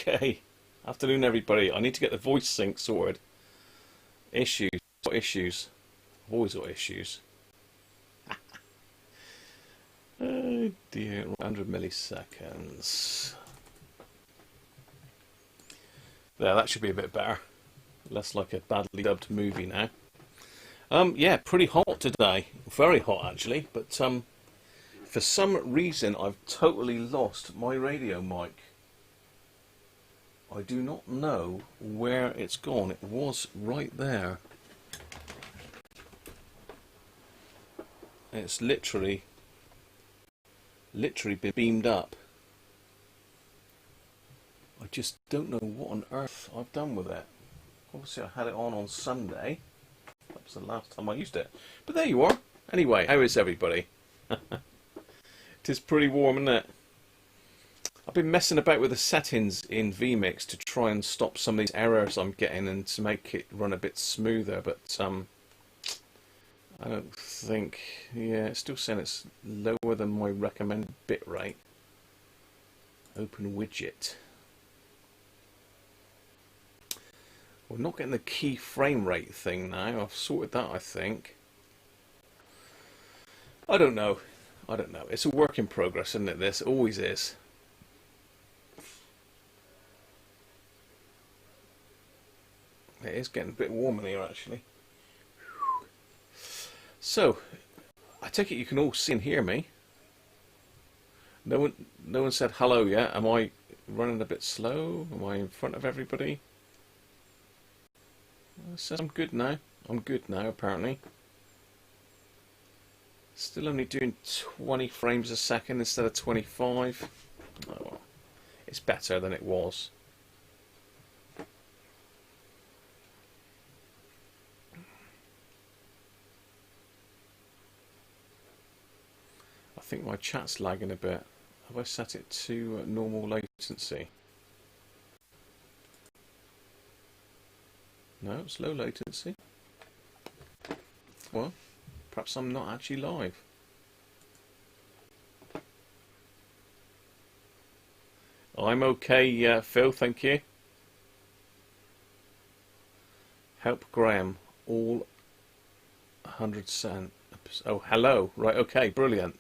Okay. Afternoon, everybody. I need to get the voice sync sorted. Issues. What issues? I've always got issues. Oh dear. 100 milliseconds. There, that should be a bit better. Less like a badly dubbed movie now. Yeah, pretty hot today. Very hot, actually. But for some reason, I've totally lost my radio mic. I do not know where it's gone. It was right there. It's literally been beamed up. I just don't know what on earth I've done with it. Obviously I had it on Sunday. That was the last time I used it. But there you are. Anyway, how is everybody? It is pretty warm, isn't it? I've been messing about with the settings in vMix to try and stop some of these errors I'm getting and to make it run a bit smoother, but I don't think... Yeah, it's still saying it's lower than my recommended bitrate. Open widget. We're not getting the key frame rate thing now. I've sorted that, I think. I don't know. It's a work in progress, isn't it? This always is. It is getting a bit warm in here, actually. So, I take it you can all see and hear me. No one said hello yet. Am I running a bit slow? Am I in front of everybody? It says I'm good now. I'm good now, apparently. Still only doing 20 frames a second instead of 25. Oh well. It's better than it was. I think my chat's lagging a bit. Have I set it to normal latency? No, it's low latency. Well, perhaps I'm not actually live. I'm okay, Phil, thank you. Help Graham, all 100%. Oh, hello. Right, okay, brilliant.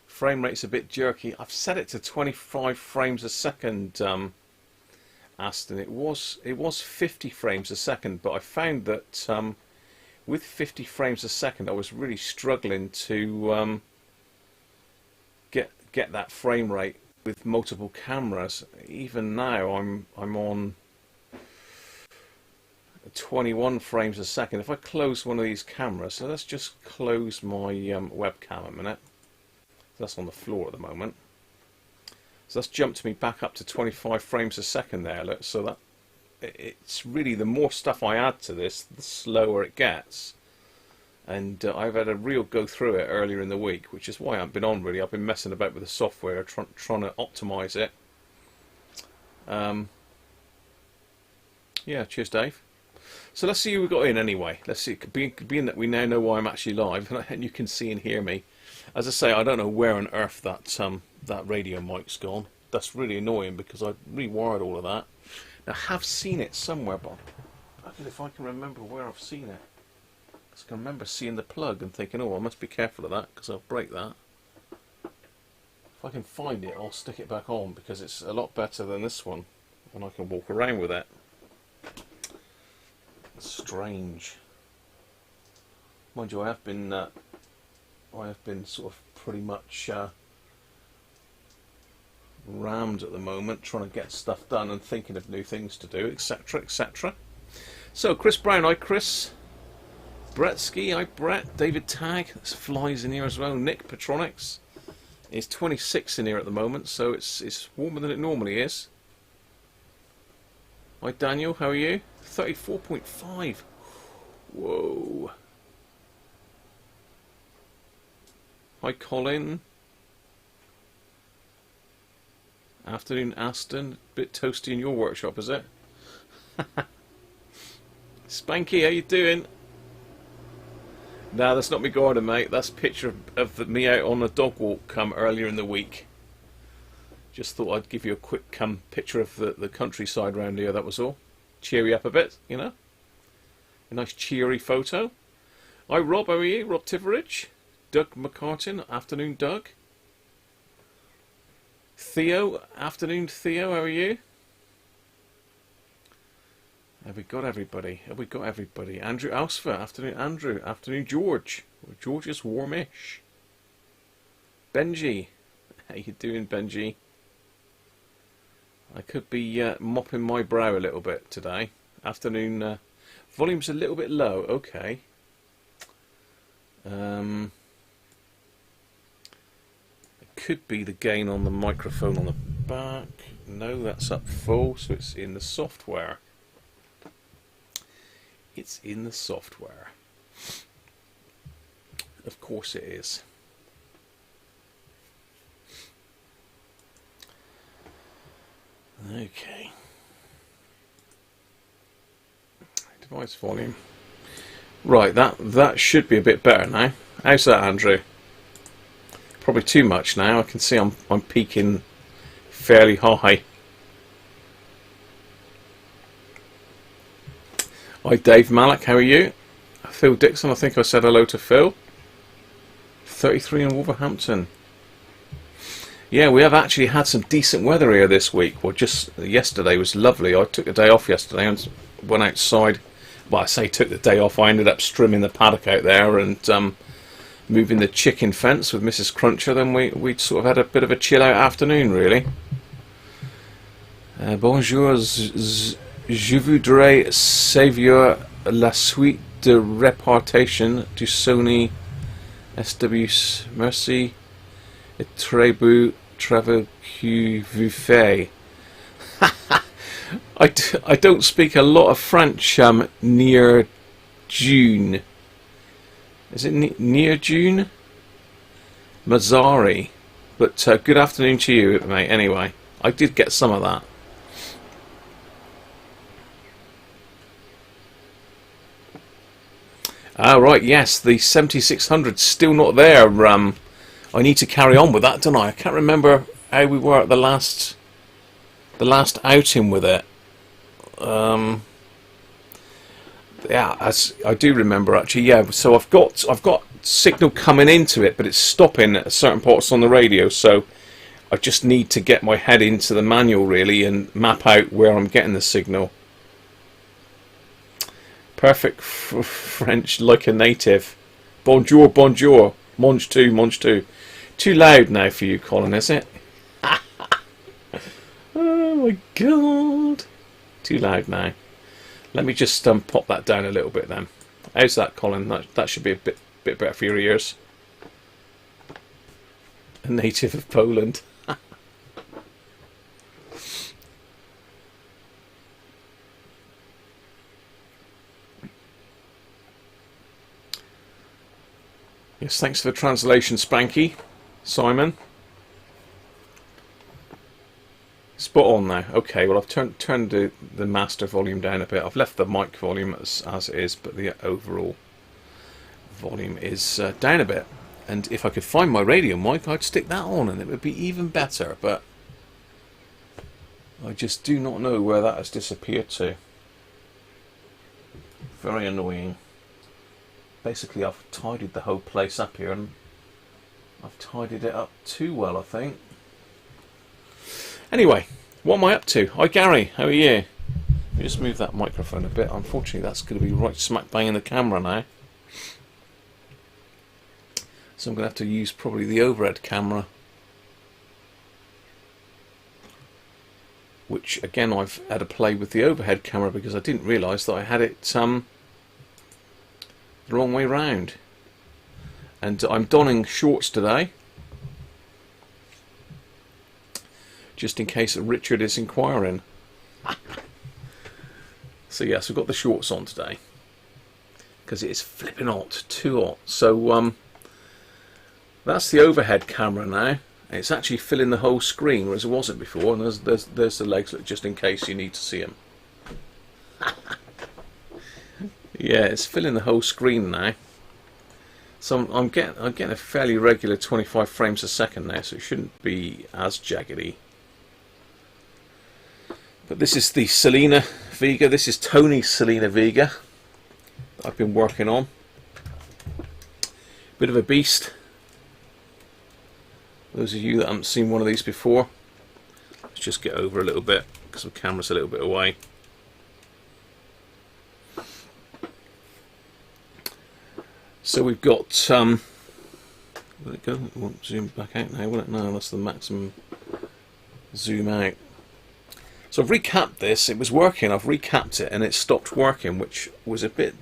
Frame rate's a bit jerky. I've set it to 25 frames a second, Aston. It was 50 frames a second, but I found that with 50 frames a second I was really struggling to get that frame rate with multiple cameras. Even now I'm on 21 frames a second. If I close one of these cameras, so let's just close my webcam a minute. That's on the floor at the moment. So that's jumped me back up to 25 frames a second there. Look, so that it's really, the more stuff I add to this, the slower it gets. And I've had a real go through it earlier in the week, which is why I haven't been on really. I've been messing about with the software, trying to optimize it. Yeah, cheers, Dave. So let's see who we got in anyway. Let's see, being that we now know why I'm actually live, and you can see and hear me. As I say, I don't know where on earth that radio mic's gone. That's really annoying because I rewired all of that. Now, I have seen it somewhere, but I don't know if I can remember where I've seen it. I can remember seeing the plug and thinking, oh, I must be careful of that because I'll break that. If I can find it, I'll stick it back on because it's a lot better than this one, and I can walk around with it. It's strange. Mind you, I have been sort of pretty much rammed at the moment, trying to get stuff done and thinking of new things to do, etc., etc. So, Chris Brown, hi Chris. Brett Ski, hi Brett. David Tagg, there's flies in here as well. Nick Petronics. It's 26 in here at the moment, so it's warmer than it normally is. Hi Daniel, how are you? 34.5. Whoa. Hi Colin. Afternoon Aston. Bit toasty in your workshop, is it? Spanky, how you doing? No, that's not me garden, mate. That's a picture of me out on a dog walk earlier in the week. Just thought I'd give you a quick picture of the countryside round here, that was all. Cheer you up a bit, you know. A nice cheery photo. Hi Rob, how are you? Rob Tiveridge. Doug McCartin, afternoon Doug. Theo, afternoon Theo, how are you? Have we got everybody? Have we got everybody? Andrew Alsfer, afternoon Andrew. Afternoon George. George is warmish. Benji. How you doing, Benji? I could be mopping my brow a little bit today. Afternoon. Volume's a little bit low. Okay. It could be the gain on the microphone on the back. No, that's up full, so it's in the software. It's in the software. Of course it is. Okay. Device volume. Right, that should be a bit better now. How's that, Andrew? Probably too much now. I can see I'm peaking fairly high. Hi Dave Malik, how are you? Phil Dixon, I think I said hello to Phil. 33 in Wolverhampton. Yeah, we have actually had some decent weather here this week. Well, just yesterday was lovely. I took the day off yesterday and went outside. Well, I say took the day off. I ended up trimming the paddock out there and moving the chicken fence with Mrs. Cruncher. Then we sort of had a bit of a chill out afternoon, really. Bonjour, je voudrais savoir la suite de répartition du Sony SW. Merci. Et très beau travail que vous faites. I don't speak a lot of French near June. Is it near June? Mazzari. But good afternoon to you, mate, anyway. I did get some of that. Ah, right, yes, the 7600's still not there. I need to carry on with that, don't I? I can't remember how we were at the last outing with it. Yeah, as I do remember actually. Yeah, so I've got signal coming into it, but it's stopping at certain parts on the radio. So I just need to get my head into the manual really and map out where I'm getting the signal. Perfect French like a native. Bonjour, bonjour. Mange tu, mange tu. Too loud now for you, Colin, is it? Oh my god. Too loud now. Let me just pop that down a little bit then. How's that, Colin? That should be a bit better for your ears. A native of Poland. Yes, thanks for the translation, Spanky. Simon. Spot on now. Okay, well I've turned the master volume down a bit. I've left the mic volume as it is, but the overall volume is down a bit. And if I could find my radio mic, I'd stick that on and it would be even better. But I just do not know where that has disappeared to. Very annoying. Basically, I've tidied the whole place up here, and I've tidied it up too well, I think. Anyway, what am I up to? Hi, Gary. How are you? Let me just move that microphone a bit. Unfortunately, that's going to be right smack bang in the camera now. So I'm going to have to use probably the overhead camera. Which, again, I've had a play with the overhead camera because I didn't realise that I had it the wrong way round. And I'm donning shorts today, just in case Richard is inquiring. So yes, we've got the shorts on today because it is flipping hot, too hot. So that's the overhead camera now. It's actually filling the whole screen, whereas it wasn't before. And there's the legs, just in case you need to see them. Yeah, it's filling the whole screen now. So I'm getting a fairly regular 25 frames a second now, so it shouldn't be as jaggedy. But this is the Selena Vega. This is Tony's Selena Vega that I've been working on. Bit of a beast. Those of you that haven't seen one of these before, let's just get over a little bit because the camera's a little bit away. So we've got, will it go? It won't zoom back out now, will it? No, that's the maximum zoom out. So I've recapped this. It was working. I've recapped it and it stopped working, which was a bit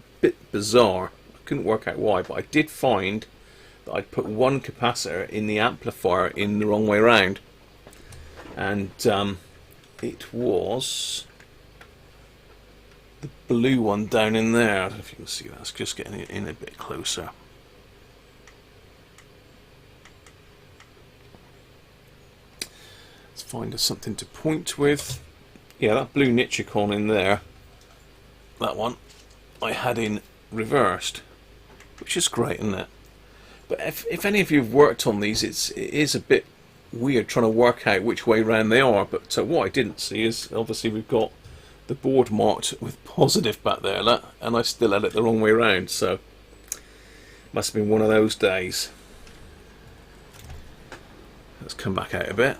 bizarre. I couldn't work out why, but I did find that I'd put one capacitor in the amplifier in the wrong way round, and it was the blue one down in there. I don't know if you can see that. It's just getting it in a bit closer. Let's find us something to point with. Yeah, that blue Nichicon in there, that one, I had in reversed, which is great, isn't it? But if any of you have worked on these, it is a bit weird trying to work out which way round they are. But what I didn't see is, obviously we've got the board marked with positive back there, look, and I still had it the wrong way round, so must have been one of those days. Let's come back out a bit.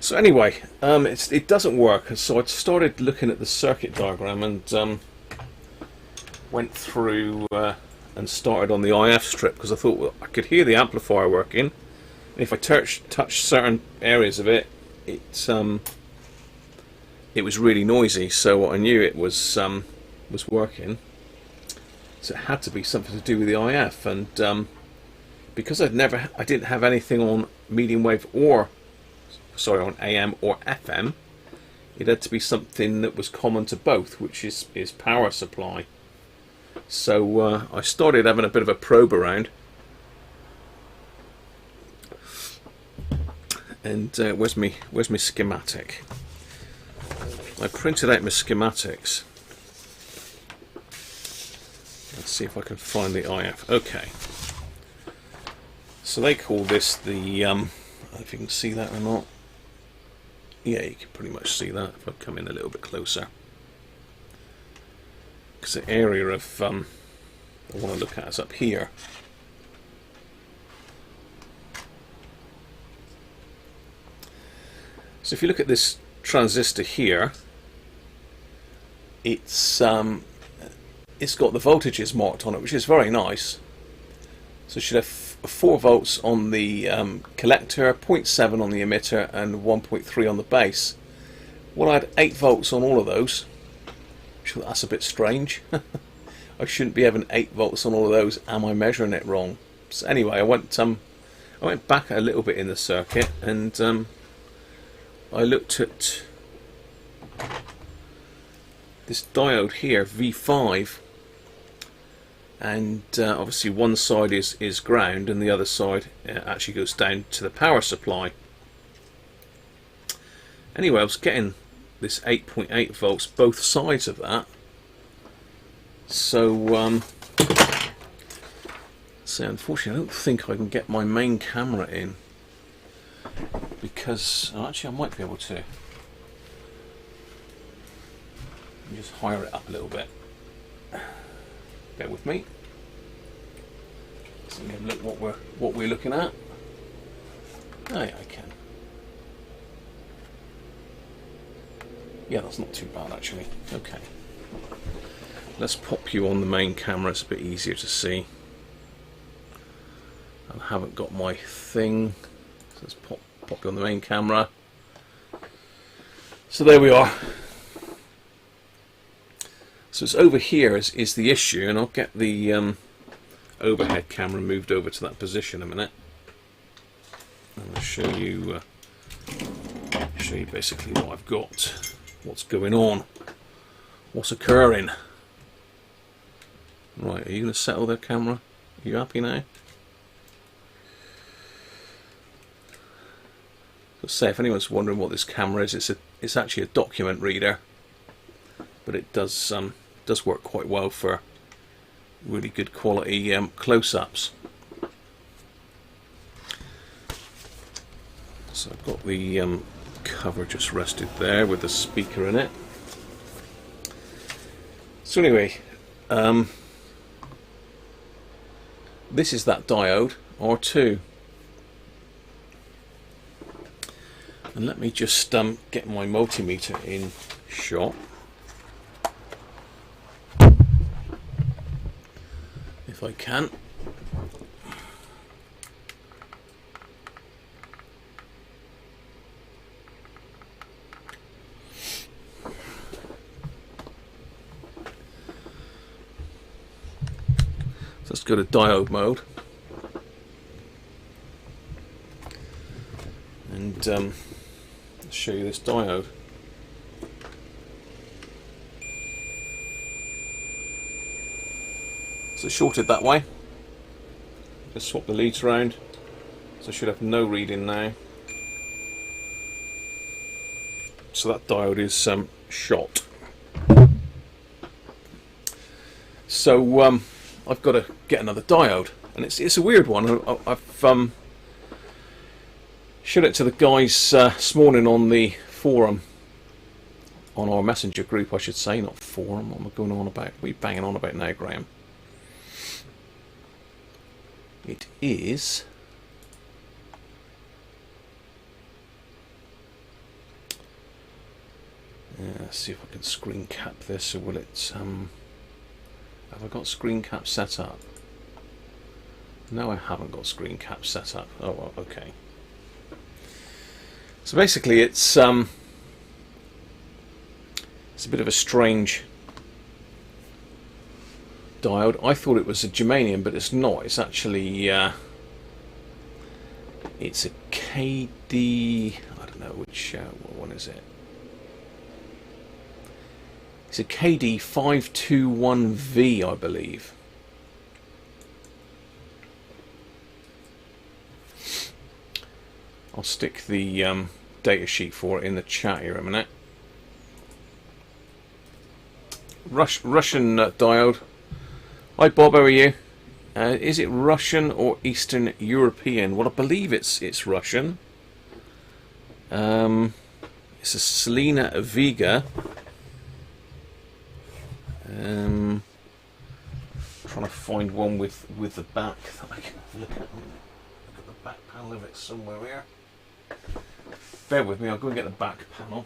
So anyway, it doesn't work, so I started looking at the circuit diagram and went through and started on the IF strip, because I thought, well, I could hear the amplifier working, and if I touched certain areas of it, it was really noisy. So I knew it was working. So it had to be something to do with the IF, and because I didn't have anything on medium wave on AM or FM, it had to be something that was common to both, which is power supply. So I started having a bit of a probe around, and where's my schematic? I printed out my schematics. Let's see if I can find the IF. Okay, so they call this the I don't know if you can see that or not. Yeah, you can pretty much see that if I come in a little bit closer, because the area of I want to look at is up here. So if you look at this transistor here, it's got the voltages marked on it, which is very nice. So it should have 4 volts on the collector, 0.7 on the emitter, and 1.3 on the base. Well, I had 8 volts on all of those. That's a bit strange. I shouldn't be having 8 volts on all of those. Am I measuring it wrong? So anyway, I went back a little bit in the circuit, and I looked at this diode here, V5. And obviously one side is ground and the other side actually goes down to the power supply. Anyway, I was getting this 8.8 volts both sides of that. So unfortunately I don't think I can get my main camera in, because actually I might be able to. Let me just higher it up a little bit. Bear with me. Let's have a look what we're looking at. Oh yeah, I can. Yeah, that's not too bad actually. Okay. Let's pop you on the main camera. It's a bit easier to see. I haven't got my thing. So let's pop you on the main camera. So there we are. So it's over here is the issue, and I'll get the overhead camera moved over to that position in a minute. And I'll show you basically what I've got, what's going on, what's occurring. Right, are you going to settle the camera? Are you happy now? So say, if anyone's wondering what this camera is, it's actually a document reader, but it does work quite well for really good quality close-ups. So I've got the cover just rested there with the speaker in it. So anyway, this is that diode R2, and let me just get my multimeter in shot, if I can. Let's go to diode mode, and let's show you this diode. So it's shorted that way. Just swap the leads around, so I should have no reading now. So that diode is shot. So I've got to get another diode, and it's a weird one. I've showed it to the guys this morning on the forum, on our messenger group, I should say, not forum. What am I going on about? What are you banging on about now, Graham? It is let's see if I can screen cap this, or will it have I got screen cap set up? No, I haven't got screen cap set up. Oh well, okay. So basically it's a bit of a strange diode. I thought it was a germanium, but it's not. It's actually it's a KD, I don't know which what one is it. It's a KD521V, I believe. I'll stick the data sheet for it in the chat here a minute. Russian diode. Hi Bob, how are you? Is it Russian or Eastern European? Well, I believe it's Russian. It's a Selena Vega. Trying to find one with the back that I can look at. Look at the back panel of it somewhere here. Bear with me, I'll go and get the back panel.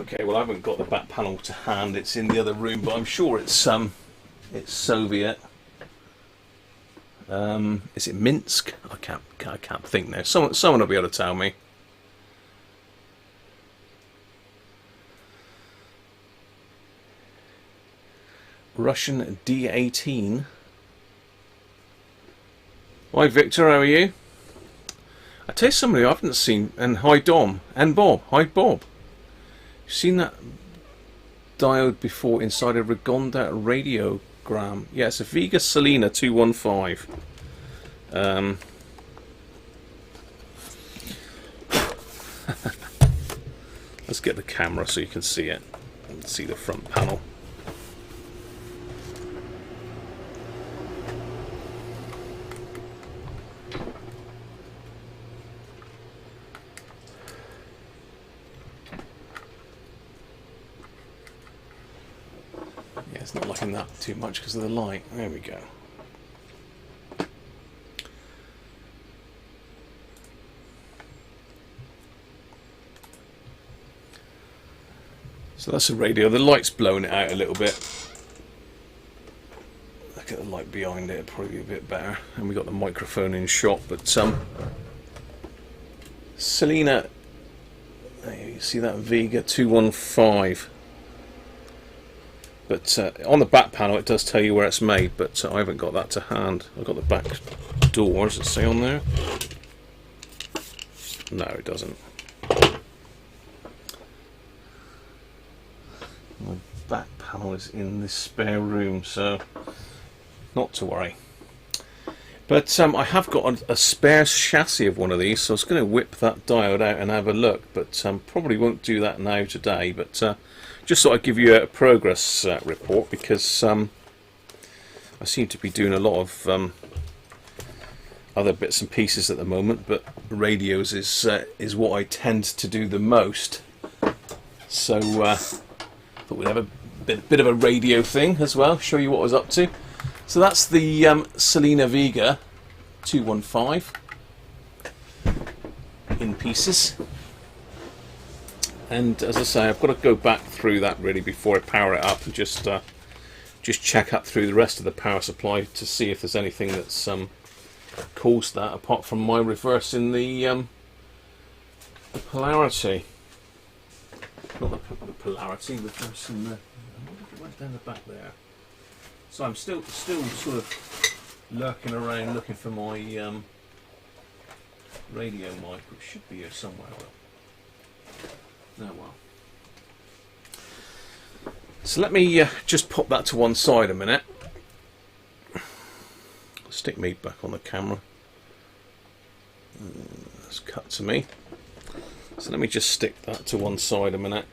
Okay, well I haven't got the back panel to hand, it's in the other room, but I'm sure it's Soviet. Is it Minsk? I can't think now. Someone will be able to tell me. Russian D18. Hi Victor, how are you? I tell you somebody I haven't seen, and hi Dom, and Bob. Hi Bob. Seen that diode before inside a Rigonda radiogram? Yeah, it's a Vega Selena 215. Let's get the camera so you can see it and see the front panel. It's not liking that too much because of the light. There we go. So that's a radio. The light's blowing it out a little bit. Look at the light behind it, it'll probably be a bit better. And we got the microphone in shot, but Selena, you see that Vega 215. But on the back panel it does tell you where it's made, but I haven't got that to hand. I've got the back door, does it say on there? No, it doesn't. panel is in this spare room, so not to worry. But I have got a spare chassis of one of these, so I was going to whip that diode out and have a look, but probably won't do that now today. But just thought I'd give you a progress report, because I seem to be doing a lot of other bits and pieces at the moment, but radios is what I tend to do the most. So thought we'd have a bit of a radio thing as well, show you what I was up to. So that's the Selena Vega 215 in pieces, and as I say, I've got to go back through that really before I power it up and just check up through the rest of the power supply to see if there's anything that's caused that, apart from my reversing the polarity. Not the polarity, reversing the. It went down the back there. So I'm still sort of lurking around looking for my radio mic, which should be here somewhere. Oh well. So let me just pop that to one side a minute. Stick me back on the camera. That's cut to me. So let me just stick that to one side a minute,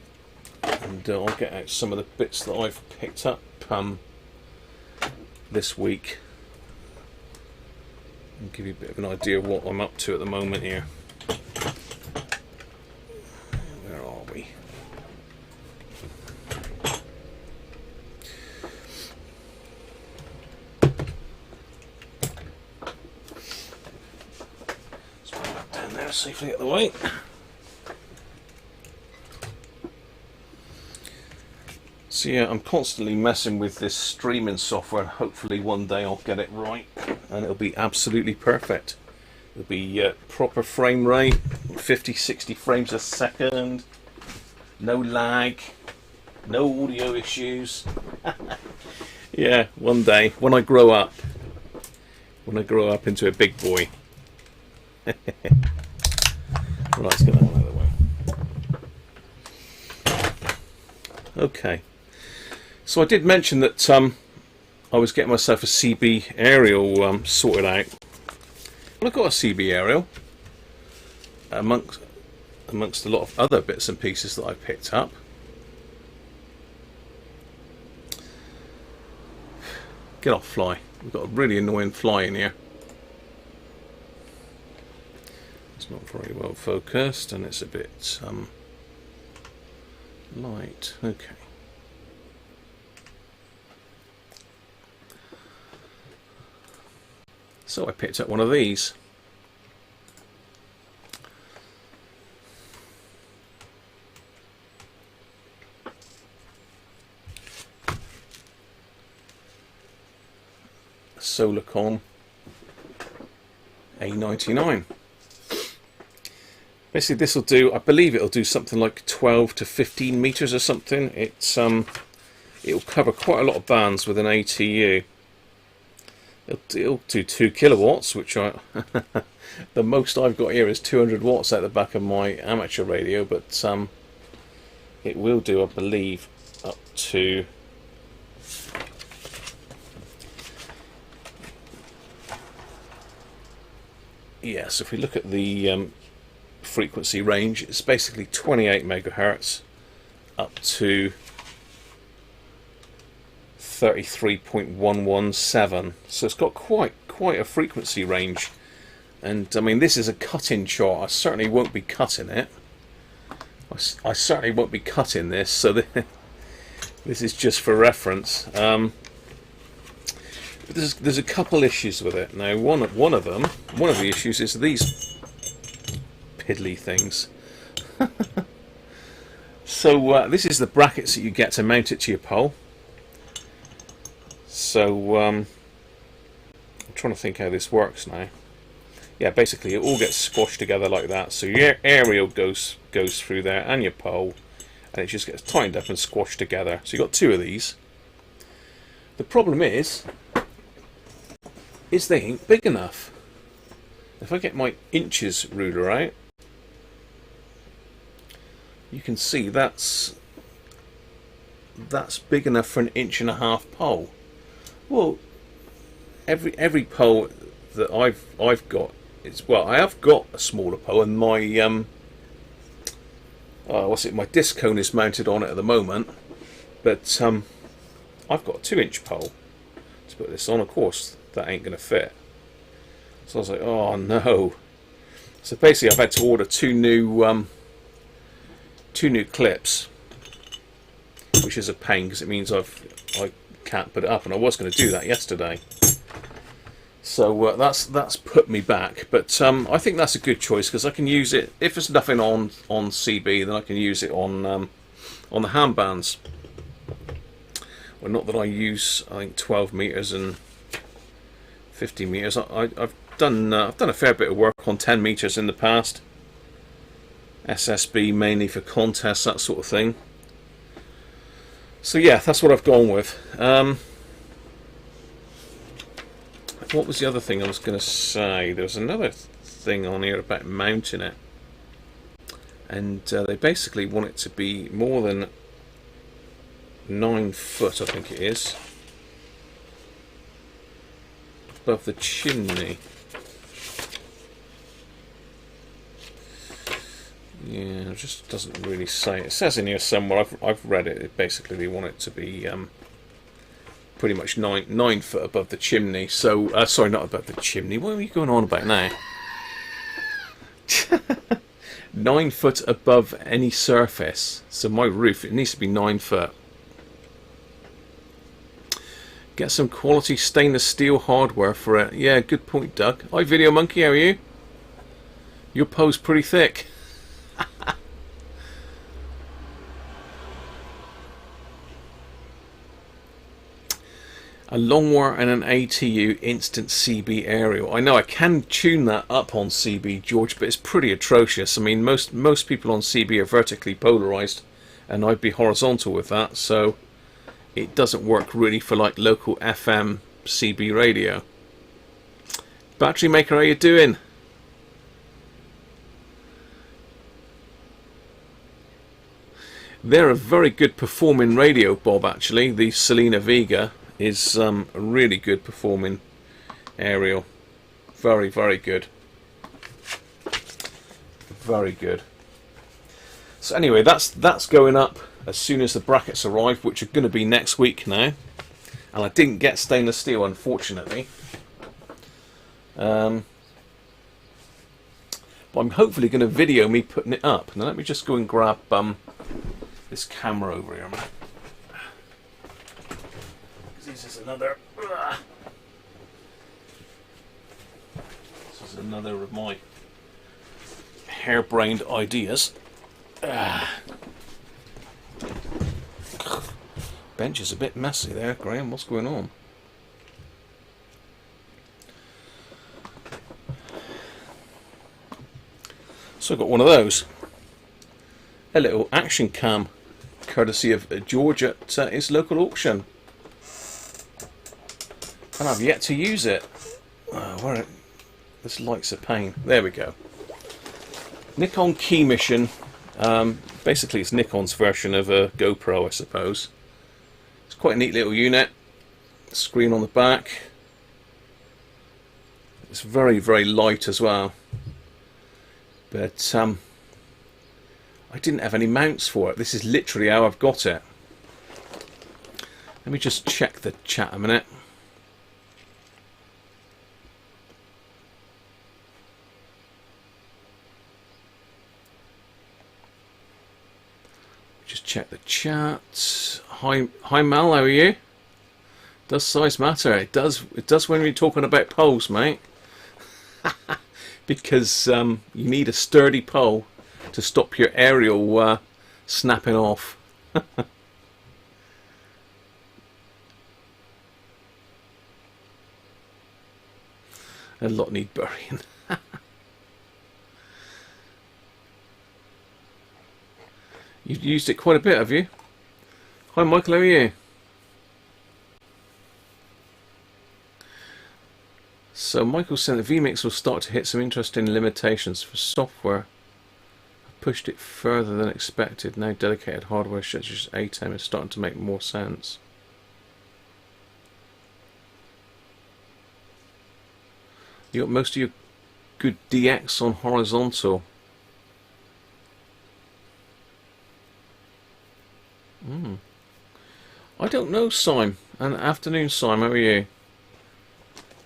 and I'll get out some of the bits that I've picked up this week and give you a bit of an idea of what I'm up to at the moment here. Where are we? Let's put that down there safely out of the way. So yeah, I'm constantly messing with this streaming software. Hopefully one day I'll get it right and it'll be absolutely perfect. It'll be proper frame rate, 50-60 frames a second, no lag, no audio issues. Yeah, one day when I grow up into a big boy. Right, let's get that one out of the way. Okay. So I did mention that I was getting myself a CB aerial sorted out. Well, I've got a CB aerial amongst a lot of other bits and pieces that I picked up. Get off, fly. We've got a really annoying fly in here. It's not very well focused and it's a bit light. Okay. So I picked up one of these. A Solarcon A99. Basically this will do, I believe it'll do something like 12 to 15 meters or something. It'll cover quite a lot of bands with an ATU. It'll do 2 kilowatts, which the most I've got here is 200 watts out the back of my amateur radio, but it will do, I believe, up to yes. If we look at the frequency range, it's basically 28 megahertz up to 33.117, so it's got quite a frequency range. And I mean, this is a cut-in chart. I certainly won't be cutting it. I certainly won't be cutting this, so this is just for reference. But there's a couple issues with it. Now, one of the issues is these piddly things. So this is the brackets that you get to mount it to your pole. So I'm trying to think how this works now. Yeah, basically it all gets squashed together like that. So your aerial goes through there and your pole, and it just gets tightened up and squashed together. So you've got 2 of these. The problem is they ain't big enough. If I get my inches ruler out, you can see that's that's big enough for an 1.5-inch pole. Well, every pole that I've got, it's, well, I have got a smaller pole, and my my disc cone is mounted on it at the moment, but I've got a 2-inch pole to put this on. Of course, that ain't going to fit. So I was like, oh no. So basically, I've had to order two new clips, which is a pain because it means I can't put it up, and I was going to do that yesterday. So that's put me back, but I think that's a good choice because I can use it if there's nothing on CB, then I can use it on the handbands. Well, not that I use, I think 12 meters and 50 meters. I've done a fair bit of work on 10 meters in the past. SSB mainly for contests, that sort of thing. So yeah, that's what I've gone with. What was the other thing I was going to say? There was another thing on here about mounting it, and they basically want it to be more than 9 foot, I think it is, above the chimney. Yeah, it just doesn't really say. It says in here somewhere, I've read it, basically they want it to be pretty much 9 foot above the chimney. So, sorry, not above the chimney. What are you going on about now? 9 foot above any surface. So my roof, it needs to be 9 foot. Get some quality stainless steel hardware for it. Yeah, good point, Doug. Hi, Video Monkey, how are you? Your pole's pretty thick. A long wire and an ATU instant CB aerial. I know I can tune that up on CB, George, but it's pretty atrocious. I mean, most people on CB are vertically polarized, and I'd be horizontal with that, so it doesn't work really for like local FM CB radio. Battery Maker, how you doing? They're a very good performing radio, Bob, actually. The Selena Vega is a really good performing aerial. Very, very good. Very good. So anyway, that's going up as soon as the brackets arrive, which are going to be next week now. And I didn't get stainless steel, unfortunately. But I'm hopefully going to video me putting it up. Now let me just go and grab this camera over here, man. This is another. This is another of my harebrained ideas. Bench is a bit messy there, Graham. What's going on? So I got one of those. A little action cam, courtesy of George at his local auction. And I've yet to use it. This light's a pain. There we go. Nikon Key Mission. Basically, it's Nikon's version of a GoPro, I suppose. It's quite a neat little unit. Screen on the back. It's very, very light as well. But I didn't have any mounts for it. This is literally how I've got it. Let me just check the chat a minute. Just check the chat. Hi Mal, how are you? Does size matter? It does when we're talking about poles, mate. Because you need a sturdy pole to stop your aerial snapping off. A lot need burying. You've used it quite a bit, have you? Hi Michael, how are you? So Michael said that vMix will start to hit some interesting limitations for software pushed it further than expected. Now dedicated hardware such as ATEM is starting to make more sense. You got most of your good DX on horizontal. I don't know, Sim. And afternoon, Sim. How are you?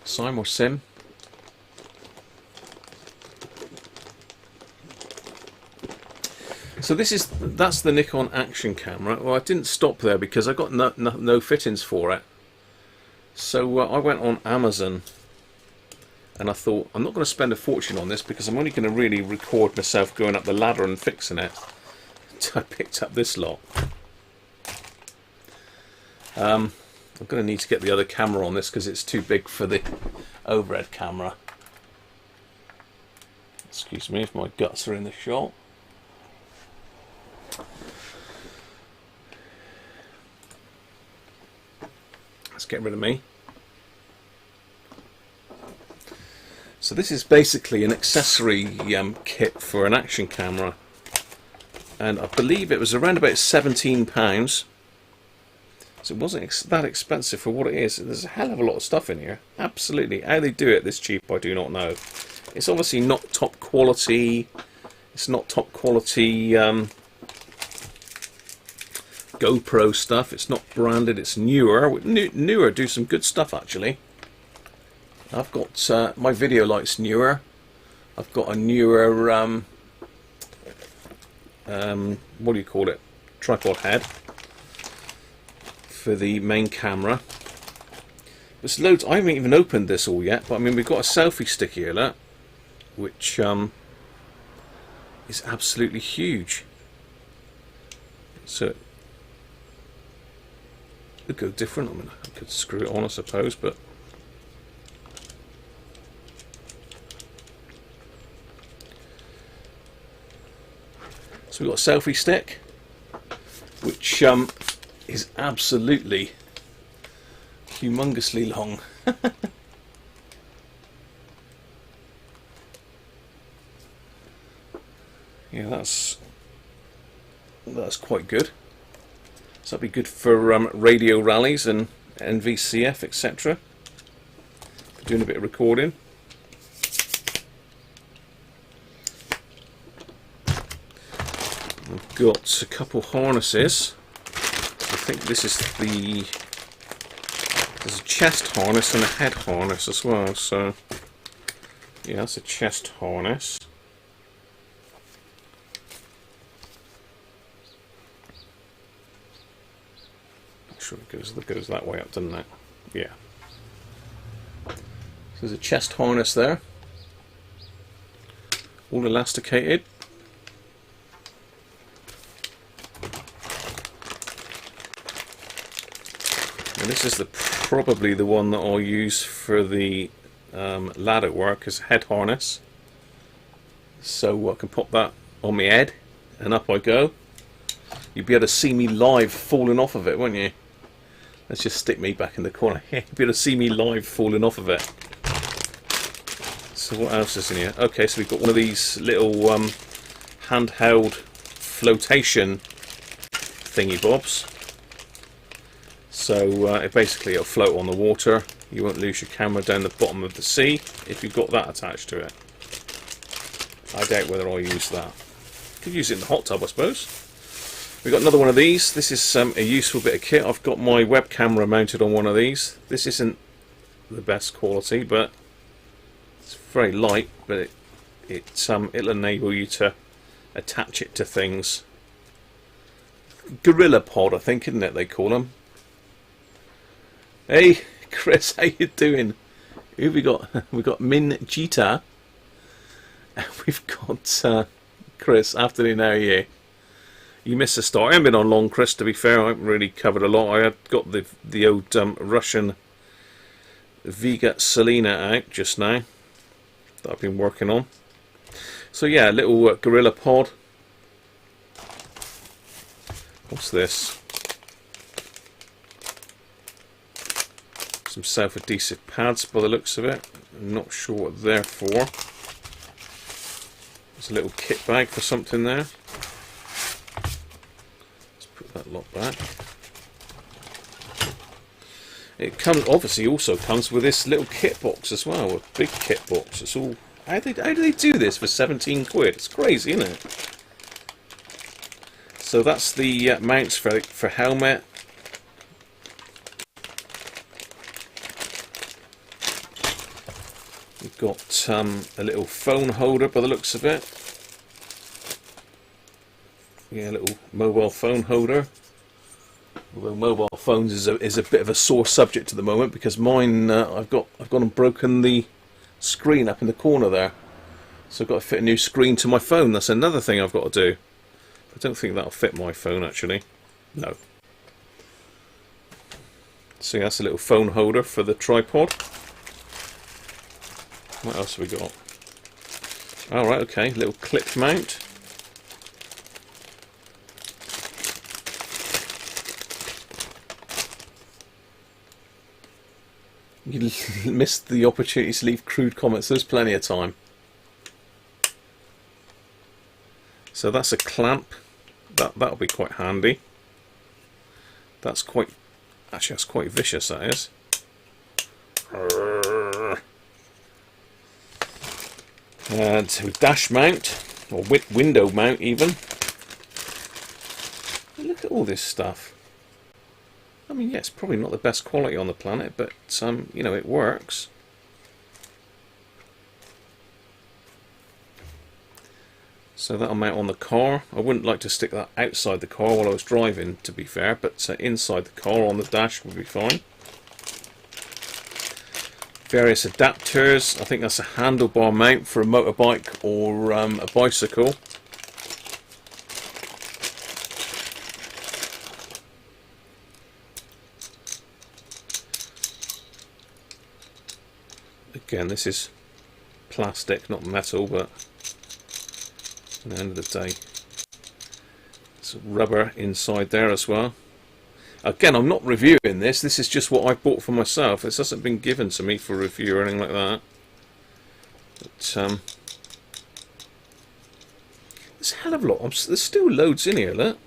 Sim or Sim? So that's the Nikon action camera. Well, I didn't stop there because I got no fittings for it. So I went on Amazon and I thought, I'm not going to spend a fortune on this because I'm only going to really record myself going up the ladder and fixing it. So I picked up this lot. I'm going to need to get the other camera on this because it's too big for the overhead camera. Excuse me if my guts are in the shot. Let's get rid of me. So this is basically an accessory kit for an action camera, and I believe it was around about £17. So it wasn't that expensive for what it is. There's a hell of a lot of stuff in here. Absolutely. How they do it this cheap, I do not know. It's obviously not top quality. It's not top quality GoPro stuff. It's not branded. It's newer. Newer do some good stuff actually. I've got my video light's newer. I've got a newer what do you call it? Tripod head for the main camera. There's loads. I haven't even opened this all yet, but I mean we've got a selfie stick here, look, which is absolutely huge. So it would go different. I mean, I could screw it on, I suppose, but so we've got a selfie stick, which is absolutely humongously long. Yeah, that's quite good. So that'd be good for radio rallies and NVCF, etc. Doing a bit of recording. I've got a couple harnesses. I think this is there's a chest harness and a head harness as well. So yeah, that's a chest harness. Make sure it goes that way up, doesn't it? Yeah. So there's a chest harness there, all elasticated. And this is probably the one that I'll use for the ladder work as a head harness. So I can pop that on my head and up I go. You'll be able to see me live falling off of it, won't you? Let's just stick me back in the corner. You'll be able to see me live falling off of it. So what else is in here? Okay, so we've got one of these little handheld flotation thingy bobs. So basically it'll float on the water. You won't lose your camera down the bottom of the sea if you've got that attached to it. I doubt whether I'll use that. Could use it in the hot tub, I suppose. We've got another one of these. This is a useful bit of kit. I've got my web camera mounted on one of these. This isn't the best quality, but it's very light, but it'll enable you to attach it to things. Gorilla Pod, I think, isn't it they call them? Hey Chris, how you doing? Who have we got? We've got Min Jita. And we've got Chris. Afternoon, how are you? You missed the start. I haven't been on long, Chris, to be fair. I haven't really covered a lot. I had got the old Russian Vega Selena out just now that I've been working on. So yeah, a little Gorilla Pod. What's this? Some self-adhesive pads by the looks of it. I'm not sure what they're for. There's a little kit bag for something there. Let's put that lot back. It comes, obviously also comes with this little kit box as well, a big kit box. It's all, how do they do this for 17 quid? It's crazy, isn't it? So that's the mounts for helmet. We've got a little phone holder by the looks of it. Yeah, a little mobile phone holder. Although mobile phones is a bit of a sore subject at the moment, because mine I've gone and broken the screen up in the corner there, so I've got to fit a new screen to my phone. That's another thing I've got to do. I don't think that'll fit my phone actually. No. So that's a little phone holder for the tripod. What else have we got? Alright, okay, little clip mount. You missed the opportunity to leave crude comments. There's plenty of time. So that's a clamp. That'll be quite handy. That's quite, actually that's quite vicious, that is. And dash mount, or window mount even. Look at all this stuff. I mean, yeah, it's probably not the best quality on the planet, but you know, it works. So that'll mount on the car. I wouldn't like to stick that outside the car while I was driving, to be fair, but inside the car on the dash would be fine. Various adapters. I think that's a handlebar mount for a motorbike or a bicycle. Again, this is plastic, not metal, but at the end of the day, it's rubber inside there as well. Again, I'm not reviewing this. This is just what I bought for myself. This hasn't been given to me for review or anything like that. But there's a hell of a lot. There's still loads in here, look.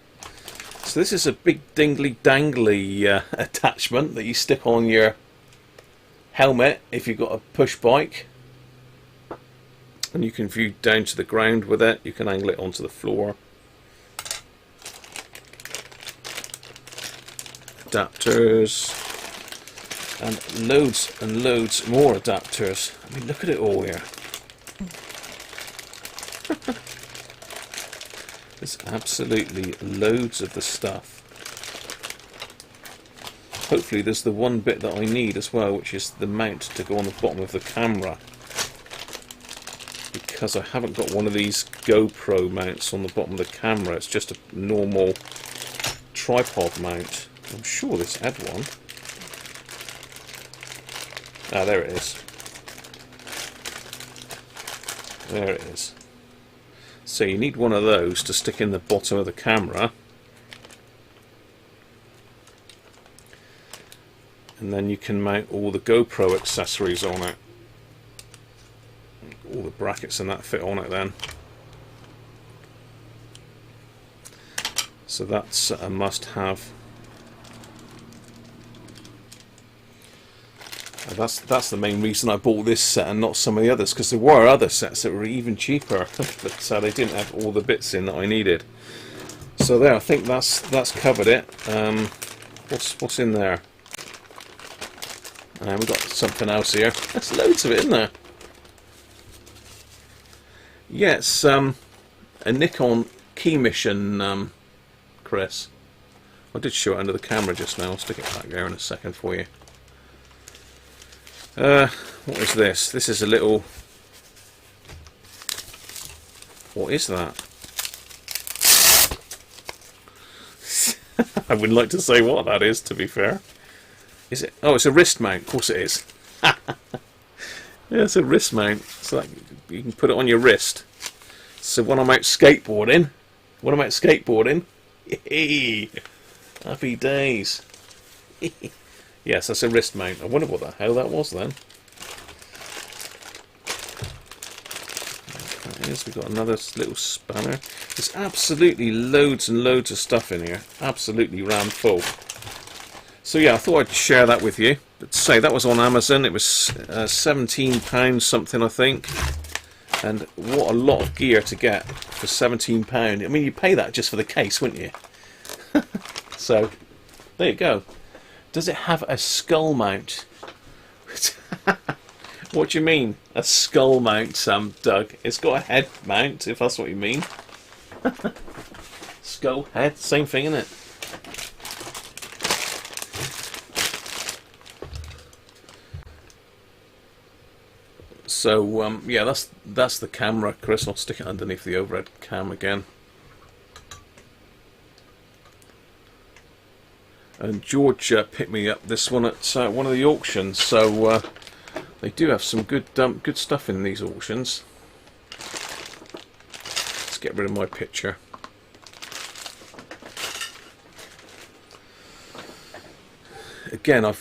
So this is a big dingly dangly attachment that you stick on your helmet if you've got a push bike, and you can view down to the ground with it. You can angle it onto the floor. Adapters and loads more adapters. I mean, look at it all here. There's absolutely loads of the stuff. Hopefully there's the one bit that I need as well, which is the mount to go on the bottom of the camera, because I haven't got one of these GoPro mounts on the bottom of the camera. It's just a normal tripod mount. I'm sure this had one. Ah, there it is. There it is. So you need one of those to stick in the bottom of the camera. And then you can mount all the GoPro accessories on it. All the brackets and that fit on it then. So that's a must-have. That's the main reason I bought this set and not some of the others, because there were other sets that were even cheaper, but they didn't have all the bits in that I needed. So there, I think that's covered it. What's in there? We've got something else here. There's loads of it, isn't there? Yeah, it's a Nikon key mission, Chris. I did show it under the camera just now. I'll stick it back there in a second for you. What is this? This is a little... What is that? I wouldn't like to say what that is, to be fair. Is it? Oh, it's a wrist mount. Of course it is. Yeah, it's a wrist mount. So that you can put it on your wrist. So when I'm out skateboarding, yay, happy days. Yes, that's a wrist mount. I wonder what the hell that was then. That is. We've got another little spanner. There's absolutely loads and loads of stuff in here. Absolutely rammed full. So yeah, I thought I'd share that with you. But say that was on Amazon. It was £17 something, I think. And what a lot of gear to get for £17. I mean, you pay that just for the case, wouldn't you? So there you go. Does it have a skull mount? What do you mean, a skull mount, Doug? It's got a head mount, if that's what you mean. Skull, head, same thing, isn't it? So, yeah, that's the camera, Chris. I'll stick it underneath the overhead cam again. And George picked me up this one at one of the auctions, so they do have some good stuff in these auctions. Let's get rid of my picture. Again, I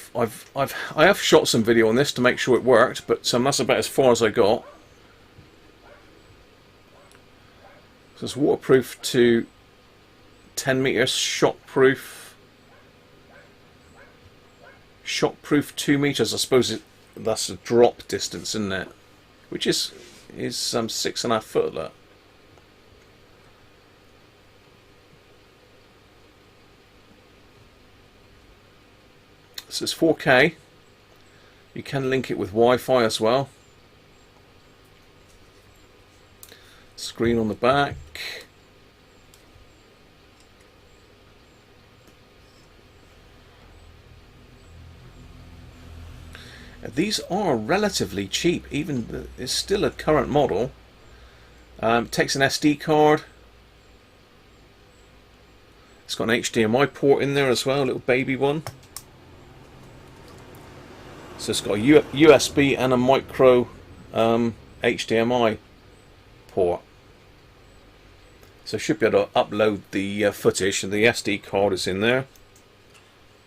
have shot some video on this to make sure it worked, but that's about as far as I got. So it's waterproof to 10 meters, shockproof 2 meters. I suppose that's a drop distance, isn't it? Which is 6.5 foot. That. So it's 4K. You can link it with Wi-Fi as well. Screen on the back. These are relatively cheap, even it's still a current model. Takes an SD card. It's got an HDMI port in there as well, a little baby one. So it's got a USB and a micro HDMI port. So I should be able to upload the footage, and the SD card is in there.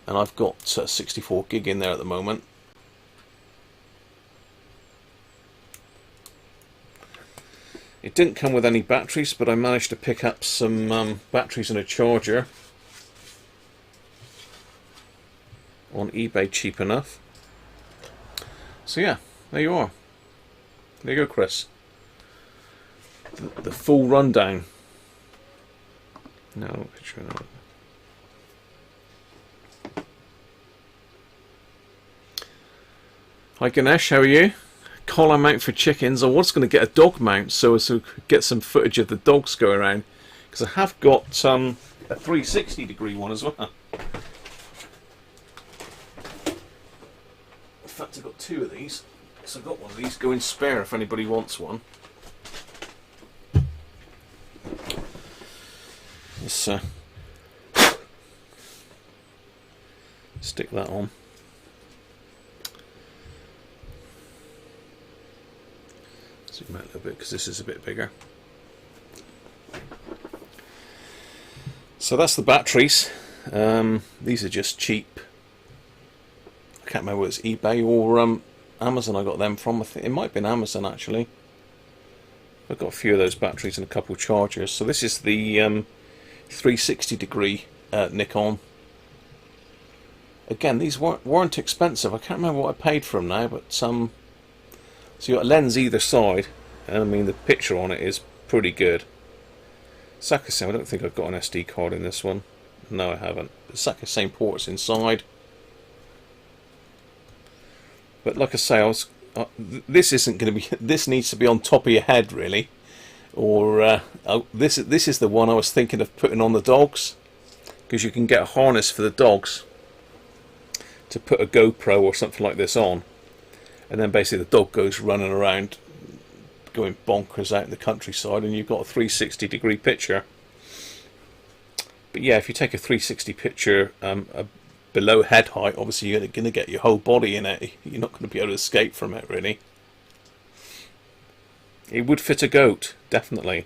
And I've got 64 gig in there at the moment. It didn't come with any batteries, but I managed to pick up some batteries and a charger on eBay cheap enough. So yeah, there you are. There you go, Chris. The full rundown. No picture. No. Hi Ganesh, how are you? Collar mount for chickens. I was going to get a dog mount so as to get some footage of the dogs go around, because I have got a 360 degree one as well. In fact, I've got two of these, so I've got one of these going spare if anybody wants one. Let's stick that on. Zoom out a little bit because this is a bit bigger. So that's the batteries. These are just cheap. I can't remember whether it's eBay or Amazon I got them from. I think it might have been Amazon actually. I've got a few of those batteries and a couple of chargers. So this is the 360 degree Nikon. Again, these weren't expensive. I can't remember what I paid for them now, but so you got a lens either side, and I mean the picture on it is pretty good. Sakasame, I don't think I've got an SD card in this one. No, I haven't. The Sakasame port's inside. But like I say, this isn't going to be. This needs to be on top of your head, really. Or this is the one I was thinking of putting on the dogs, because you can get a harness for the dogs to put a GoPro or something like this on, and then basically the dog goes running around, going bonkers out in the countryside, and you've got a 360 degree picture. But yeah, if you take a 360 picture below head height, obviously you're going to get your whole body in it. You're not going to be able to escape from it, really. It would fit a goat, definitely.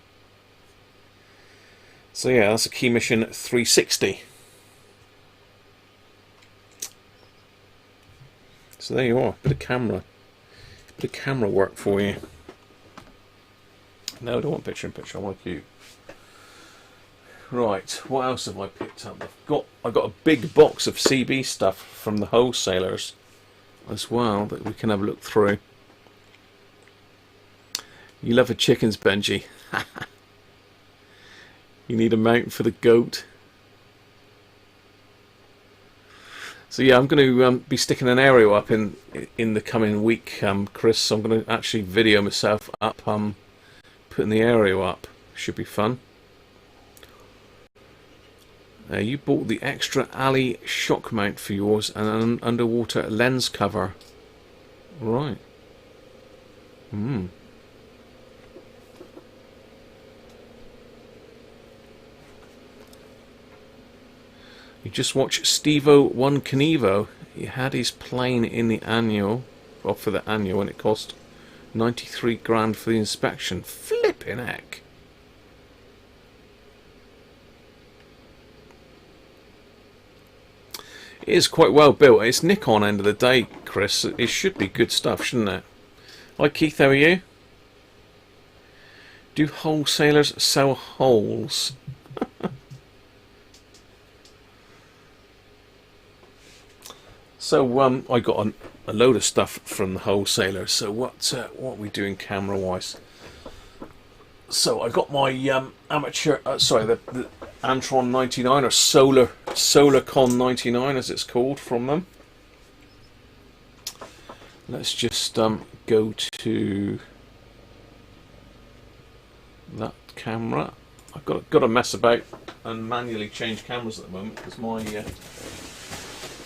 So yeah, that's a Key Mission 360. So there you are, bit of camera work for you. No, I don't want picture in picture. I want cute. Right, what else have I picked up? I've got a big box of CB stuff from the wholesalers as well that we can have a look through. You love the chickens, Benji. You need a mount for the goat. So yeah, I'm going to be sticking an aerial up in the coming week, Chris. So I'm going to actually video myself up putting the aerial up. Should be fun. You bought the extra alley shock mount for yours and an underwater lens cover. Right. You just watched Steve-O One Knievo. He had his plane in the annual, well, for the annual, and it cost 93 grand for the inspection. Flipping heck. It is quite well built. It's Nikon end of the day, Chris. It should be good stuff, shouldn't it? Hi Keith, how are you? Do wholesalers sell holes? So I got a load of stuff from the wholesaler. So what are we doing camera wise? So I got my amateur, the Antron 99 or Solarcon 99 as it's called from them. Let's just go to that camera. I've got to mess about and manually change cameras at the moment because my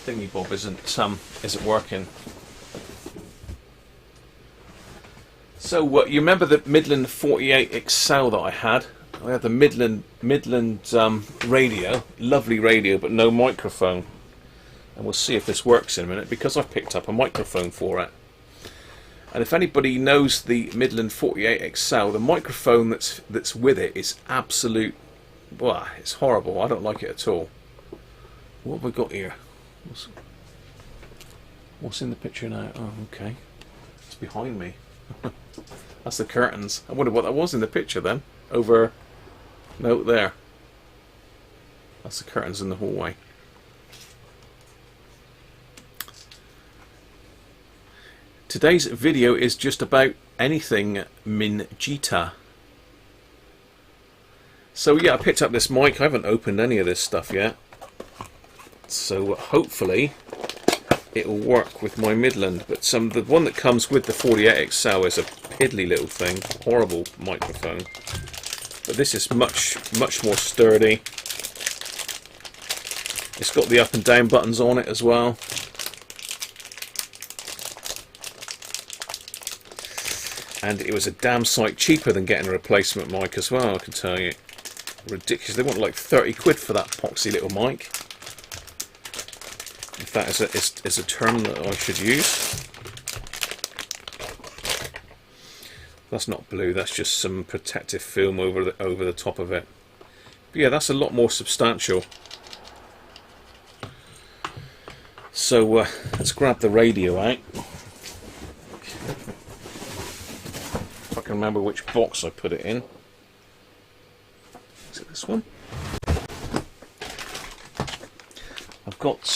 thingy bob isn't working. So you remember the Midland 48 XL that I had? I had the Midland radio, lovely radio, but no microphone. And we'll see if this works in a minute because I've picked up a microphone for it. And if anybody knows the Midland 48 XL, the microphone that's with it is absolute. Well, it's horrible. I don't like it at all. What have we got here? What's in the picture now? Oh, okay. It's behind me. That's the curtains. I wonder what that was in the picture then. Over. No, there. That's the curtains in the hallway. Today's video is just about anything Minjita. So yeah, I picked up this mic. I haven't opened any of this stuff yet. So hopefully it will work with my Midland. But the one that comes with the 48 XL is a piddly little thing. Horrible microphone. But this is much more sturdy. It's got the up and down buttons on it as well. And it was a damn sight cheaper than getting a replacement mic as well, I can tell you. Ridiculous. They want like 30 quid for that poxy little mic. If that is a term that I should use. That's not blue, that's just some protective film over the top of it. But yeah, that's a lot more substantial. So let's grab the radio out. If I can remember which box I put it in. Is it this one? I've got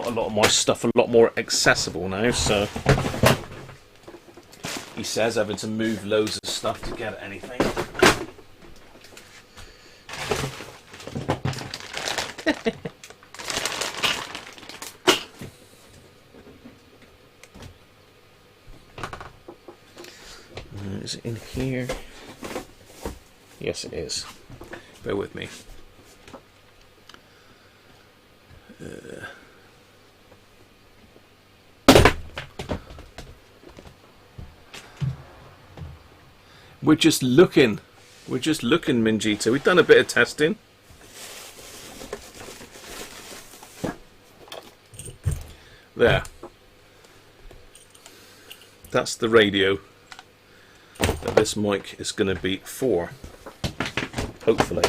a lot of my stuff a lot more accessible now, so he says having to move loads of stuff to get at anything. Is it in here? Yes, it is. Bear with me. We're just looking, Minjita. We've done a bit of testing. There. That's the radio that this mic is going to be for. Hopefully.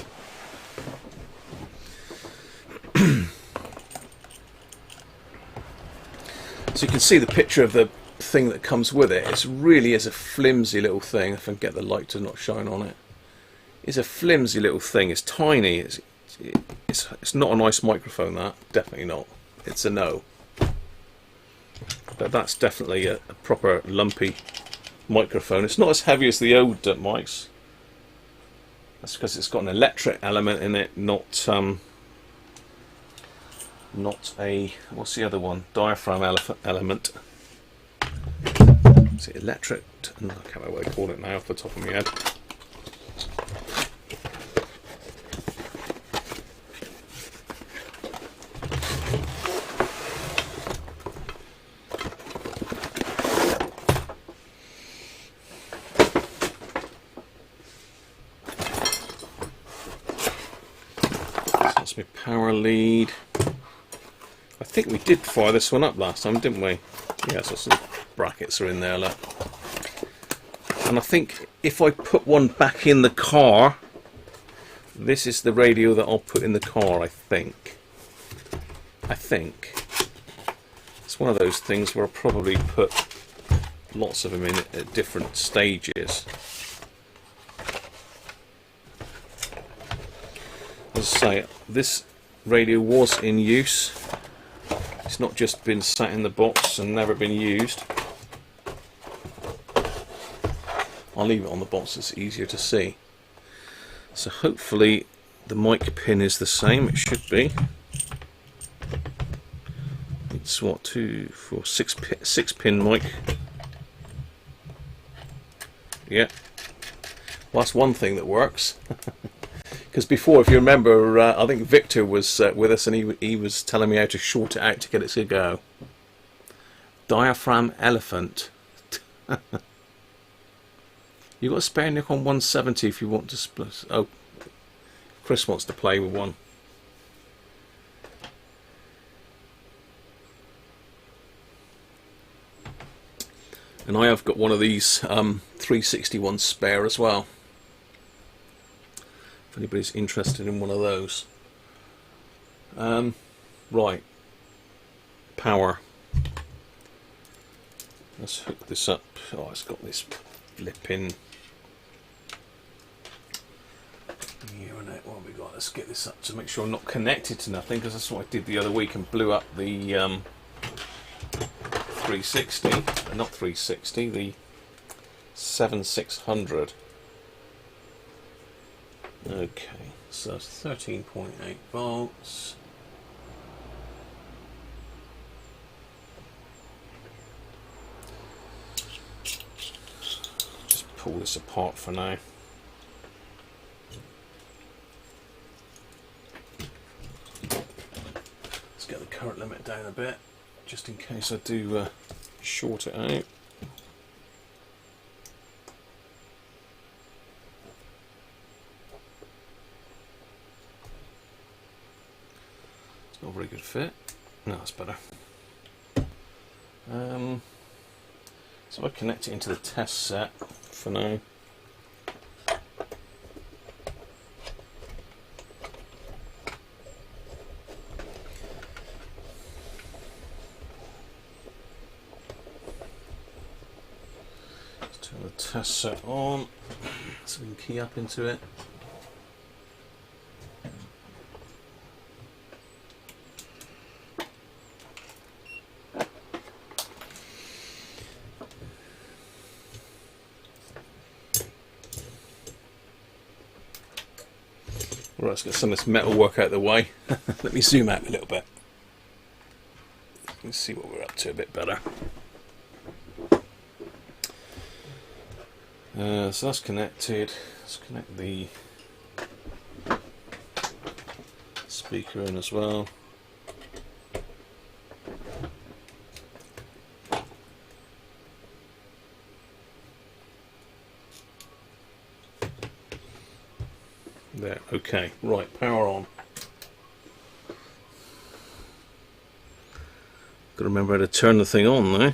So you can see the picture of the thing that comes with it. It really is a flimsy little thing. If I can get the light to not shine on it, it's a flimsy little thing. It's tiny. It's not a nice microphone. That definitely not. It's a no. But that's definitely a proper lumpy microphone. It's not as heavy as the old mics. That's because it's got an electric element in it, not a, what's the other one? Diaphragm element. Is it electric? I can't remember what I call it now off the top of my head. That's my power lead. I think we did fire this one up last time, didn't we? Yeah, so some brackets are in there, look. And I think if I put one back in the car, this is the radio that I'll put in the car, I think. It's one of those things where I'll probably put lots of them in at different stages. As I say, this radio was in use. It's not just been sat in the box and never been used. I'll leave it on the box, it's easier to see. So hopefully the mic pin is the same, it should be. It's what, 2, 4, 6 pin mic. Yeah. Well, that's one thing that works. Because before, if you remember, I think Victor was with us, and he was telling me how to short it out to get it to go. Diaphragm elephant. You got a spare nick on 170 if you want to split. Oh, Chris wants to play with one. And I have got one of these 361 spare as well. If anybody's interested in one of those. Right. Power. Let's hook this up. Oh, it's got this flip in. What have we got? Let's get this up to make sure I'm not connected to nothing, because that's what I did the other week and blew up the 360. Not 360, the 7600. Okay, so it's 13.8 volts. Just pull this apart for now. Let's get the current limit down a bit, just in case I do short it out. Not a very good fit. No, that's better. So I connect it into the test set for now. Let's turn the test set on so we can key up into it. Right, let's get some of this metal work out of the way. Let me zoom out a little bit. Let's see what we're up to a bit better. So that's connected. Let's connect the speaker in as well. There, okay, right, power on. Got to remember how to turn the thing on now.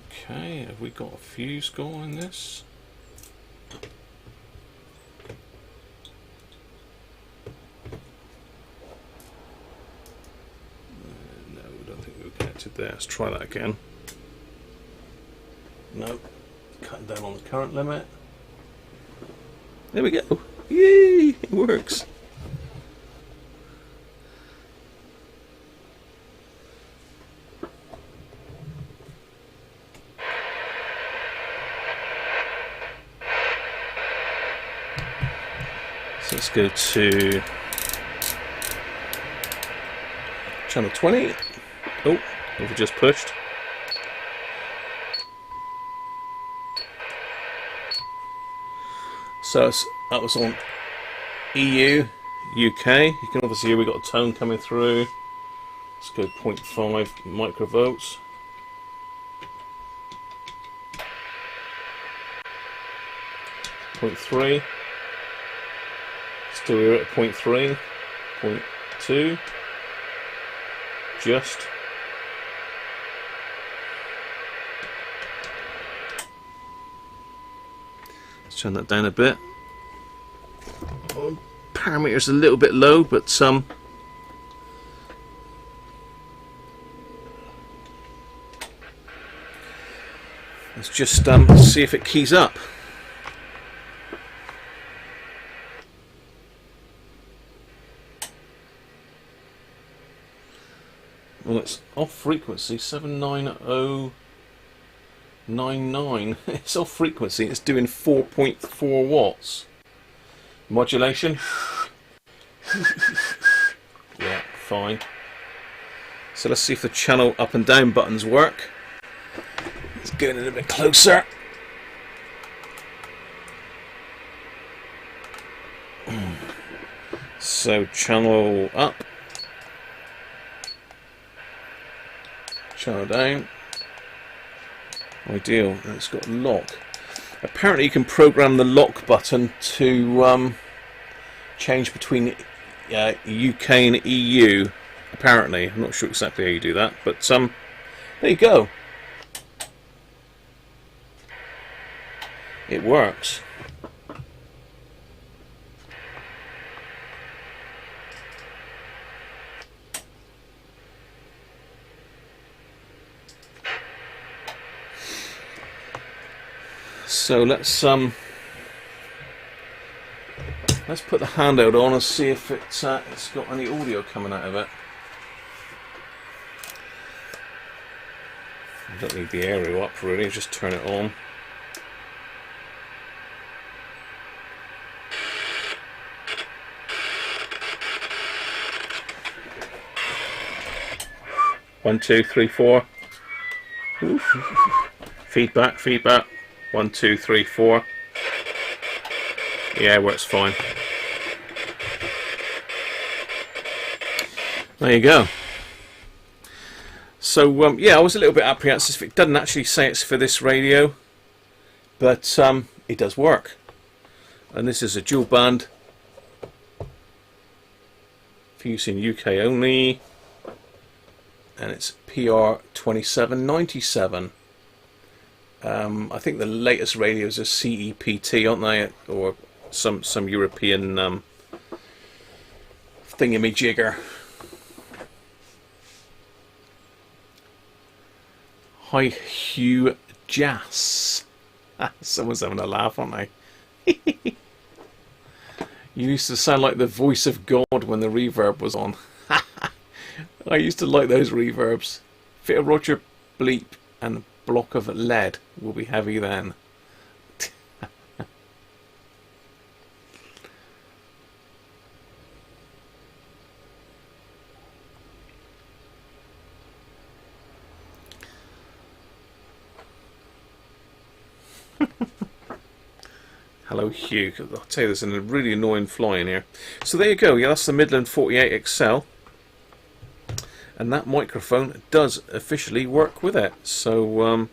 Okay, have we got a fuse going in this? disconnected there. Let's try that again. No, cutting down on the current limit. There we go. Yay! It works. So let's go to channel 20. Oh, we've just pushed. So that was on EU, UK. You can obviously hear we got a tone coming through. Let's go 0.5 microvolts. Point 0.3. Still here at 0.3. 0.2. Just. Let's turn that down a bit. Parameter's a little bit low, but let's just see if it keys up. Well, it's off frequency 79099. It's off frequency. It's doing 4.4 watts. Modulation. Yeah, fine. So let's see if the channel up and down buttons work. Let's get in a bit closer. So channel up. Channel down. Ideal. And it's got lock. Apparently you can program the lock button to change between UK and EU. Apparently. I'm not sure exactly how you do that, but there you go. It works. So let's put the handout on and see if it's got any audio coming out of it. I don't need the aerial up really, just turn it on. One, two, three, four. Feedback, feedback. 1, 2, 3, 4. Yeah, it works fine. There you go. So yeah, I was a little bit apprehensive. It doesn't actually say it's for this radio, but it does work. And this is a dual band for use in UK only, and it's PR2797. I think the latest radios are CEPT, aren't they? Or some European thingamajigger. Hi, Hugh Jass. Someone's having a laugh, aren't they? You used to sound like the voice of God when the reverb was on. I used to like those reverbs. Fit a Roger bleep and a block of lead will be heavy then. Hello Hugh, I'll tell you there's a really annoying fly in here. So there you go, yeah, that's the Midland 48 XL. And that microphone does officially work with it. So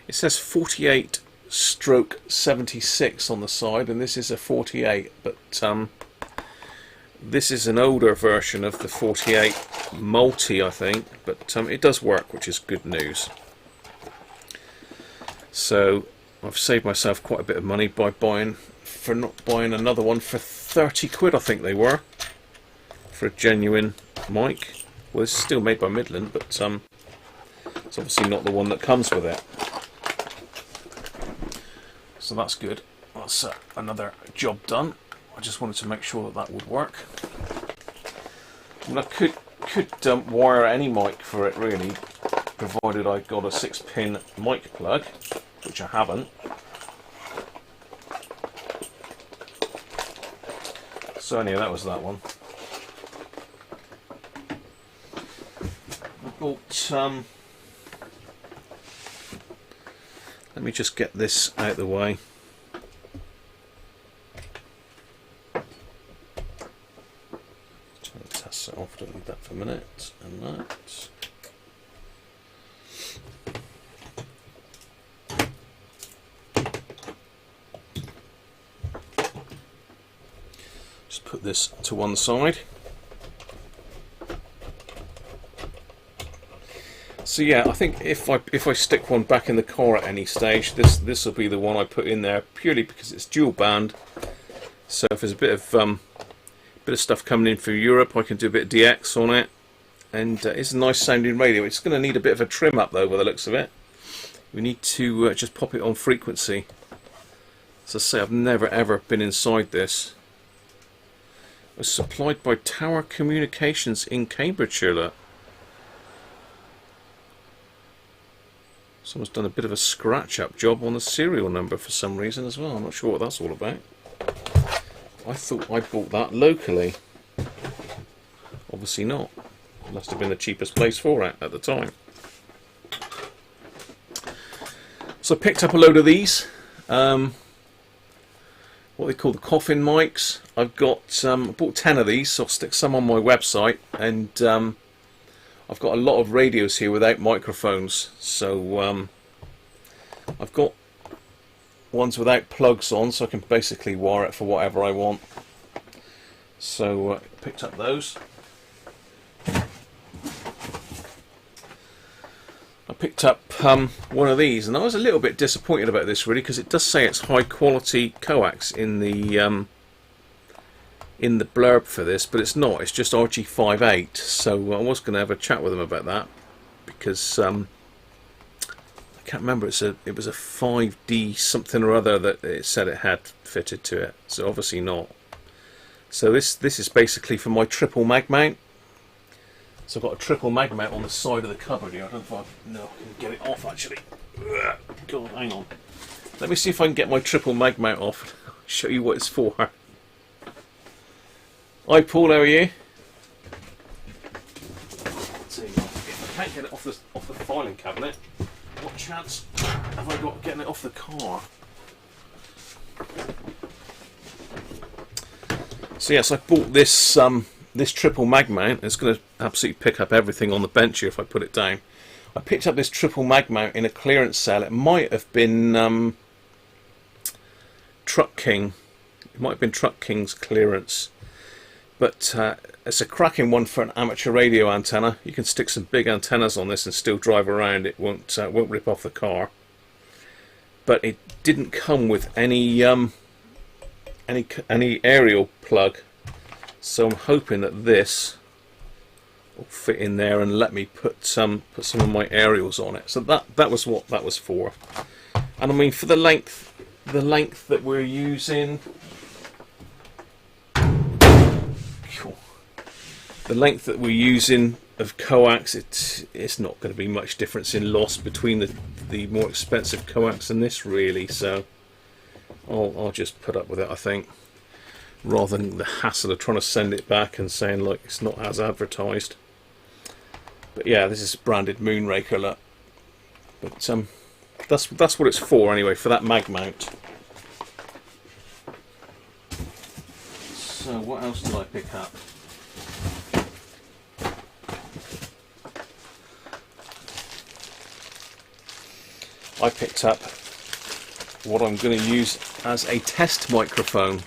it says 48/76 on the side, and this is a 48, but this is an older version of the 48 multi, I think, but it does work, which is good news. So I've saved myself quite a bit of money by not buying another one for 30 quid, I think they were. for a genuine mic. Well, it's still made by Midland, but it's obviously not the one that comes with it. So that's good. That's another job done. I just wanted to make sure that that would work. I mean, I could wire any mic for it really, provided I got a 6-pin mic plug, which I haven't. So anyway, that was that one. I bought, let me just get this out of the way. Try to test it off, don't need that for a minute, and that. Just put this to one side. So yeah, I think if I stick one back in the car at any stage, this will be the one I put in there purely because it's dual band. So if there's a bit of stuff coming in from Europe, I can do a bit of DX on it, and it's a nice sounding radio. It's going to need a bit of a trim up though, by the looks of it. We need to just pop it on frequency. As I say, I've never ever been inside this. It was supplied by Tower Communications in Cambridgeshire. Look. Someone's done a bit of a scratch-up job on the serial number for some reason as well. I'm not sure what that's all about. I thought I bought that locally. Obviously not. It must have been the cheapest place for it at the time. So I picked up a load of these. What they call the Coffin Mics. I've got I bought 10 of these, so I'll stick some on my website, and I've got a lot of radios here without microphones, so I've got ones without plugs on, so I can basically wire it for whatever I want. So picked up those. I picked up one of these, and I was a little bit disappointed about this really, because it does say it's high quality coax in the blurb for this, but it's not. It's just RG58. So I was going to have a chat with them about that, because I can't remember. It was a 5D something or other that it said it had fitted to it. So obviously not. So this is basically for my triple mag mount. So I've got a triple mag mount on the side of the cupboard here. I don't know if I can get it off actually. God, hang on. Let me see if I can get my triple mag mount off. I'll show you what it's for. Hi Paul, how are you? See, if I can't get it off the filing cabinet, what chance have I got getting it off the car? So yes, I bought this this triple mag mount. It's going to absolutely pick up everything on the bench here if I put it down. I picked up this triple mag mount in a clearance sale. It might have been Truck King. It might have been Truck King's clearance. But it's a cracking one for an amateur radio antenna. You can stick some big antennas on this and still drive around. It won't rip off the car. But it didn't come with any aerial plug. So I'm hoping that this will fit in there and let me put some of my aerials on it. So that was what that was for. And I mean, for the length that we're using. The length that we're using of coax, it's not going to be much difference in loss between the more expensive coax and this really, so I'll just put up with it, I think, rather than the hassle of trying to send it back and saying like it's not as advertised. But yeah, this is branded Moonraker, look. But that's what it's for anyway, for that mag mount. So what else did I pick up? I picked up what I'm going to use as a test microphone.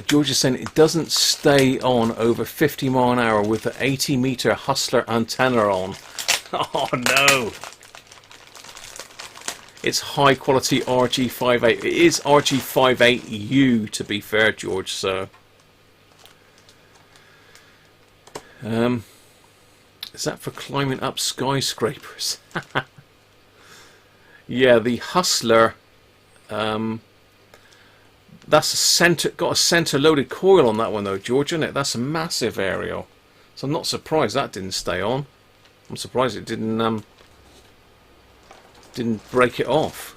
George is saying it doesn't stay on over 50 mile an hour with the 80-meter Hustler antenna on. Oh no! It's high quality RG58. It is RG58U to be fair, George. So, is that for climbing up skyscrapers? Yeah, the Hustler. That's got a center loaded coil on that one though, George, isn't it? That's a massive aerial. So I'm not surprised that didn't stay on. I'm surprised it didn't break it off.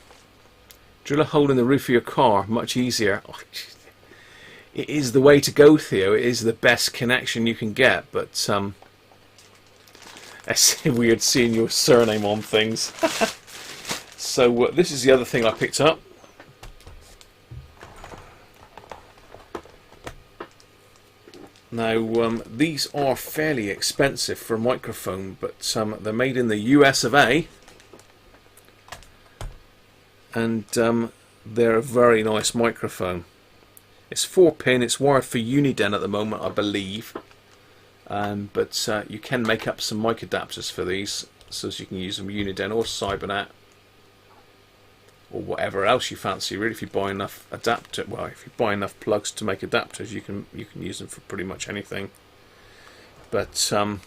Drill a hole in the roof of your car, much easier. Oh, it is the way to go, Theo. It is the best connection you can get, but it's weird seeing your surname on things. So this is the other thing I picked up. Now these are fairly expensive for a microphone, but they're made in the US of A, and they're a very nice microphone. It's 4-pin, it's wired for Uniden at the moment, I believe, but you can make up some mic adapters for these, so as you can use them Uniden or Cybernet or whatever else you fancy, really. If you buy enough if you buy enough plugs to make adapters, you can use them for pretty much anything. But it's a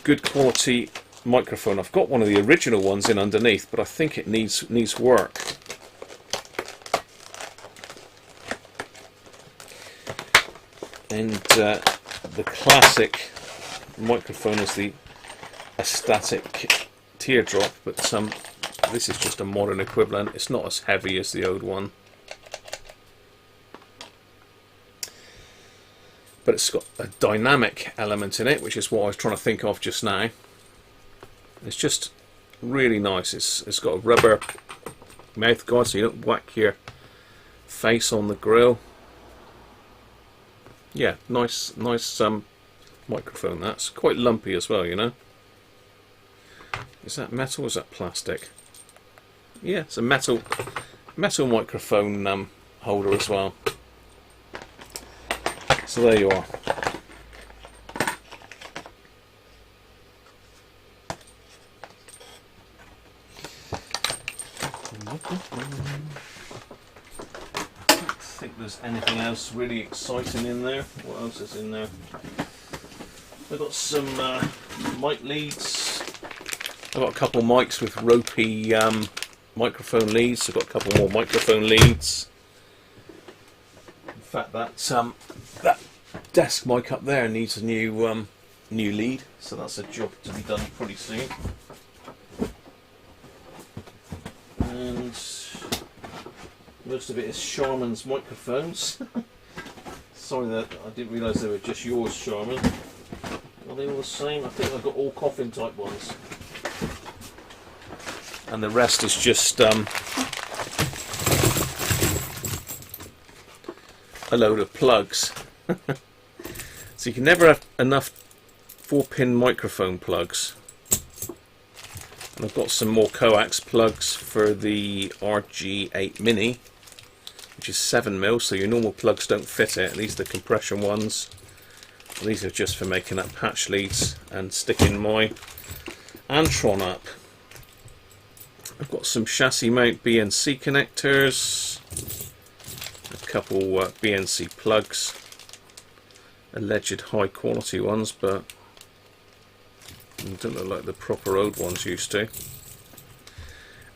good quality microphone. I've got one of the original ones in underneath, but I think it needs work. And the classic microphone is the Astatic Teardrop, but this is just a modern equivalent. It's not as heavy as the old one, but it's got a dynamic element in it, which is what I was trying to think of just now. It's just really nice. It's got a rubber mouth guard, so you don't whack your face on the grill. Yeah, nice microphone. That's quite lumpy as well, you know. Is that metal or is that plastic? Yeah, it's a metal microphone holder as well. So there you are. I don't think there's anything else really exciting in there. What else is in there? I've got some mic leads. I've got a couple mics with ropey microphone leads. I've got a couple more microphone leads. In fact, that desk mic up there needs a new lead, so that's a job to be done pretty soon. And most of it is Charman's microphones. Sorry that I didn't realise they were just yours, Charman. Are they all the same? I think I've got all Coffin type ones. And the rest is just a load of plugs. So you can never have enough 4-pin microphone plugs. And I've got some more coax plugs for the RG8 Mini, which is 7mm, so your normal plugs don't fit it. These are the compression ones. These are just for making up patch leads and sticking my Antron up. I've got some chassis mount BNC connectors, a couple BNC plugs, alleged high quality ones, but they don't look like the proper old ones used to,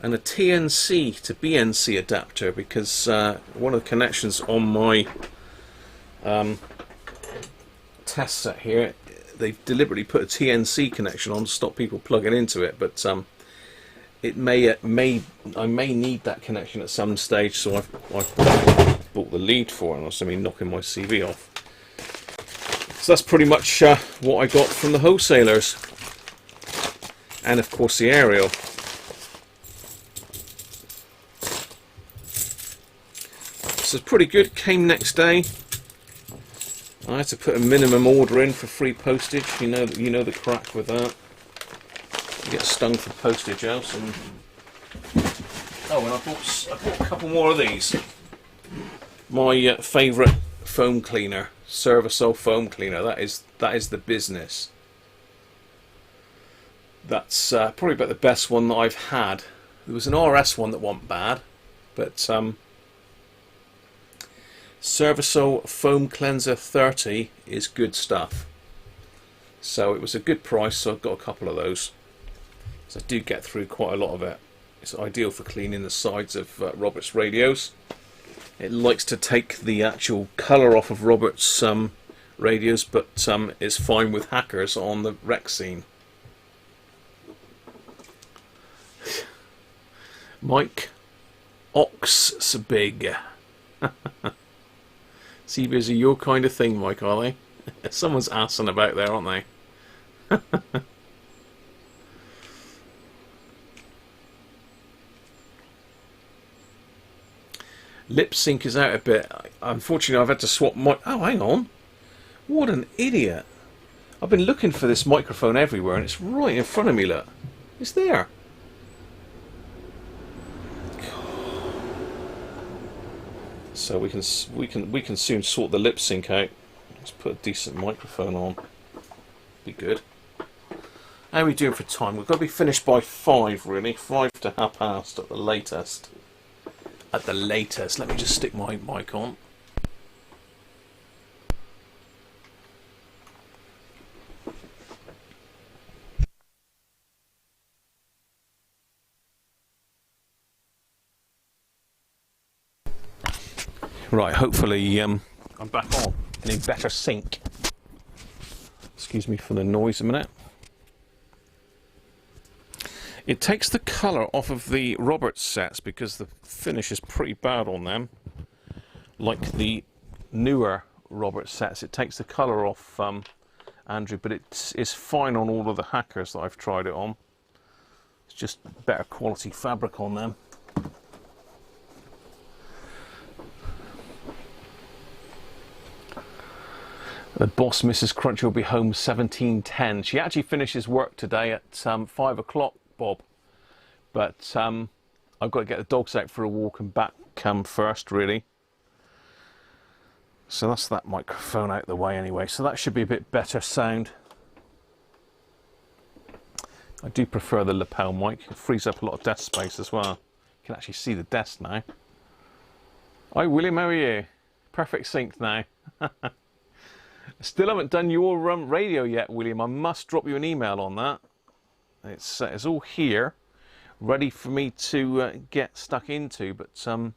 and a TNC to BNC adapter, because one of the connections on my test set here, they've deliberately put a TNC connection on to stop people plugging into it, but I may need that connection at some stage, so I've bought the lead for it, and also knocking my CV off. So that's pretty much what I got from the wholesalers, and of course the aerial. So it's pretty good. Came next day. I had to put a minimum order in for free postage. You know the crack with that. You get stung for postage else. And oh, and I bought a couple more of these. My favourite foam cleaner, Servasol foam cleaner. That is the business. That's probably about the best one that I've had. There was an RS one that wasn't bad, but Serviso Foam Cleanser 30 is good stuff. So it was a good price, so I've got a couple of those. So I do get through quite a lot of it. It's ideal for cleaning the sides of Robert's radios. It likes to take the actual colour off of Robert's radios, but is fine with hackers on the wreck scene. Mike Oxsbig. CBs are your kind of thing, Mike, are they? Someone's assing about there, aren't they? Lip sync is out a bit. Unfortunately, I've had to swap my... Oh, hang on. What an idiot. I've been looking for this microphone everywhere, and it's right in front of me, look. It's there. So we can soon sort the lip sync out. Let's put a decent microphone on. Be good. How are we doing for time? We've got to be finished by 5, really. 5 to half past at the latest. At the latest. Let me just stick my mic on. Right, hopefully I'm back on and in better sync. Excuse me for the noise a minute. It takes the colour off of the Roberts sets because the finish is pretty bad on them. Like the newer Roberts sets, it takes the colour off, Andrew, but it's fine on all of the hackers that I've tried it on. It's just better quality fabric on them. The boss, Mrs. Cruncher, will be home 17:10. She actually finishes work today at 5 o'clock, Bob. But I've got to get the dogs out for a walk and back first, really. So that's that microphone out the way anyway. So that should be a bit better sound. I do prefer the lapel mic. It frees up a lot of desk space as well. You can actually see the desk now. Hi, William, how are you? Perfect sync now. Still haven't done your radio yet, William. I must drop you an email on that. It's all here, ready for me to get stuck into, but I'm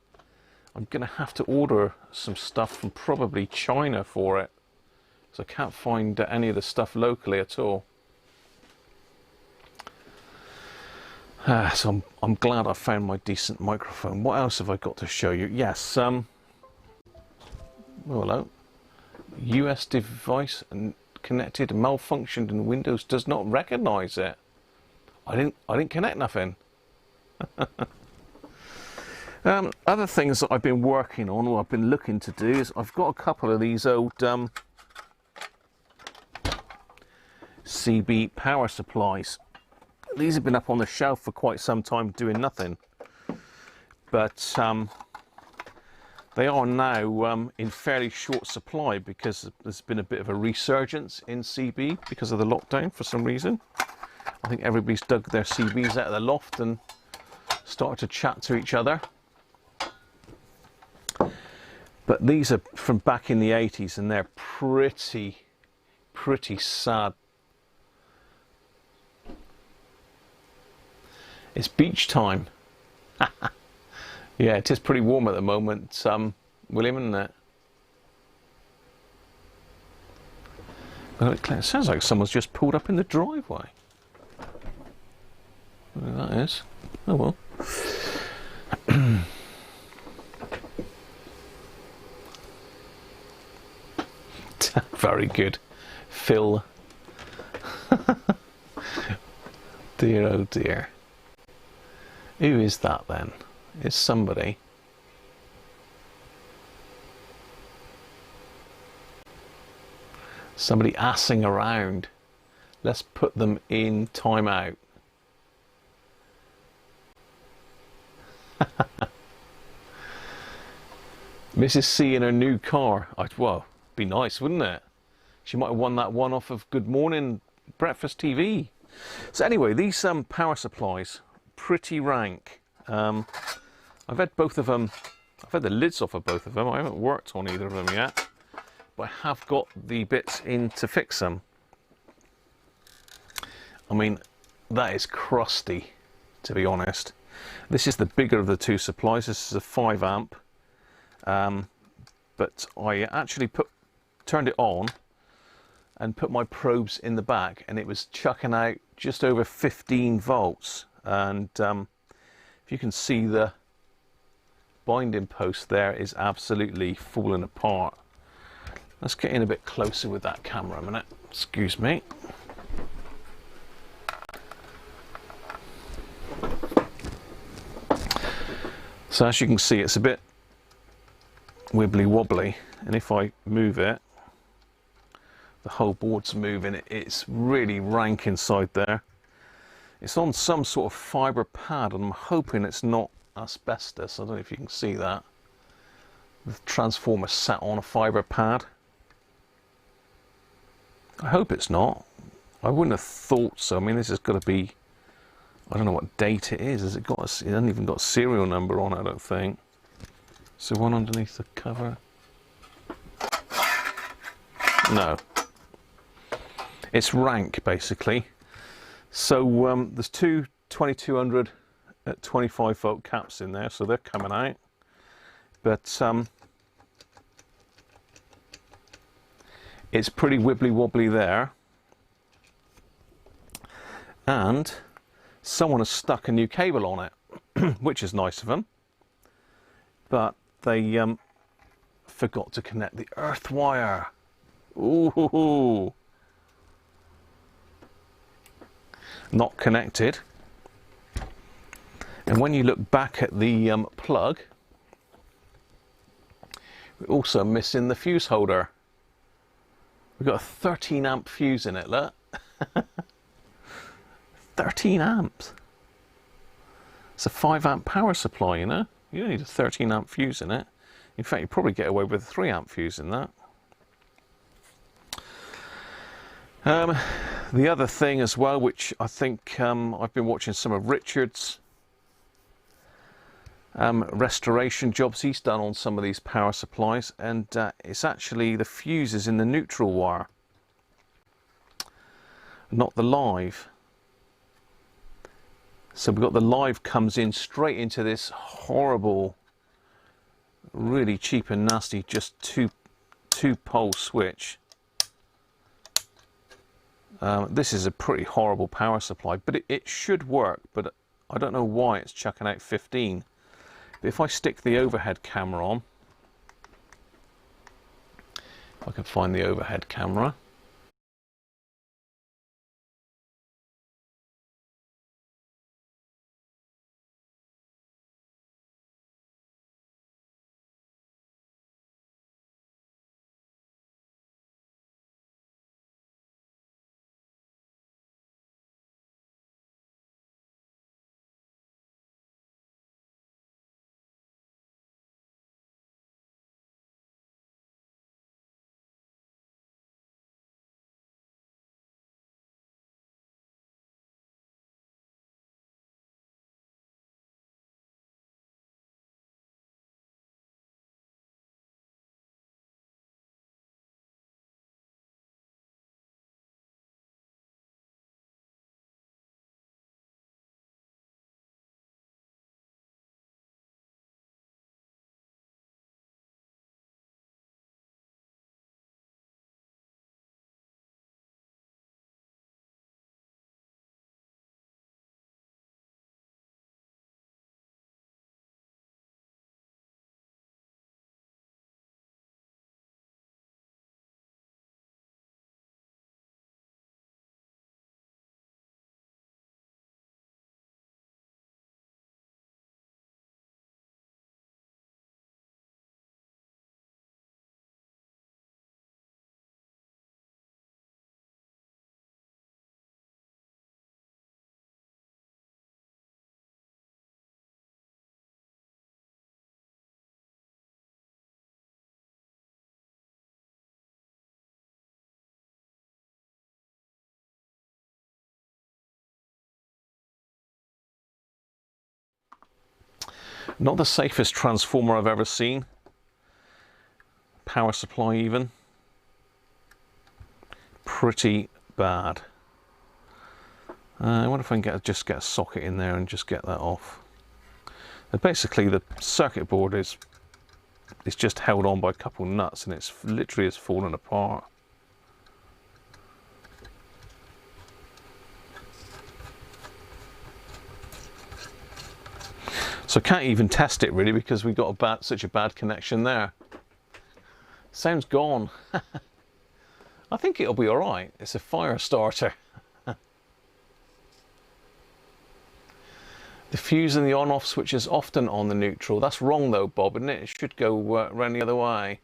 going to have to order some stuff from probably China for it, because I can't find any of the stuff locally at all. So I'm glad I found my decent microphone. What else have I got to show you? Yes, oh, hello. US device connected malfunctioned and Windows does not recognize it. I didn't connect nothing. Other things that I've been working on, or I've been looking to do, is I've got a couple of these old CB power supplies. These have been up on the shelf for quite some time doing nothing, but they are now in fairly short supply because there's been a bit of a resurgence in CB because of the lockdown for some reason. I think everybody's dug their CBs out of the loft and started to chat to each other. But these are from back in the 80s and they're pretty sad. It's beach time. Yeah, it is pretty warm at the moment, William, isn't it? Well, it sounds like someone's just pulled up in the driveway. Whatever that is. Oh well. Very good. Phil. Dear, oh dear. Who is that then? It's somebody. Somebody assing around. Let's put them in timeout. Mrs. C in her new car. Well, be nice, wouldn't it? She might have won that one off of Good Morning Breakfast TV. So anyway, these power supplies, pretty rank. I've had both of them. I've had the lids off of both of them. I haven't worked on either of them yet, but I have got the bits in to fix them. I mean, that is crusty, to be honest. This is the bigger of the two supplies. This is a 5 amp, but I actually turned it on and put my probes in the back, and it was chucking out just over 15 volts. And if you can see, the binding post there is absolutely falling apart. Let's get in a bit closer with that camera a minute. Excuse me. So as you can see, it's a bit wibbly wobbly, and if I move it, the whole board's moving. It's really rank inside there. It's on some sort of fibre pad, and I'm hoping it's not asbestos. I don't know if you can see that. The transformer sat on a fibre pad. I hope it's not. I wouldn't have thought so. I mean, this has got to be, I don't know what date it is. Has it got it hasn't even got a serial number on it, I don't think. So one underneath the cover. No. It's rank, basically. So there's two 2200 at 25 volt caps in there, so they're coming out. But it's pretty wibbly wobbly there. And someone has stuck a new cable on it, which is nice of them. But they forgot to connect the earth wire. Ooh. Not connected. And when you look back at the plug, we're also missing the fuse holder. We've got a 13 amp fuse in it, look. 13 amps. It's a 5 amp power supply, you know. You don't need a 13 amp fuse in it. In fact, you probably get away with a 3 amp fuse in that. The other thing as well, which I think I've been watching some of Richard's restoration jobs he's done on some of these power supplies, and it's actually the fuses in the neutral wire, not the live. So we've got the live comes in straight into this horrible, really cheap and nasty, just two pole switch. This is a pretty horrible power supply, but it should work, but I don't know why it's chucking out 15. But if I stick the overhead camera on, if I can find the overhead camera. Not the safest transformer I've ever seen. Power supply even. Pretty bad. I wonder if I can just get a socket in there and just get that off. And basically the circuit board is just held on by a couple nuts, and it's literally has fallen apart. So I can't even test it really, because we've got such a bad connection there. Sound's gone. I think it'll be alright. It's a fire starter. The fuse and the on-off switch is often on the neutral. That's wrong though, Bob, isn't it? It should go around the other way.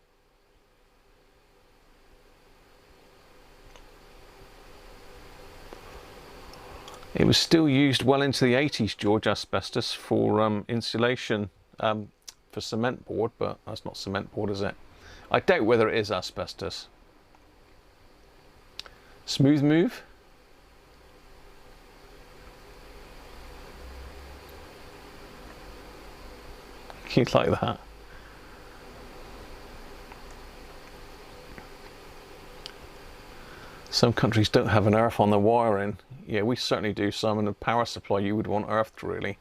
It was still used well into the 80s, George, asbestos, for insulation, for cement board, but that's not cement board, is it? I doubt whether it is asbestos. Smooth move. You like that? Some countries don't have an earth on the wiring. Yeah, we certainly do some, and the power supply you would want earthed really.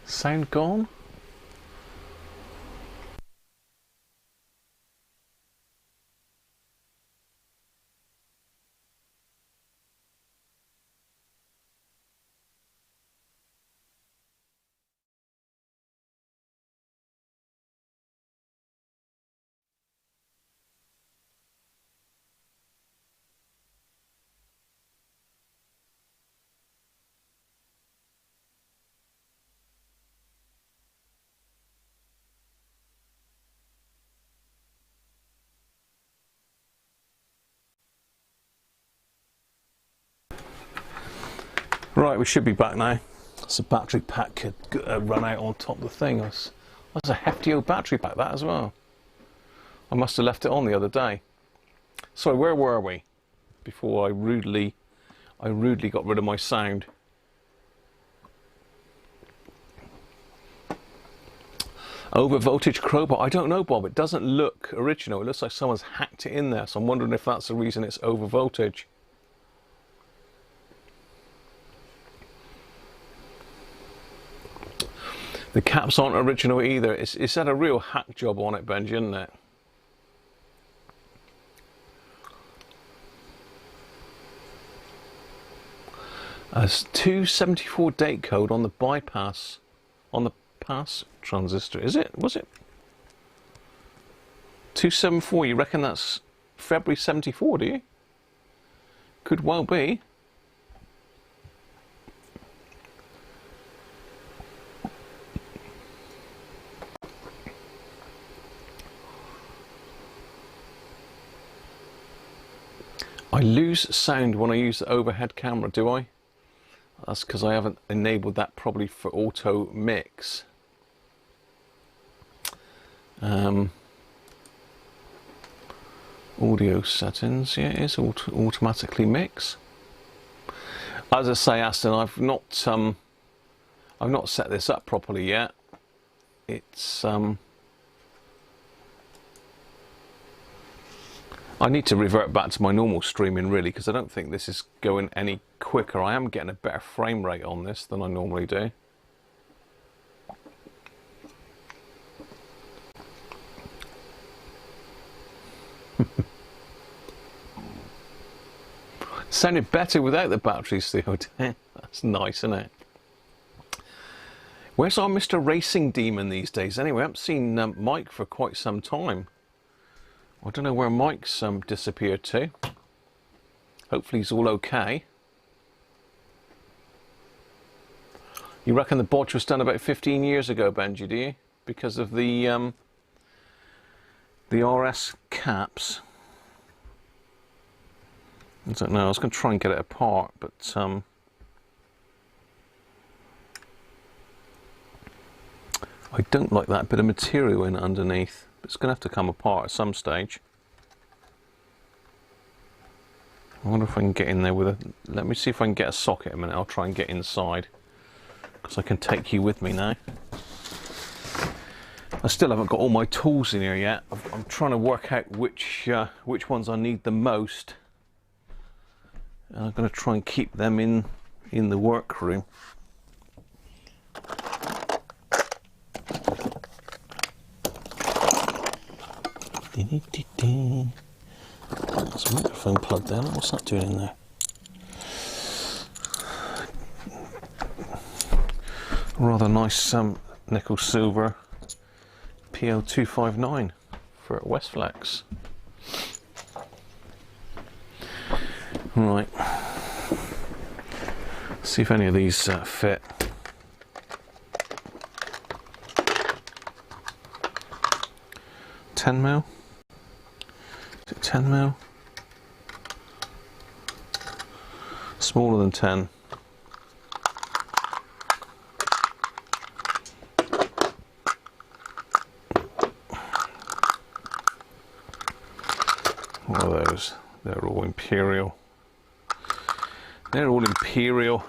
Sound gone? Right, we should be back now. So battery pack could run out on top of the thing. That's a hefty old battery pack, that as well. I must have left it on the other day. So where were we before I rudely got rid of my sound? Over voltage crowbar. I don't know, Bob. It doesn't look original. It looks like someone's hacked it in there. So I'm wondering if that's the reason it's over voltage. The caps aren't original either. It's had a real hack job on it, Benji, isn't it? There's 274 date code on the bypass, on the pass transistor. Is it? Was it? 274. You reckon that's February 74, do you? Could well be. I lose sound when I use the overhead camera, do I? That's because I haven't enabled that probably for auto mix. Audio settings, yeah, it is automatically mix. As I say, Aston, I've not set this up properly yet. It's I need to revert back to my normal streaming really, because I don't think this is going any quicker. I am getting a better frame rate on this than I normally do. Sounded better without the battery sealed. That's nice, isn't it? Where's our Mr. Racing Demon these days? Anyway, I haven't seen Mike for quite some time. I don't know where Mike's disappeared to. Hopefully he's all okay. You reckon the bodge was done about 15 years ago, Benji, do you? Because of the RS caps. I don't know, I was going to try and get it apart, but I don't like that bit of material in underneath. It's going to have to come apart at some stage. I wonder if I can get in there with a... Let me see if I can get a socket a minute. I'll try and get inside. because I can take you with me now. I still haven't got all my tools in here yet. I'm trying to work out which ones I need the most. And I'm going to try and keep them in the workroom. There's a microphone plug there. What's that doing in there? Rather nice nickel silver PL259 for Westflex. Right. See if any of these fit. $10mm? Is it 10mm? Smaller than 10. What are those? They're all imperial. They're all imperial.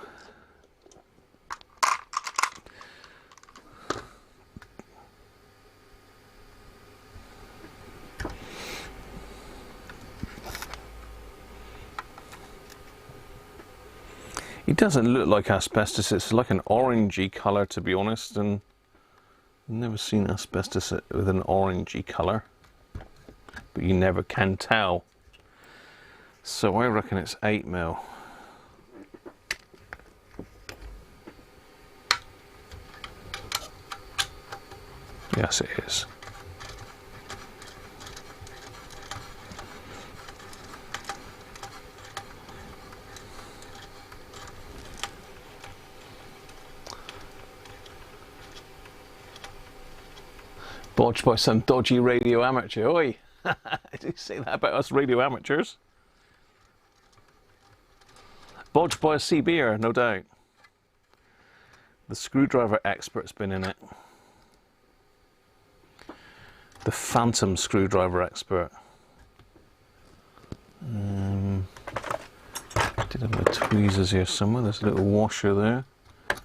It doesn't look like asbestos, it's like an orangey colour, to be honest, and I've never seen asbestos with an orangey colour, but you never can tell. So I reckon it's 8mm. Yes, it is. Bodged by some dodgy radio amateur. Oi! Did you say that about us radio amateurs? Bodged by a CBer, no doubt. The screwdriver expert's been in it. The phantom screwdriver expert. Did have the tweezers here somewhere. There's a little washer there. It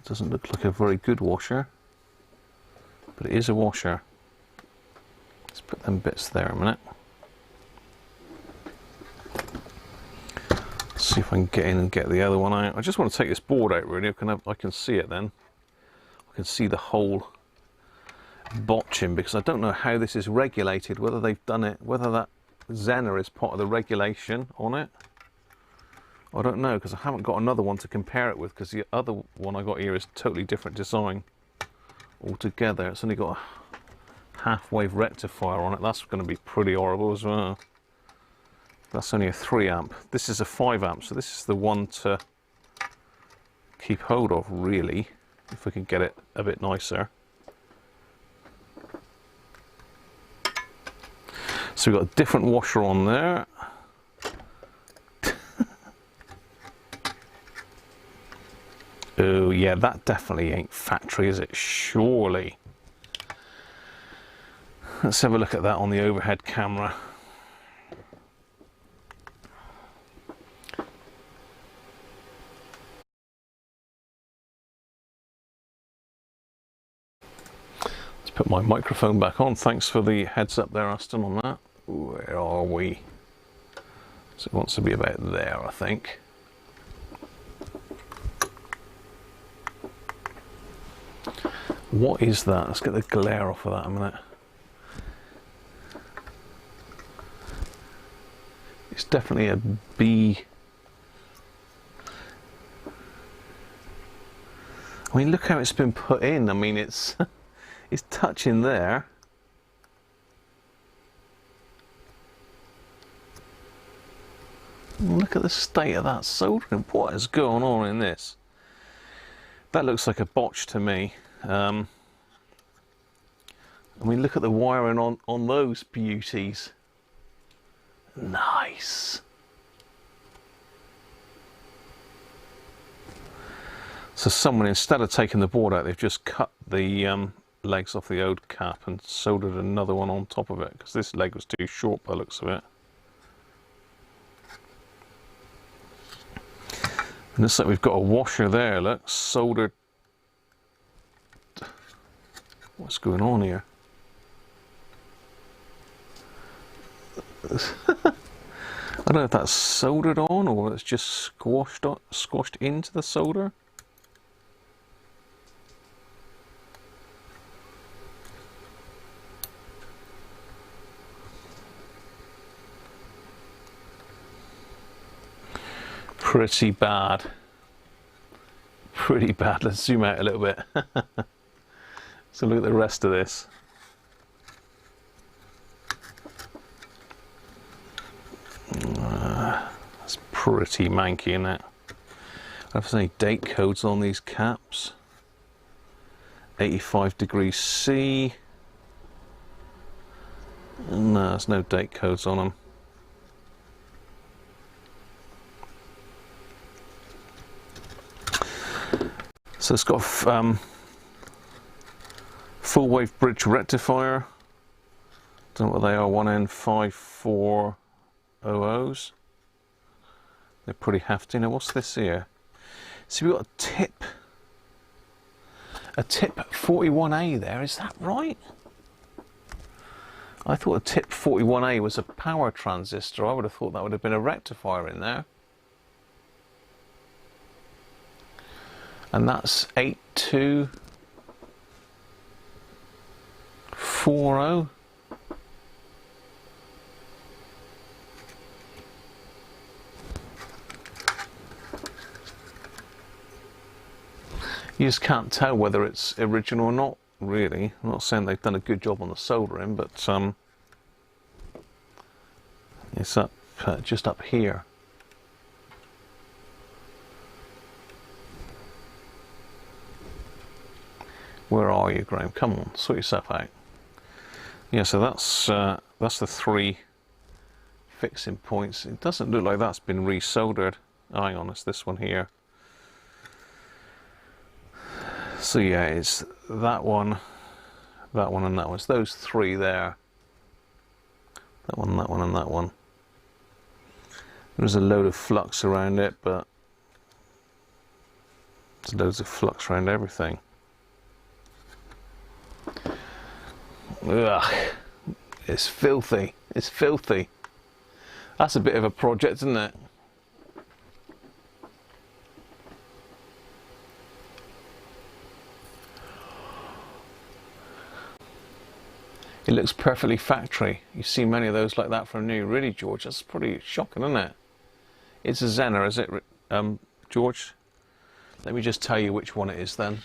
doesn't look like a very good washer, but it is a washer. Let's put them bits there a minute. Let's see if I can get in and get the other one out. I just want to take this board out really. I can see it then. I can see the whole botching, because I don't know how this is regulated, whether they've done it, whether that Zener is part of the regulation on it. I don't know, because I haven't got another one to compare it with, because the other one I got here is totally different design altogether. It's only got a half-wave rectifier on it. That's going to be pretty horrible as well. That's only a 3 amp. This is a 5 amp, so this is the one to keep hold of, really, if we can get it a bit nicer. So we've got a different washer on there. Oh yeah, that definitely ain't factory, is it? Surely. Let's have a look at that on the overhead camera. Let's put my microphone back on. Thanks for the heads up there, Aston, on that. Where are we? So it wants to be about there, I think. What is that? Let's get the glare off of that a minute. It's definitely a B. I mean, look how it's been put in. I mean, it's it's touching there. Look at the state of that soldering. What is going on in this? That looks like a botch to me. I mean, look at the wiring on those beauties. Nice. So someone, instead of taking the board out, they've just cut the legs off the old cap and soldered another one on top of it, because this leg was too short by the looks of it. And looks like we've got a washer there, look, soldered What's going on here? I don't know if that's soldered on or it's just squashed into the solder. Pretty bad. Pretty bad. Let's zoom out a little bit. So look at the rest of this. That's pretty manky, isn't it? I don't know if there's any date codes on these caps. 85 degrees C. No, there's no date codes on them. So it's got full wave bridge rectifier. Don't know what they are, 1N5400s. They're pretty hefty. Now what's this here? So we've got a tip 41A there, is that right? I thought a tip 41A was a power transistor. I would have thought that would have been a rectifier in there. And that's 8240. You just can't tell whether it's original or not, really. I'm not saying they've done a good job on the soldering, but it's up just up here. Where are you, Graham? Come on, sort yourself out. Yeah, so that's the 3 fixing points. It doesn't look like that's been resoldered. Oh, hang on, it's this one here. So yeah, it's that one, and that one. It's those 3 there. That one, and that one. There's a load of flux around it, but there's loads of flux around everything. Ugh, it's filthy. It's filthy. That's a bit of a project, isn't it? It looks perfectly factory. You see many of those like that from new. Really, George, that's pretty shocking, isn't it? It's a Zener, is it, George? Let me just tell you which one it is then.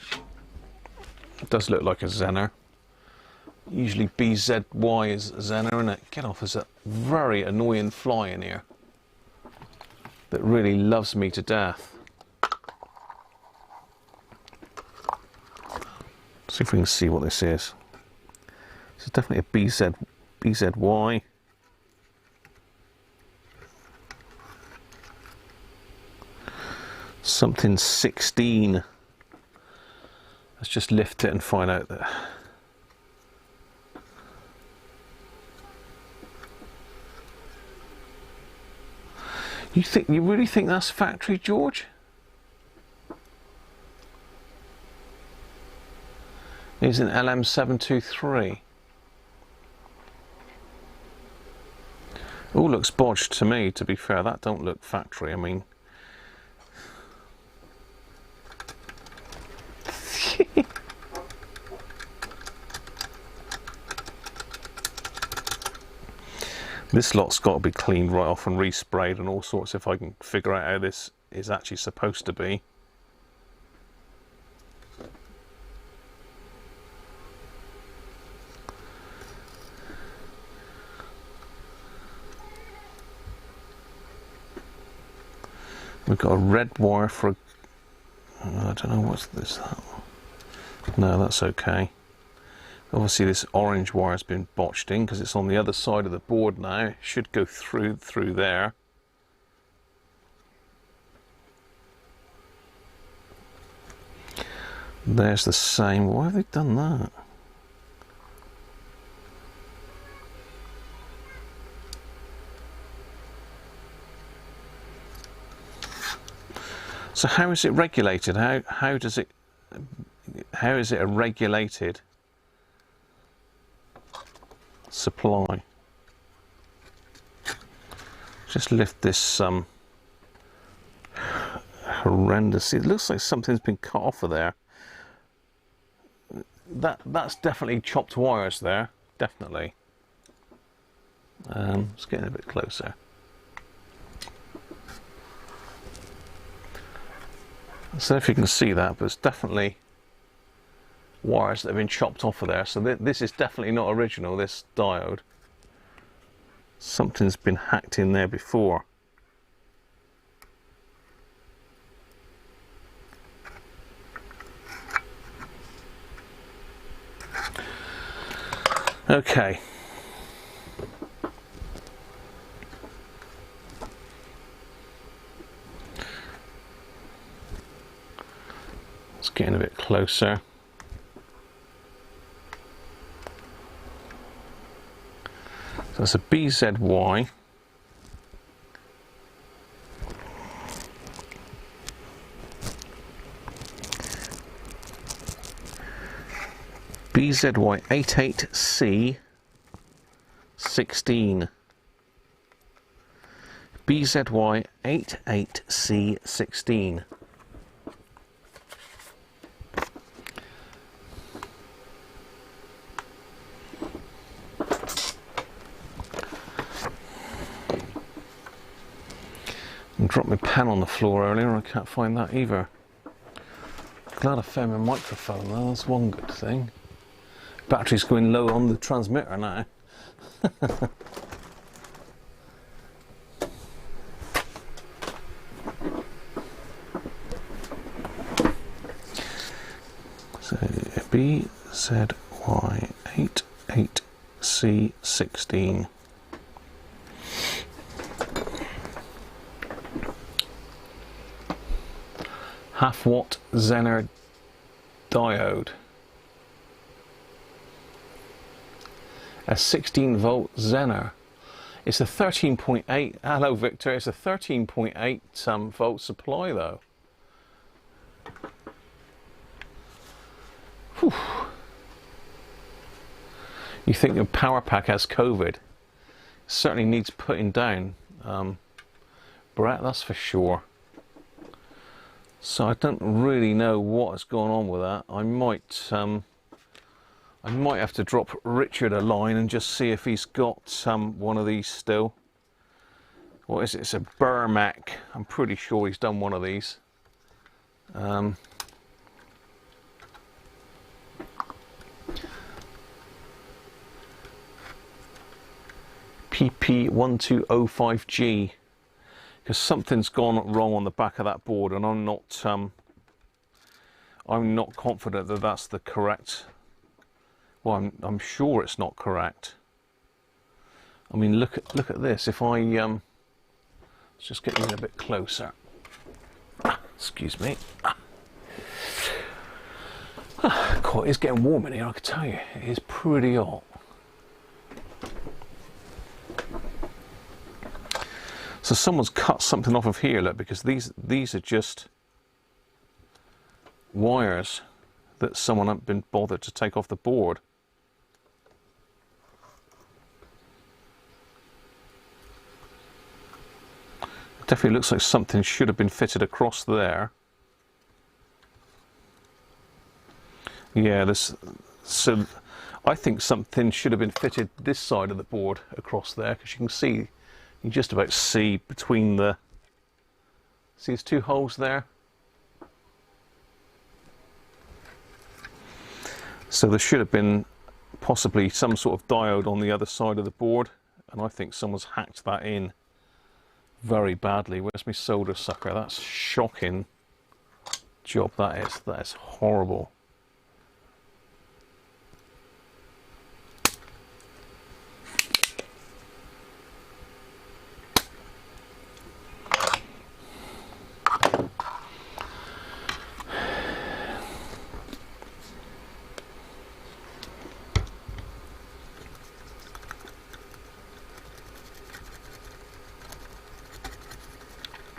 It does look like a Zener. Usually BZY is Zener, isn't it? Get off, there's a very annoying fly in here that really loves me to death. See if we can see what this is. This is definitely a BZY. Something 16. Let's just lift it and find out that. You really think that's factory, George? It's an LM723. All looks bodged to me, to be fair. That don't look factory. I mean, this lot's got to be cleaned right off and resprayed and all sorts if I can figure out how this is actually supposed to be. We've got a red wire for a, I don't know, what's this? No, that's okay. Obviously this orange wire has been botched in because it's on the other side of the board now. It should go through there. There's the same. Why have they done that? So how is it regulated? How is it a regulated supply. Just lift this horrendous. It looks like something's been cut off of there. That's definitely chopped wires there, definitely. It's getting a bit closer. So if you can see that, but it's definitely wires that have been chopped off of there. So this is definitely not original, this diode. Something's been hacked in there before. Okay. It's getting a bit closer. So it's a BZY. BZY 88C16. BZY 88C16. I dropped my pen on the floor earlier, I can't find that either. Glad I found my microphone though, that's one good thing. Battery's going low on the transmitter now. So BZY 88C16. Half watt Zener diode. A 16 volt Zener. It's a 13.8. Hello Victor, it's a 13.8 volt supply though. Whew. You think your power pack has COVID? Certainly needs putting down, Brett, that's for sure. So I don't really know what's going on with that. I might have to drop Richard a line and just see if he's got one of these still. What is it? It's a Burmac. I'm pretty sure he's done one of these. PP1205G. Because something's gone wrong on the back of that board, and I'm not confident that that's the correct. Well, I'm sure it's not correct. I mean, look at this. If I let's just get in a bit closer. Excuse me. God, it's getting warm in here. I can tell you, it is pretty hot. So someone's cut something off of here, look, because these are just wires that someone hasn't been bothered to take off the board. It definitely looks like something should have been fitted across there. Yeah, so I think something should have been fitted this side of the board across there, because you can see. You just about see between the, see there's two holes there? So there should have been possibly some sort of diode on the other side of the board, and I think someone's hacked that in very badly. Where's my solder sucker? That's shocking job, that is horrible.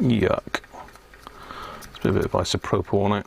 Yuck. Let's put a bit of isopropyl on it.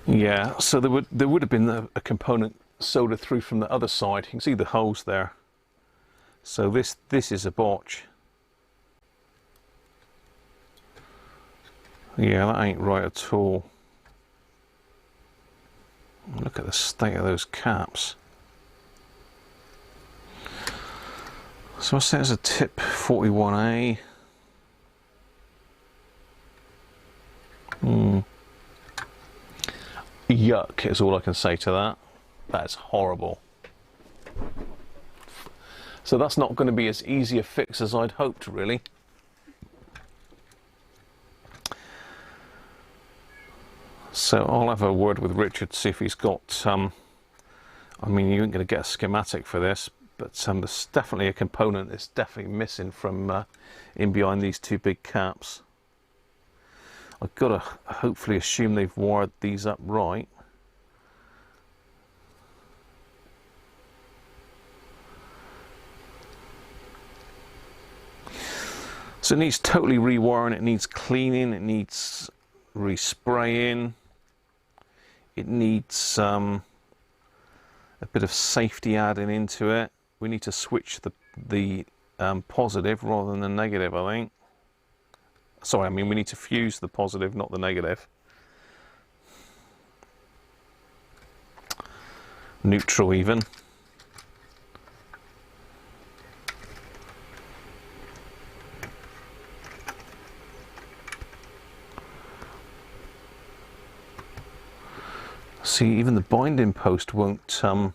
Yeah, so there would have been a component soldered through from the other side. You can see the holes there. So this is a botch. Yeah, that ain't right at all. Look at the state of those caps. So I say it's a tip 41A. Yuck is all I can say to that. That's horrible. So that's not going to be as easy a fix as I'd hoped, really. So I'll have a word with Richard, see if he's got I mean, you ain't going to get a schematic for this, but there's definitely a component that's definitely missing from in behind these two big caps. I've got to hopefully assume they've wired these up right. So it needs totally rewiring, it needs cleaning, it needs respraying, it needs a bit of safety adding into it. We need to switch the positive rather than the negative, I think. Sorry, I mean we need to fuse the positive, not the negative. Neutral even. See, even the binding post won't tighten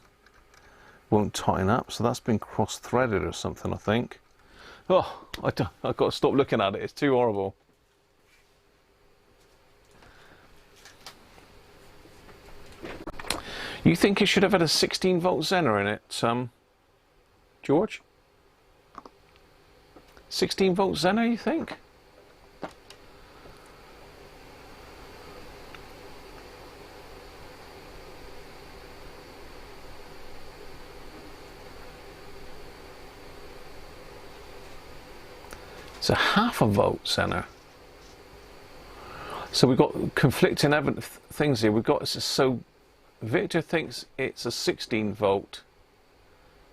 up, so that's been cross-threaded or something, I think. Oh, I've got to stop looking at it, it's too horrible. You think it should have had a 16-volt Zener in it, George? 16-volt Zener, you think? It's a half a volt Zener. So we've got conflicting things here. We've got, so Victor thinks it's a 16-volt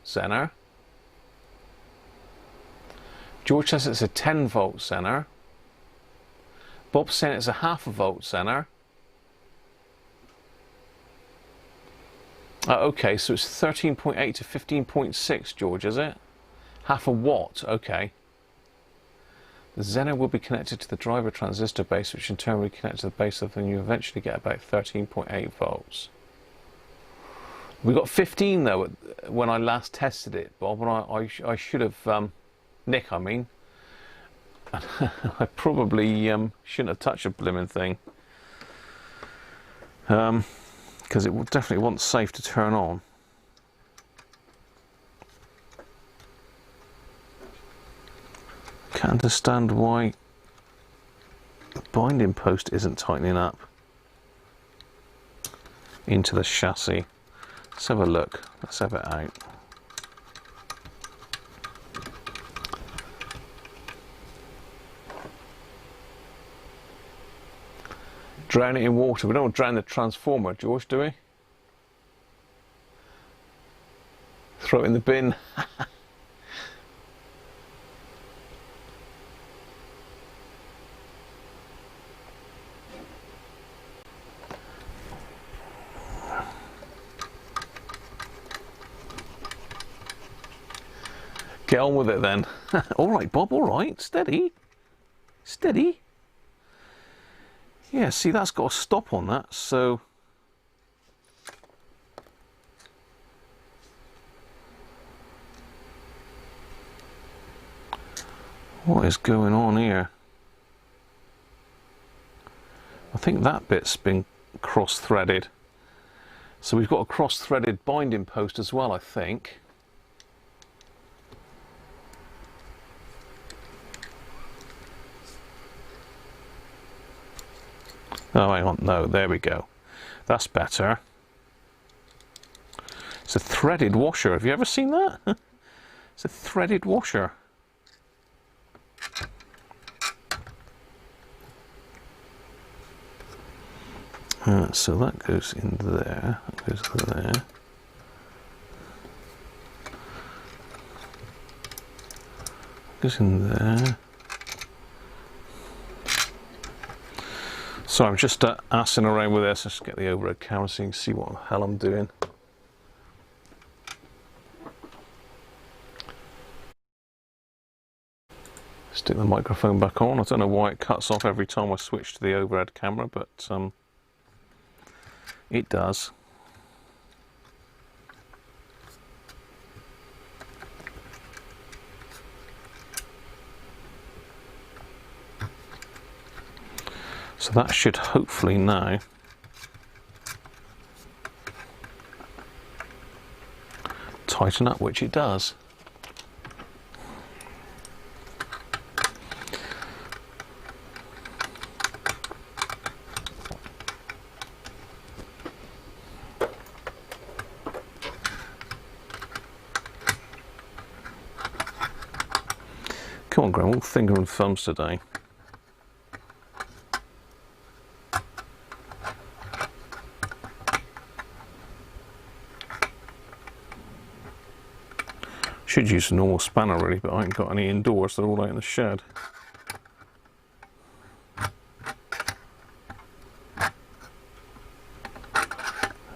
Zener. George says it's a 10-volt Zener. Bob's saying it's a half a volt Zener. Okay, so it's 13.8 to 15.6, George, is it? Half a watt, okay. The Zener will be connected to the driver transistor base, which in turn will be connected to the base of, and you eventually get about 13.8 volts. We got 15 though when I last tested it, Bob, and I should have, Nick, I mean, I probably shouldn't have touched a blimmin' thing, because it definitely wasn't safe to turn on. Can't understand why the binding post isn't tightening up into the chassis. Let's have a look. Let's have it out. Drown it in water. We don't drown the transformer, George, do we? Throw it in the bin. Get on with it then. All right, Bob, all right. Steady. Steady. Yeah, see, that's got a stop on that, so... What is going on here? I think that bit's been cross-threaded. So we've got a cross-threaded binding post as well, I think. Oh, hang on, no, there we go. That's better. It's a threaded washer. Have you ever seen that? It's a threaded washer. So that goes in there, that goes there. Goes in there. So I'm just assing around with this. Let's get the overhead camera so you can see what the hell I'm doing. Stick the microphone back on. I don't know why it cuts off every time I switch to the overhead camera, but it does. So that should hopefully now tighten up, which it does. Come on, Graham, all finger and thumbs today. Should use a normal spanner really, but I ain't got any indoors, they're all out in the shed.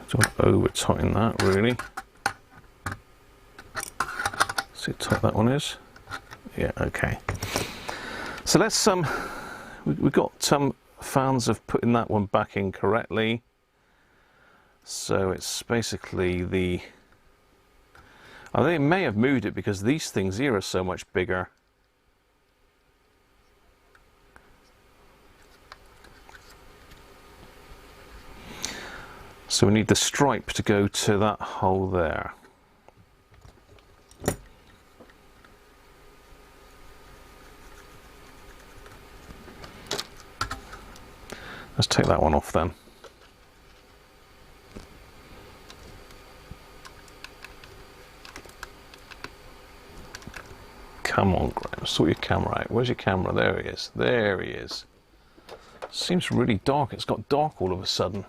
Don't over tighten that really. See how tight that one is. Yeah, okay. So let's we got fans of putting that one back in correctly. So it's basically the, I think it may have moved it because these things here are so much bigger. So we need the stripe to go to that hole there. Let's take that one off then. Come on, Graham, sort your camera out. Where's your camera? There he is. There he is. Seems really dark. It's got dark all of a sudden.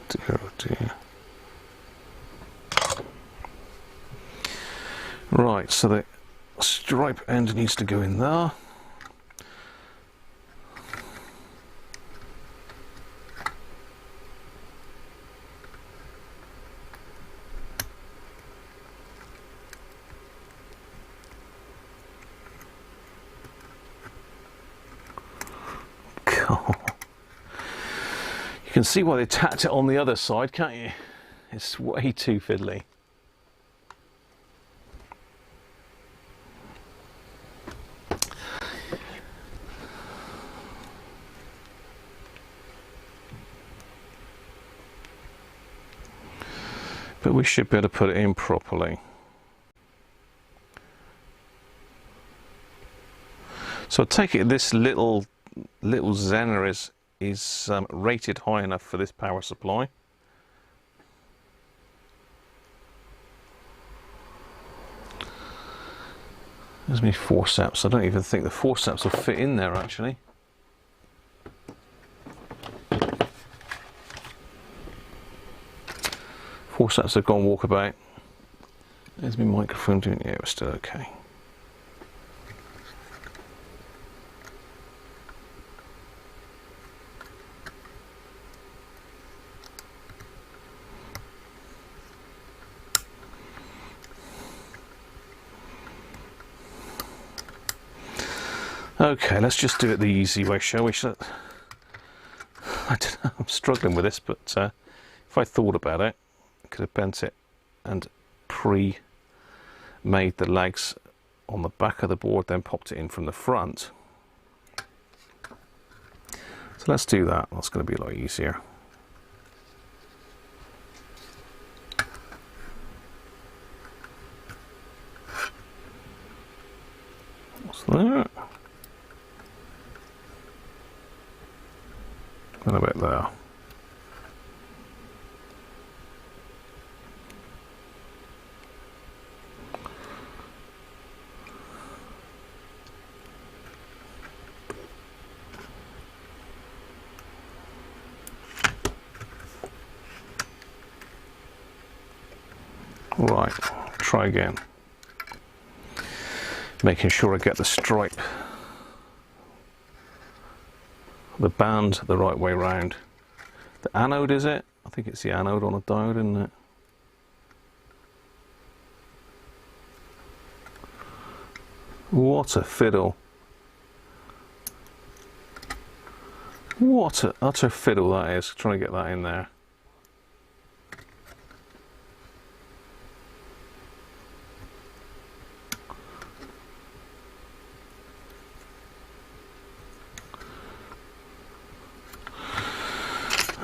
Dear, oh dear. Right, so the stripe end needs to go in there. You can see why they tacked it on the other side, can't you? It's way too fiddly. But we should be able to put it in properly. So I take it this little Zener is rated high enough for this power supply. There's me forceps. I don't even think the forceps will fit in there actually. Forceps have gone walkabout. There's my microphone doing, yeah, we're still okay. Okay, let's just do it the easy way, shall we? I don't know, I'm struggling with this, but if I thought about it, I could have bent it and pre-made the legs on the back of the board, then popped it in from the front. So let's do that. That's going to be a lot easier. What's that? And a bit there. Right, try again. Making sure I get the stripe, the band the right way round. The anode, is it? I think it's the anode on a diode, isn't it? What a fiddle. What an utter fiddle that is, trying to get that in there.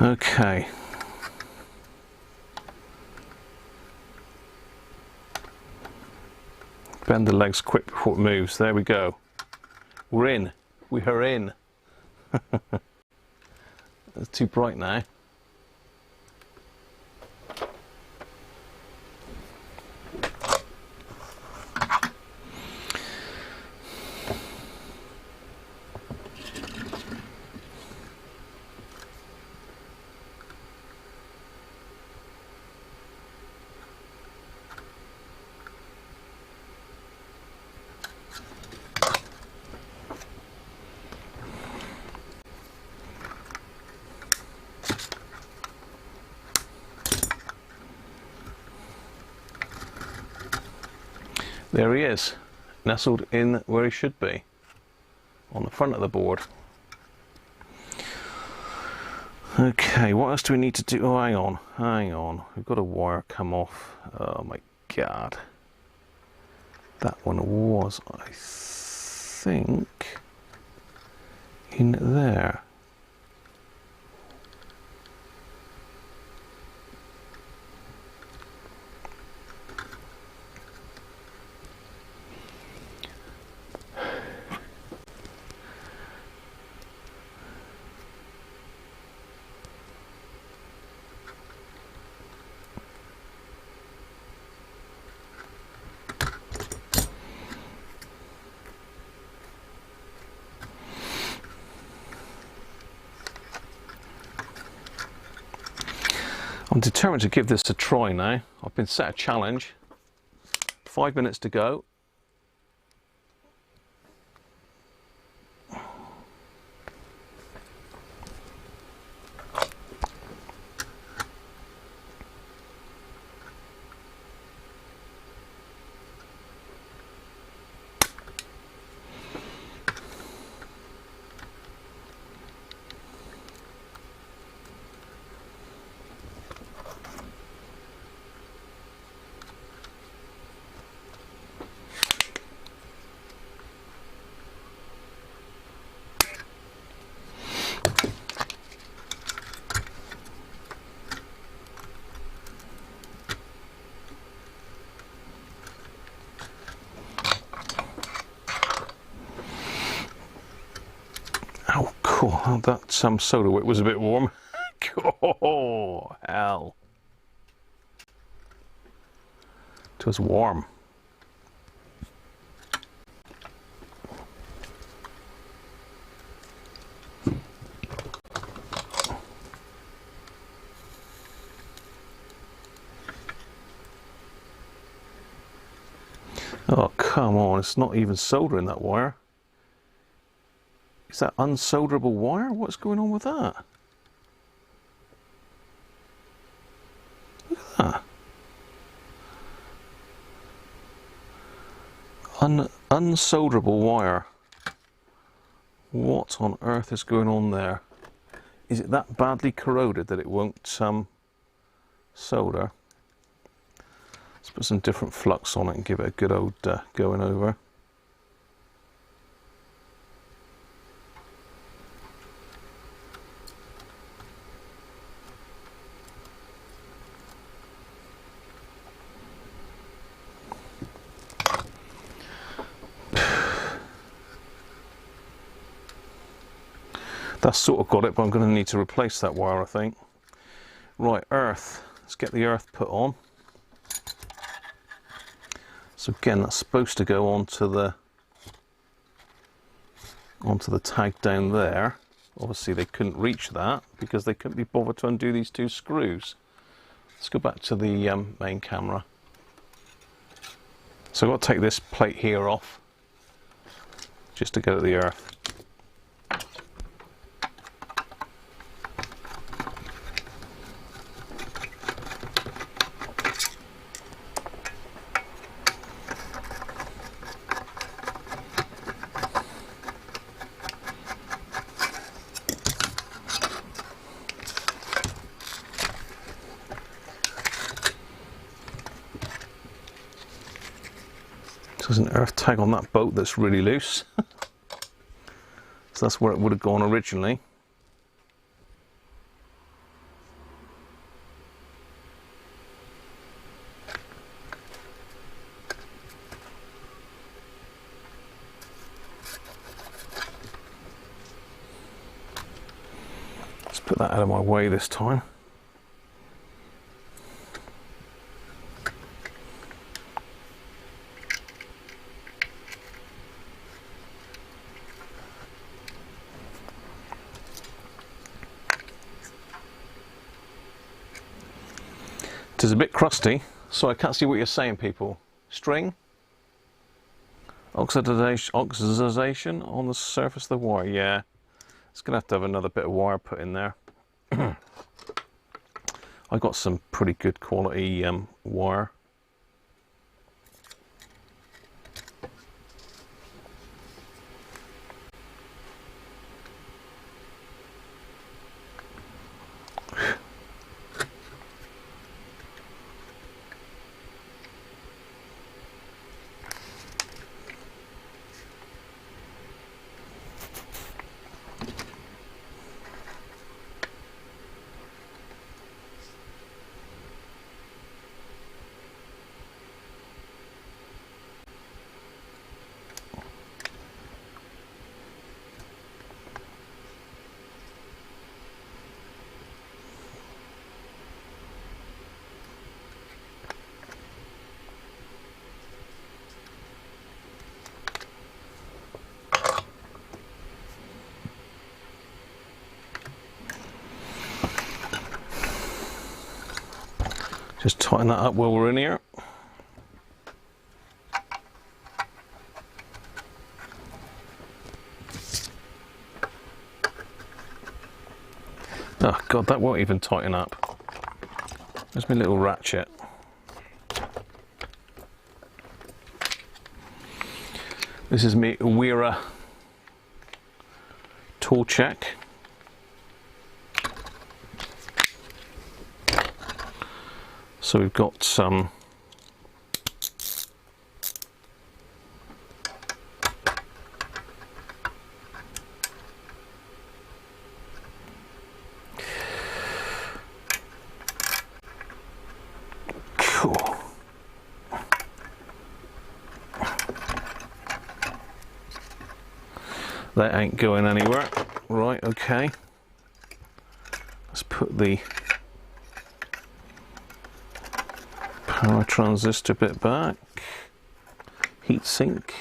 Okay. Bend the legs quick before it moves. There we go. We're in. We are in. It's too bright now. There he is, nestled in where he should be, on the front of the board. Okay, what else do we need to do? Oh, hang on. We've got a wire come off. Oh my God. That one was, I think, in there. I'm determined to give this a try now. I've been set a challenge. 5 minutes to go. Oh, cool. Oh, that soda wick was a bit warm. Oh, hell. It was warm. Oh, come on. It's not even soldering that wire. Is that unsolderable wire? What's going on with that? Look at that. Unsolderable wire. What on earth is going on there? Is it that badly corroded that it won't solder? Let's put some different flux on it and give it a good old going over. That's sort of got it, but I'm going to need to replace that wire, I think. Right, earth. Let's get the earth put on. So again, that's supposed to go onto the tag down there. Obviously they couldn't reach that because they couldn't be bothered to undo these two screws. Let's go back to the main camera. So I've got to take this plate here off just to get at the earth. There's an earth tag on that boat that's really loose. So that's where it would have gone originally. Let's put that out of my way this time. It is a bit crusty, so I can't see what you're saying, people. String? Oxidization on the surface of the wire, yeah. It's going to have another bit of wire put in there. I got some pretty good quality wire. Just tighten that up while we're in here. Oh God, that won't even tighten up. There's my little ratchet. This is my Weira tool check. So we've got some cool. That ain't going anywhere. Right, okay. Let's put the power transistor bit back. Heat sink.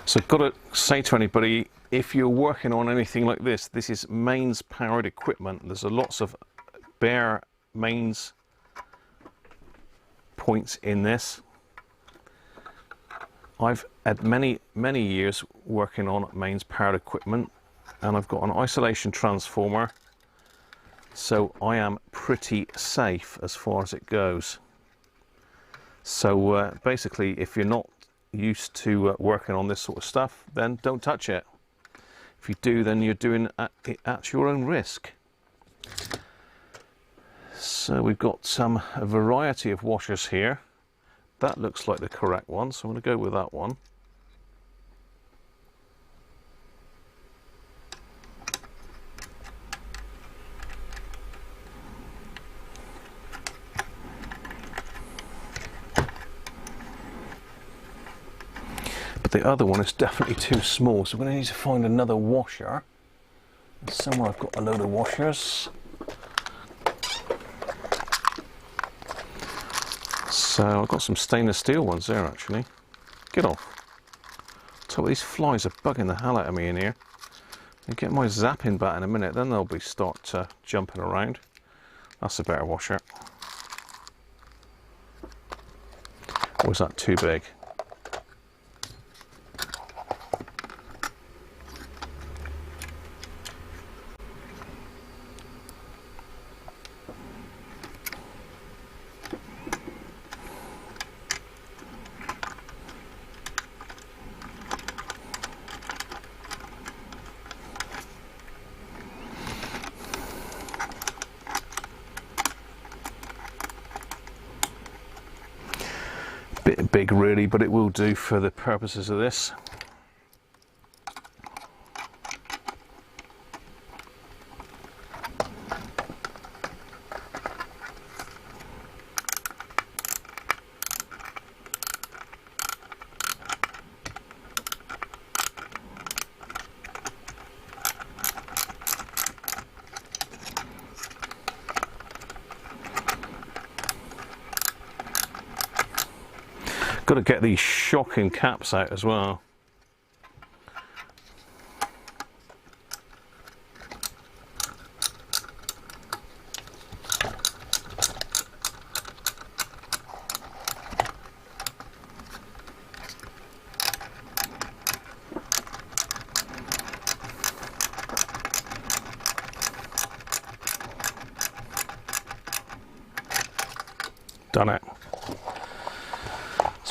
So I've got to say to anybody, if you're working on anything like this, this is mains powered equipment. There's lots of bare mains points in this. I've had many years working on mains powered equipment, and I've got an isolation transformer, so I am pretty safe as far as it goes. So basically, if you're not used to working on this sort of stuff, then don't touch it. If you do, then you're doing it at your own risk. So we've got a variety of washers here. That looks like the correct one, so I'm going to go with that one. The other one is definitely too small, so we're going to need to find another washer. And somewhere I've got a load of washers. So I've got some stainless steel ones there actually. Get off. So these flies are bugging the hell out of me in here. I get my zapping back in a minute, then they'll be start jumping around. That's a better washer. Or is that too big? Bit big really, but it will do for the purposes of this. Got to get these shocking caps out as well. Done it.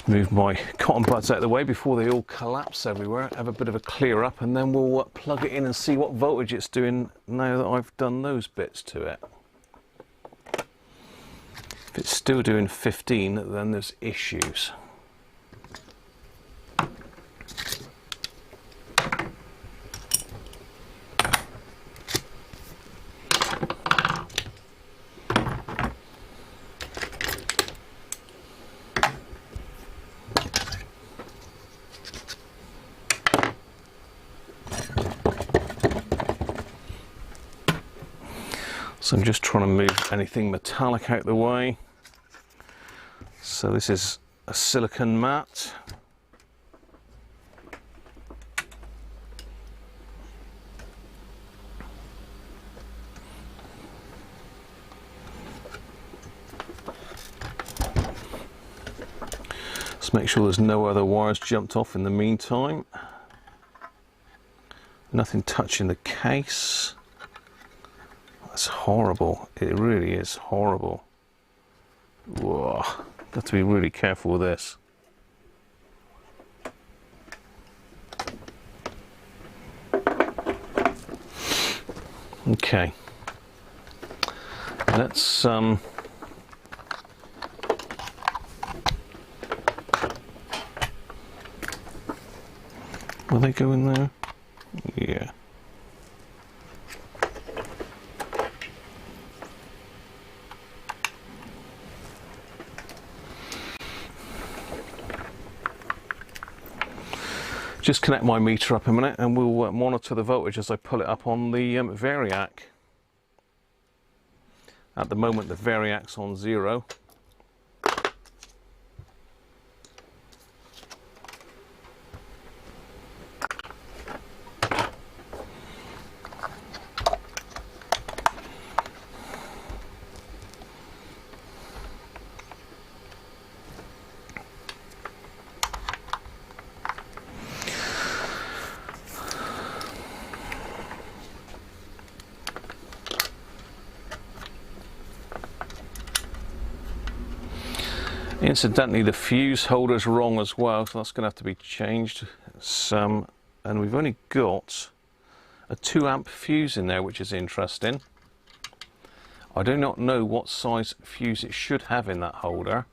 Move my cotton buds out of the way before they all collapse everywhere, have a bit of a clear up, and then we'll plug it in and see what voltage it's doing now that I've done those bits to it. If it's still doing 15, then there's issues. So I'm just trying to move anything metallic out of the way. So this is a silicone mat. Let's make sure there's no other wires jumped off in the meantime. Nothing touching the case. That's horrible. It really is horrible. Whoa. Got to be really careful with this. Okay. Let's will they go in there? Yeah. Just connect my meter up a minute and we'll monitor the voltage as I pull it up on the variac. At the moment the variac's on 0. Incidentally, the fuse holder's wrong as well, so that's going to have to be changed. And we've only got a 2 amp fuse in there, which is interesting. I do not know what size fuse it should have in that holder.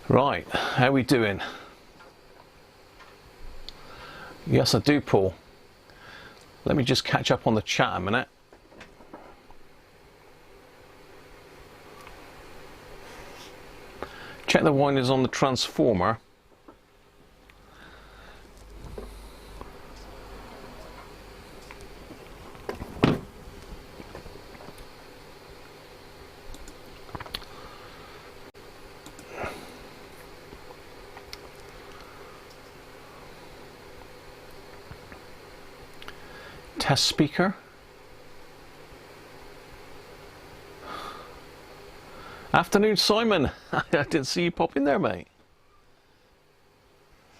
Right, how are we doing? Yes, I do, Paul. Let me just catch up on the chat a minute. Check the windings on the transformer. test speaker. Afternoon, Simon. I didn't see you pop in there, mate.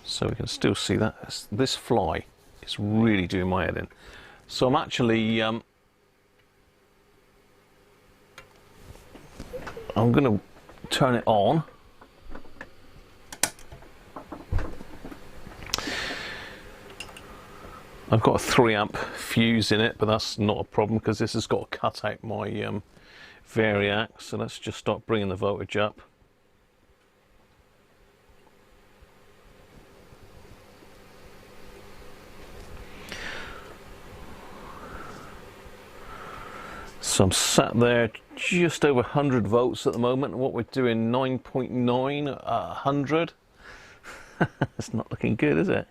So we can still see that. This fly is really doing my head in. So I'm actually, I'm going to turn it on. I've got a 3-amp fuse in it, but that's not a problem because this has got to cut out my variac. So let's just start bringing the voltage up. So I'm sat there just over 100 volts at the moment, and what we're doing 9.9 at 100. It's not looking good, is it?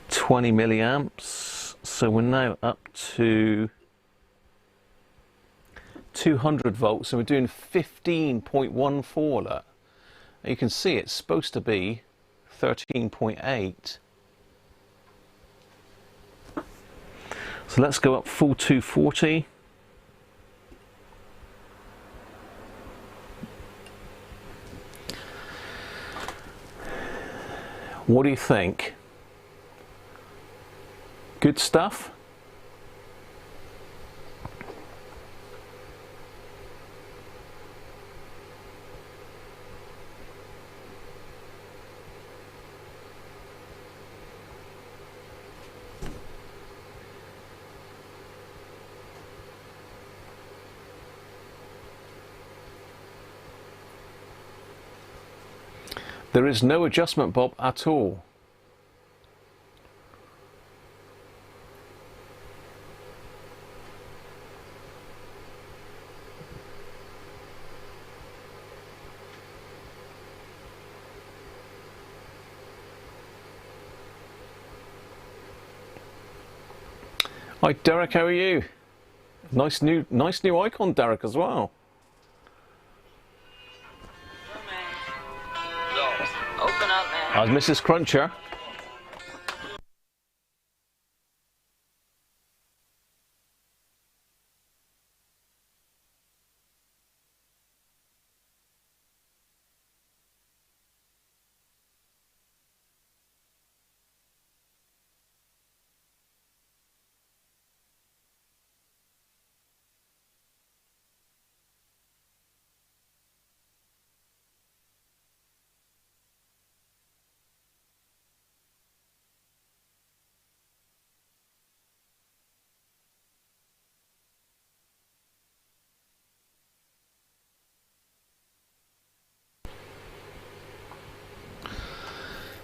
20 milliamps, so we're now up to 200 volts, and we're doing 15.14. Look. You can see it's supposed to be 13.8. So let's go up full 240. What do you think? Good stuff? There is no adjustment bob at all. Hi Derek, how are you? Nice new icon, Derek, as well. Open up, man. How's Mrs. Cruncher?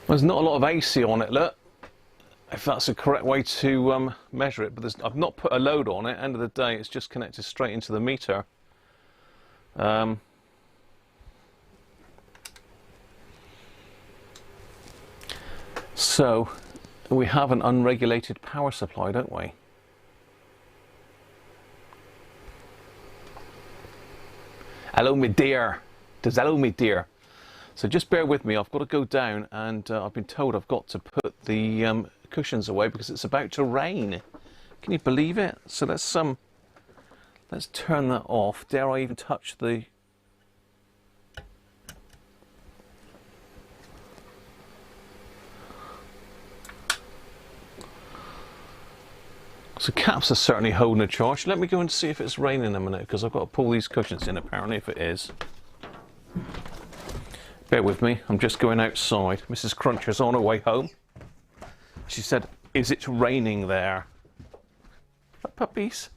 There's not a lot of AC on it, look, if that's the correct way to measure it, but I've not put a load on it. End of the day, it's just connected straight into the meter. So we have an unregulated power supply, don't we? Hello, me dear. Hello, me dear. So just bear with me, I've got to go down, and I've been told I've got to put the cushions away because it's about to rain. Can you believe it? So let's turn that off. Dare I even touch the... So caps are certainly holding a charge. Let me go and see if it's raining in a minute, because I've got to pull these cushions in apparently if it is. Bear with me, I'm just going outside. Mrs. Cruncher's on her way home. She said, is it raining there? Puppies.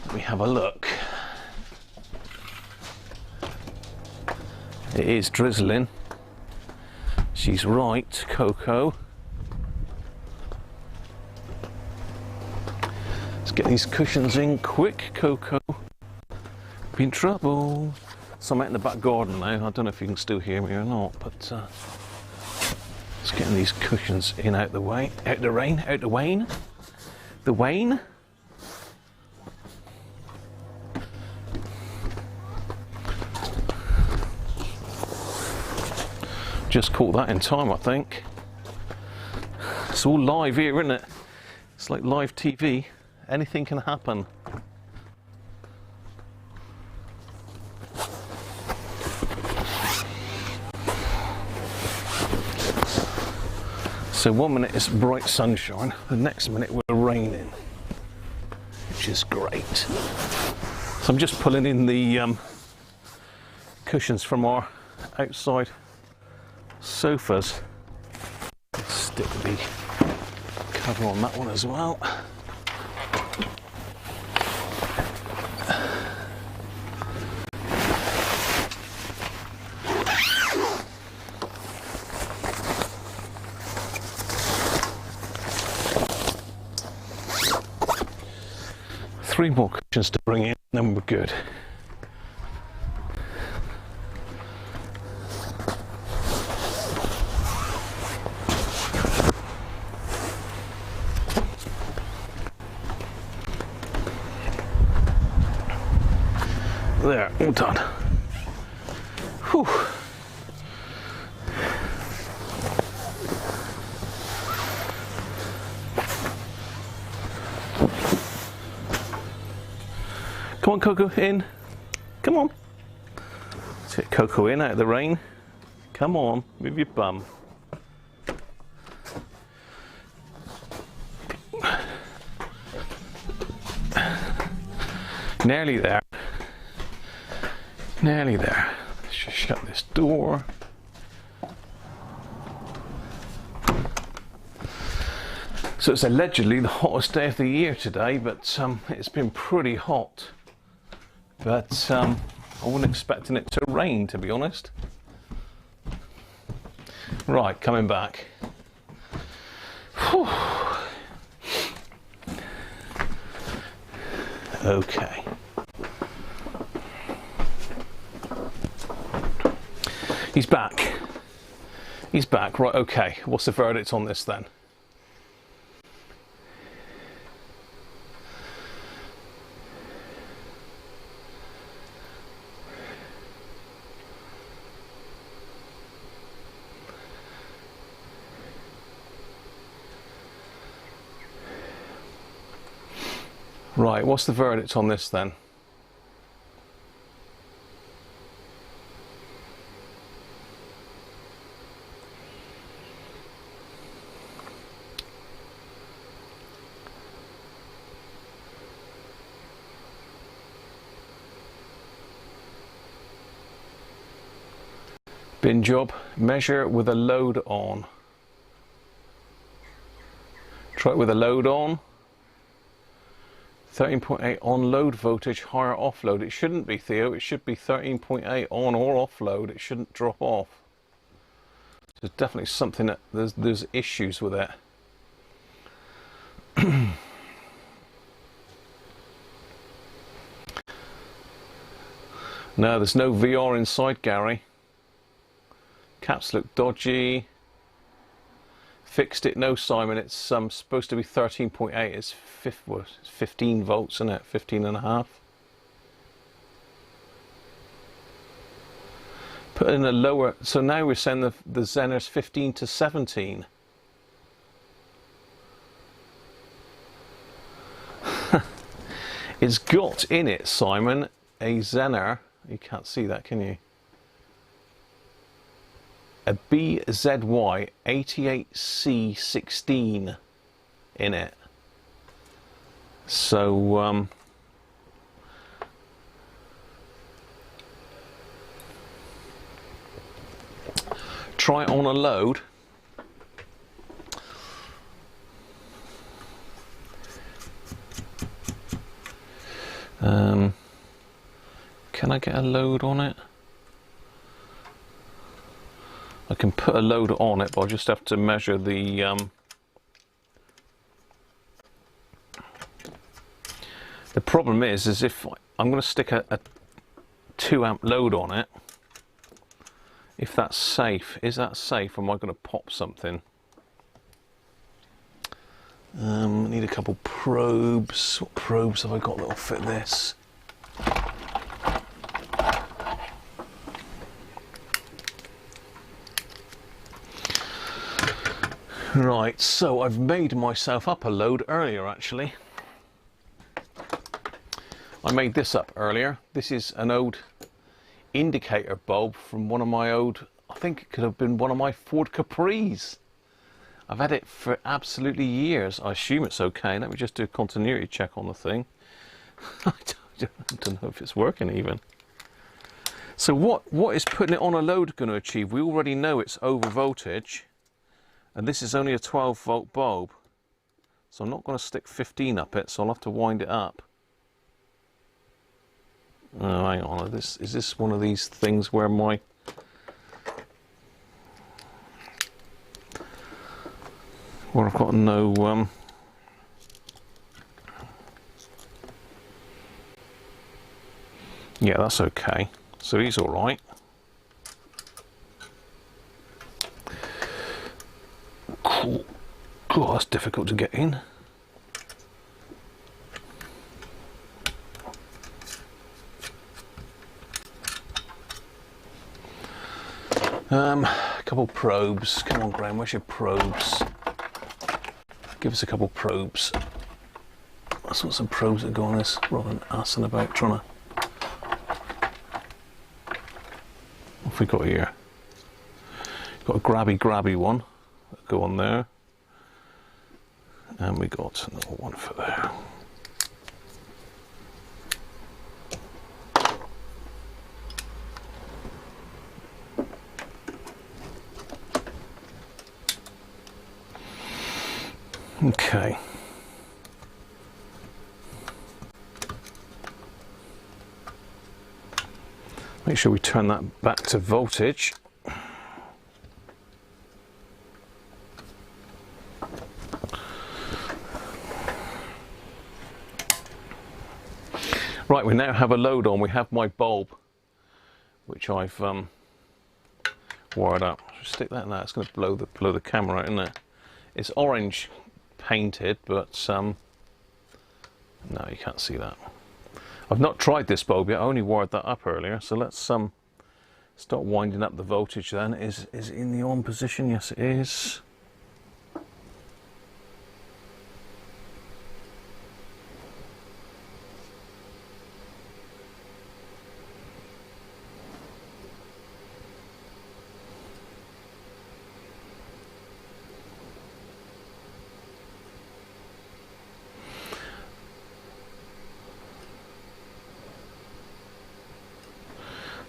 Let me have a look. It is drizzling. She's right, Coco. Let's get these cushions in quick, Coco. Be in trouble. So I'm out in the back garden now. I don't know if you can still hear me or not, but just getting these cushions in, out the way, out the rain, out the wane. The wane. Just caught that in time, I think. It's all live here, isn't it? It's like live TV. Anything can happen. So 1 minute it's bright sunshine, the next minute we're raining, which is great. So I'm just pulling in the cushions from our outside sofas. Stick the cover on that one as well. Three more cushions to bring in, then we're good. There, all done. Whew. Come on, Coco, in. Come on. Let's get Coco in out of the rain. Come on, move your bum. Nearly there. Nearly there. Let's just shut this door. So it's allegedly the hottest day of the year today, but it's been pretty hot. But I wasn't expecting it to rain, to be honest. Right, coming back. Whew. Okay. He's back. He's back. Right, okay. What's the verdict on this then? Right, what's the verdict on this then? Bin job, measure with a load on. Try it with a load on. 13.8 on load voltage, higher offload. It shouldn't be, Theo. It should be 13.8 on or offload. It shouldn't drop off. There's definitely something that there's issues with it. No, there's no VR inside, Gary. Caps look dodgy. Fixed it. No, Simon. It's supposed to be 13.8. It's 15 volts, isn't it? 15 and a half. Put in a lower. So now we're saying the Zener's 15 to 17. It's got in it, Simon, a Zener. You can't see that, can you? A BZY 88C16 in it. So try it on a load. Can I get a load on it? I can put a load on it, but I'll just have to measure the problem is if I'm going to stick a 2 amp load on it, if that's safe, is that safe or am I going to pop something? I need a couple probes. What probes have I got that'll fit this? Right, so I've made myself up a load earlier actually. I made this up earlier. This is an old indicator bulb from one of my old, I think it could have been one of my Ford Capris. I've had it for absolutely years. I assume it's okay. Let me just do a continuity check on the thing. I don't know if it's working even. So what is putting it on a load going to achieve? We already know it's over voltage, and this is only a 12 volt bulb. So I'm not going to stick 15 up it, so I'll have to wind it up. Oh, hang on, is this one of these things where my... where I've got no... Yeah, that's okay. So he's all right. Cool. Oh, that's difficult to get in. A couple probes. Come on, Graham, where's your probes? Give us a couple probes. Let's want some probes that go on this rather than assing about trying to... What have we got here? Got a grabby one. Go on there. And we got another one for there. Okay. Make sure we turn that back to voltage. Right, we now have a load on. We have my bulb, which I've wired up. Just stick that in there. It's going to blow the camera out, isn't it? It's orange painted, but no, you can't see that. I've not tried this bulb yet. I only wired that up earlier. So let's start winding up the voltage. Then is it in the on position? Yes, it is.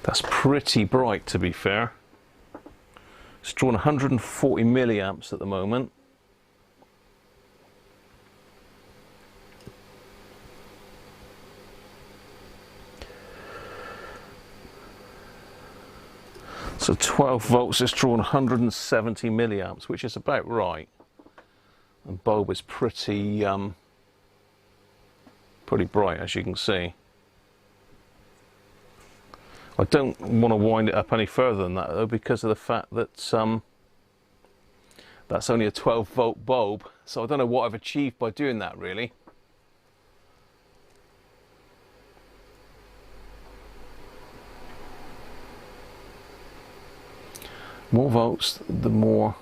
That's pretty bright, to be fair. It's drawn 140 milliamps at the moment. So 12 volts is drawn 170 milliamps, which is about right. The bulb is pretty bright, as you can see. I don't want to wind it up any further than that though, because of the fact that that's only a 12 volt bulb, so I don't know what I've achieved by doing that really. More volts, the more...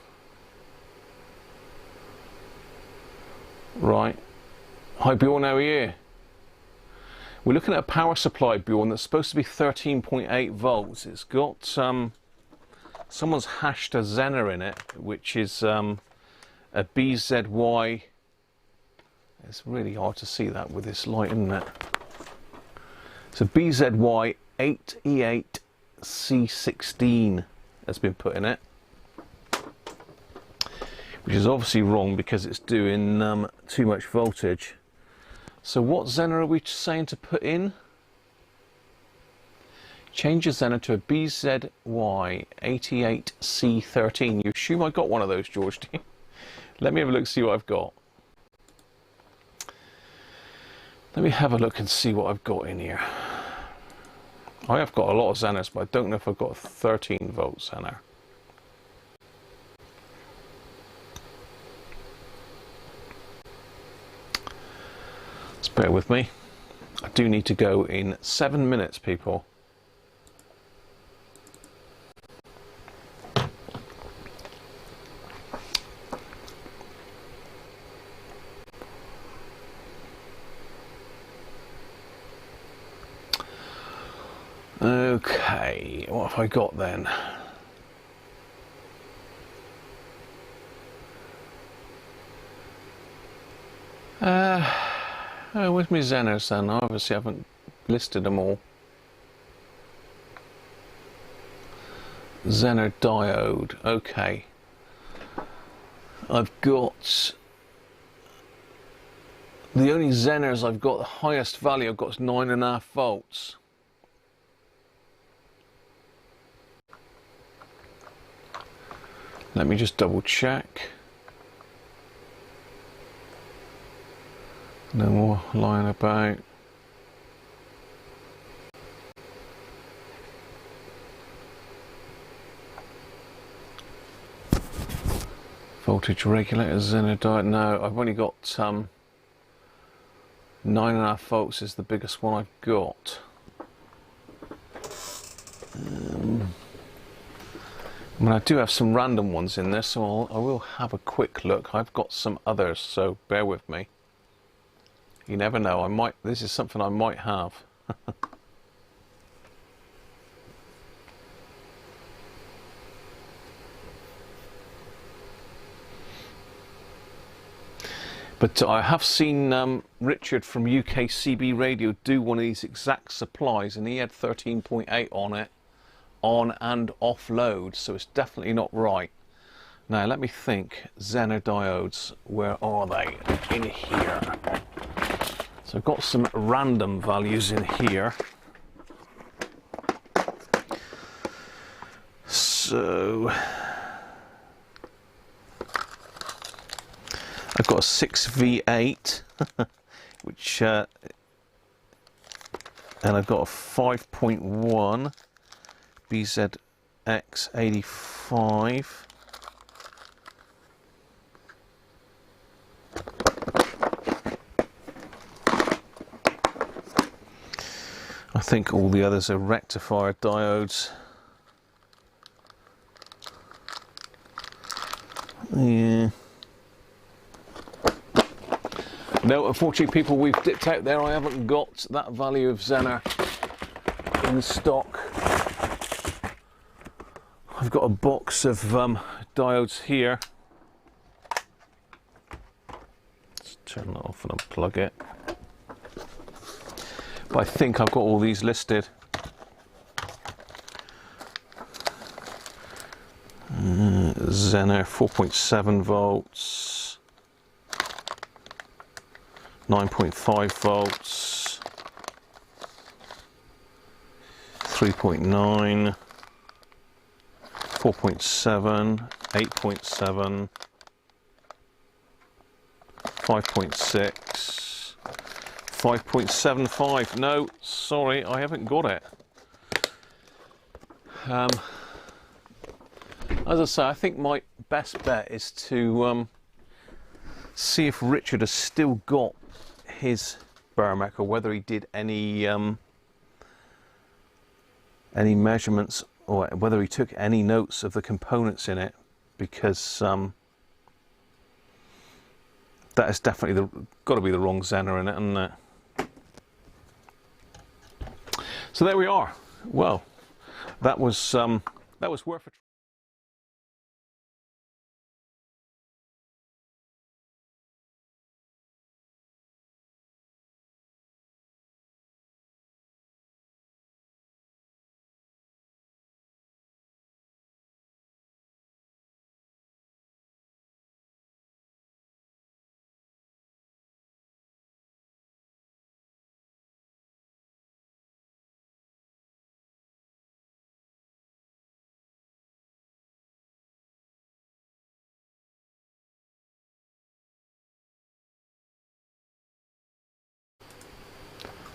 Right. Hi Bjorn, how are you? We're looking at a power supply, Bjorn, that's supposed to be 13.8 volts. It's got someone's hashed a Zener in it, which is a BZY. It's really hard to see that with this light, isn't it? It's a BZY 8E8C16 has been put in it, which is obviously wrong because it's doing too much voltage. So what Zener are we saying to put in? Change your Zener to a BZY 88C13. You assume I got one of those, George, do you? Let me have a look and see what I've got. Let me have a look and see what I've got in here. I have got a lot of Zeners, but I don't know if I've got a 13 volt Zener. Bear with me. I do need to go in 7 minutes, people. Okay, what have I got then? Where's my Zeners then? I obviously haven't listed them all. Zener diode, okay. I've got, the only Zeners I've got, the highest value I've got is 9.5 volts. Let me just double check. No more lying about. Voltage regulator, Zener diode. No, I've only got 9.5 volts is the biggest one I've got. I mean, I do have some random ones in there, so I will have a quick look. I've got some others, so bear with me. You never know, I might. This is something I might have. But I have seen Richard from UKCB Radio do one of these exact supplies, and he had 13.8 on it, on and off load, so it's definitely not right. Now let me think. Zener diodes, where are they? In here. So I've got some random values in here. So I've got a 6V8, which, and I've got a 5.1 BZX85. I think all the others are rectifier diodes. Yeah. No, unfortunately, people, we've dipped out there. I haven't got that value of Zener in stock. I've got a box of diodes here. Let's turn that off and unplug it. But I think I've got all these listed. Zener 4.7 volts, 9.5 volts, 3.9, 4.7, 8.7, 5.6, 5.75. No, sorry, I haven't got it. As I say, I think my best bet is to see if Richard has still got his Burmac, or whether he did any measurements, or whether he took any notes of the components in it, because that is definitely got to be the wrong Zener in it, isn't it? So there we are. Well, that was worth a try.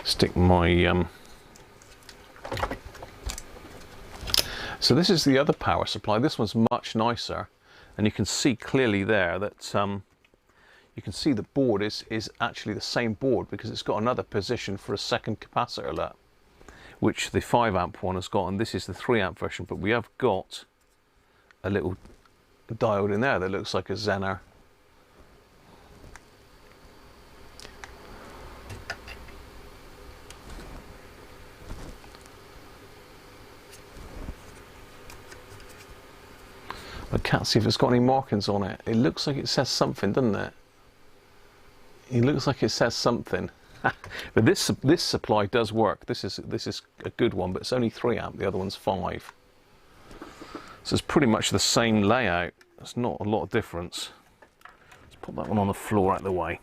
Stick my so this is the other power supply. This one's much nicer, and you can see clearly there that you can see the board is actually the same board, because it's got another position for a second capacitor, that which the 5 amp one has got, and this is the 3 amp version. But we have got a little diode in there that looks like a Zener. can't see if it's got any markings on it. It looks like it says something, doesn't it? It looks like it says something. But this supply does work. This is a good one, but it's only 3 amp. The other one's 5. So it's pretty much the same layout. There's not a lot of difference. Let's put that one on the floor out of the way.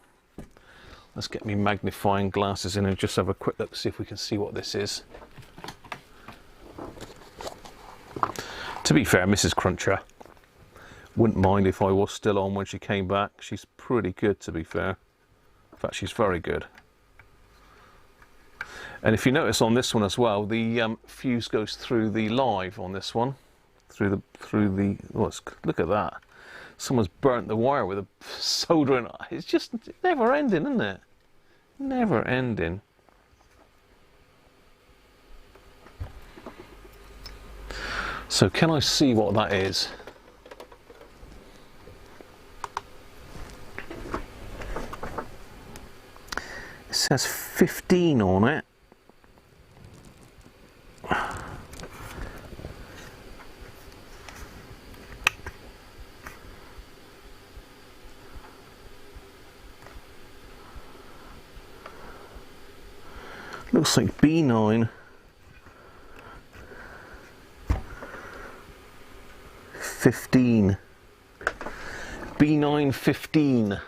Let's get me magnifying glasses in and just have a quick look, see if we can see what this is. To be fair, Mrs. Cruncher wouldn't mind if I was still on when she came back. She's pretty good, to be fair. In fact, she's very good. And if you notice on this one as well, the fuse goes through the live on this one. Through the oh, look at that. Someone's burnt the wire with a soldering. It's just never ending, isn't it? Never ending. So can I see what that is? It says 15 on it. Looks like B9. 15. B9 15.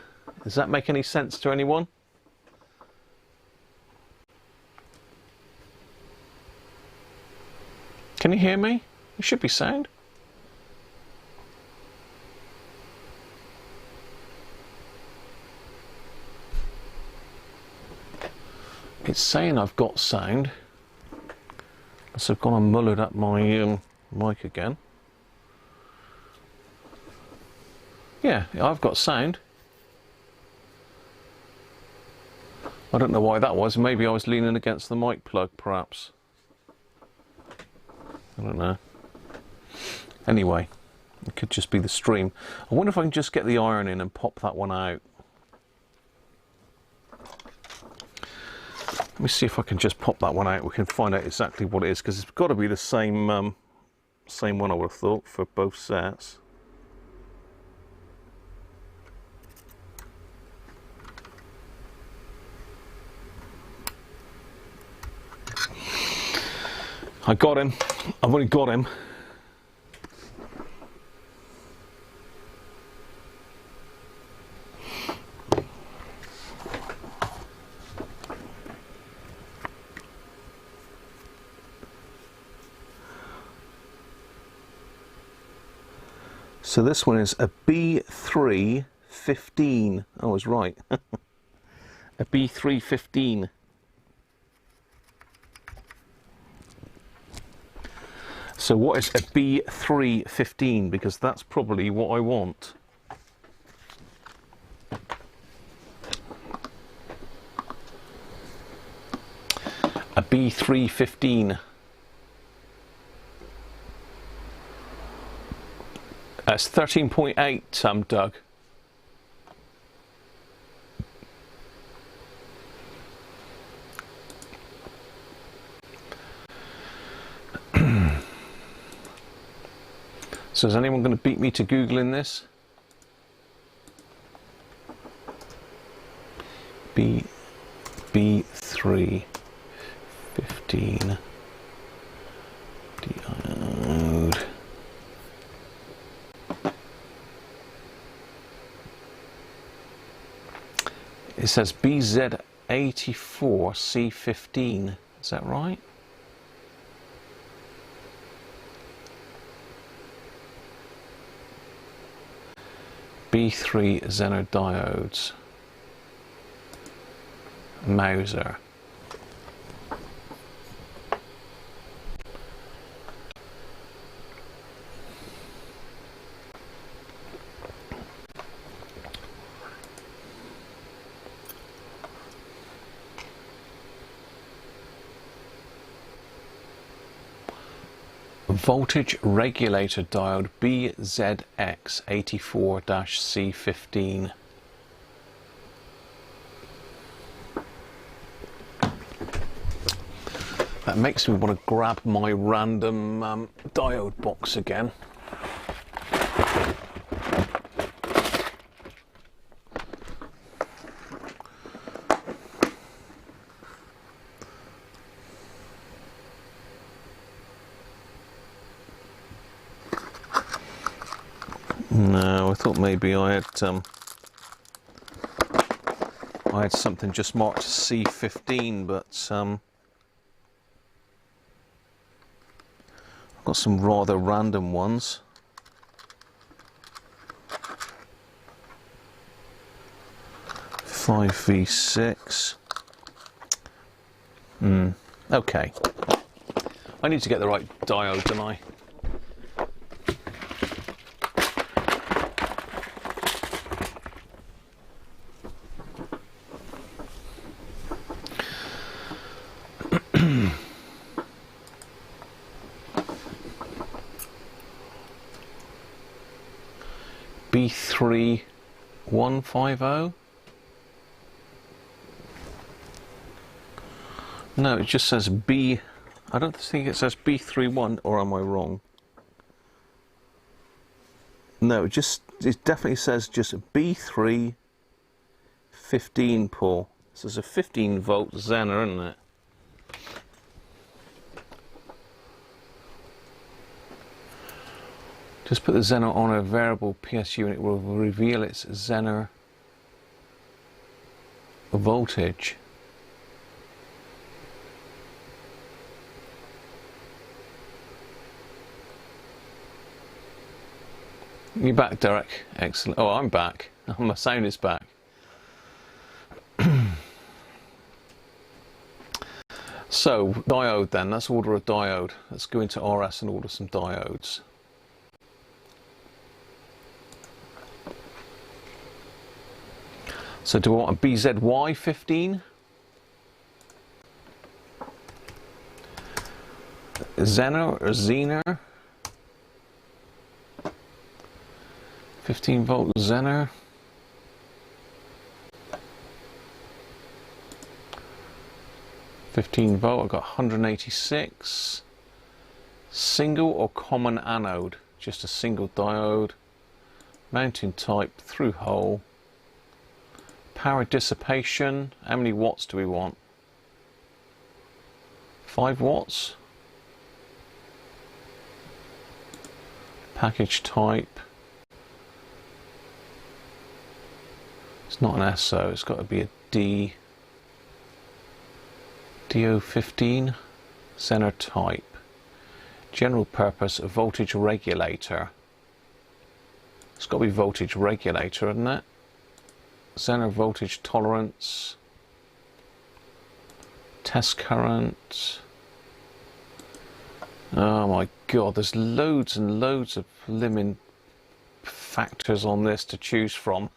Does that make any sense to anyone? Can you hear me? It should be sound. It's saying I've got sound. So I've gone and mullered up my mic again. Yeah, I've got sound. I don't know why that was. Maybe I was leaning against the mic plug, perhaps. I don't know. Anyway, it could just be the stream. I wonder if I can just get the iron in and pop that one out. Let me see if I can just pop that one out. We can find out exactly what it is, because it's got to be the same same one I would have thought for both sets. I got him. I've only got him. So this one is a B315. I was right. A B315. So what is a B315? Because that's probably what I want. A B315. That's 13.8, Doug. So is anyone going to beat me to Googling this? B315 diode. It says BZ84C15. Is that right? B3 Zener diodes. Mauser. Voltage regulator diode BZX84-C15. That makes me want to grab my random diode box again. thought maybe I had something just marked C15, but I've got some rather random ones. Five V6. Okay. I need to get the right diode, don't I? B3150? No, it just says B. I don't think it says B31, or am I wrong? No, it definitely says just B3 15 pull. This is a 15 volt Zener, isn't it? Just put the Zener on a variable PSU and it will reveal its Zener voltage. You back, Derek? Excellent. Oh, I'm back. My sound is back. So, diode then. Let's order a diode. Let's go into RS and order some diodes. So do I want a BZY15? Zener or Zener? 15 volt Zener. $15 volt, I've got 186. Single or common anode? Just a single diode. Mounting type, through hole. Power dissipation, how many watts do we want? 5 watts. Package type. It's not an SO, it's got to be a D. DO15. Zener type. General purpose voltage regulator. It's got to be voltage regulator, isn't it? Zener voltage tolerance. Test current. Oh my god, there's loads and loads of limit factors on this to choose from.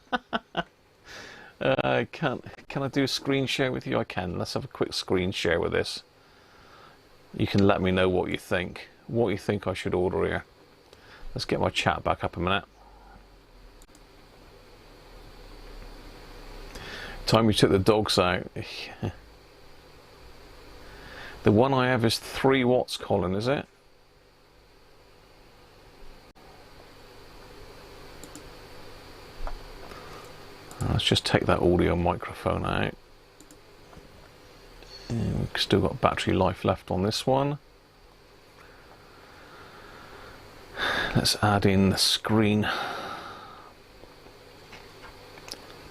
Can I do a screen share with you? I can. Let's have a quick screen share with this. You can let me know what you think. What you think I should order here. Let's get my chat back up a minute. Time we took the dogs out. The one I have is 3 watts, Colin, is it? Let's just take that audio microphone out. And we've still got battery life left on this one. Let's add in the screen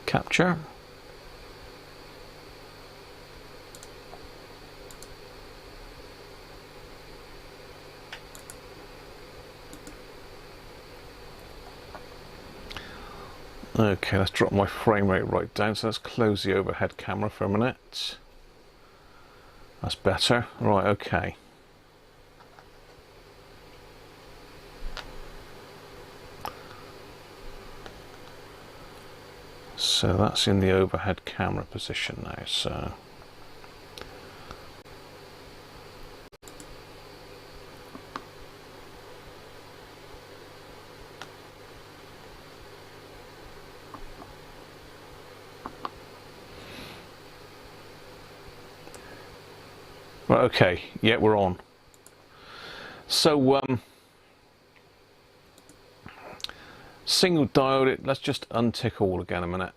capture. Okay, let's drop my frame rate right down, so let's close the overhead camera for a minute. That's better. Right, okay. So that's in the overhead camera position now, so... Right, okay, yeah, we're on. So, single diode, let's just untick all again a minute.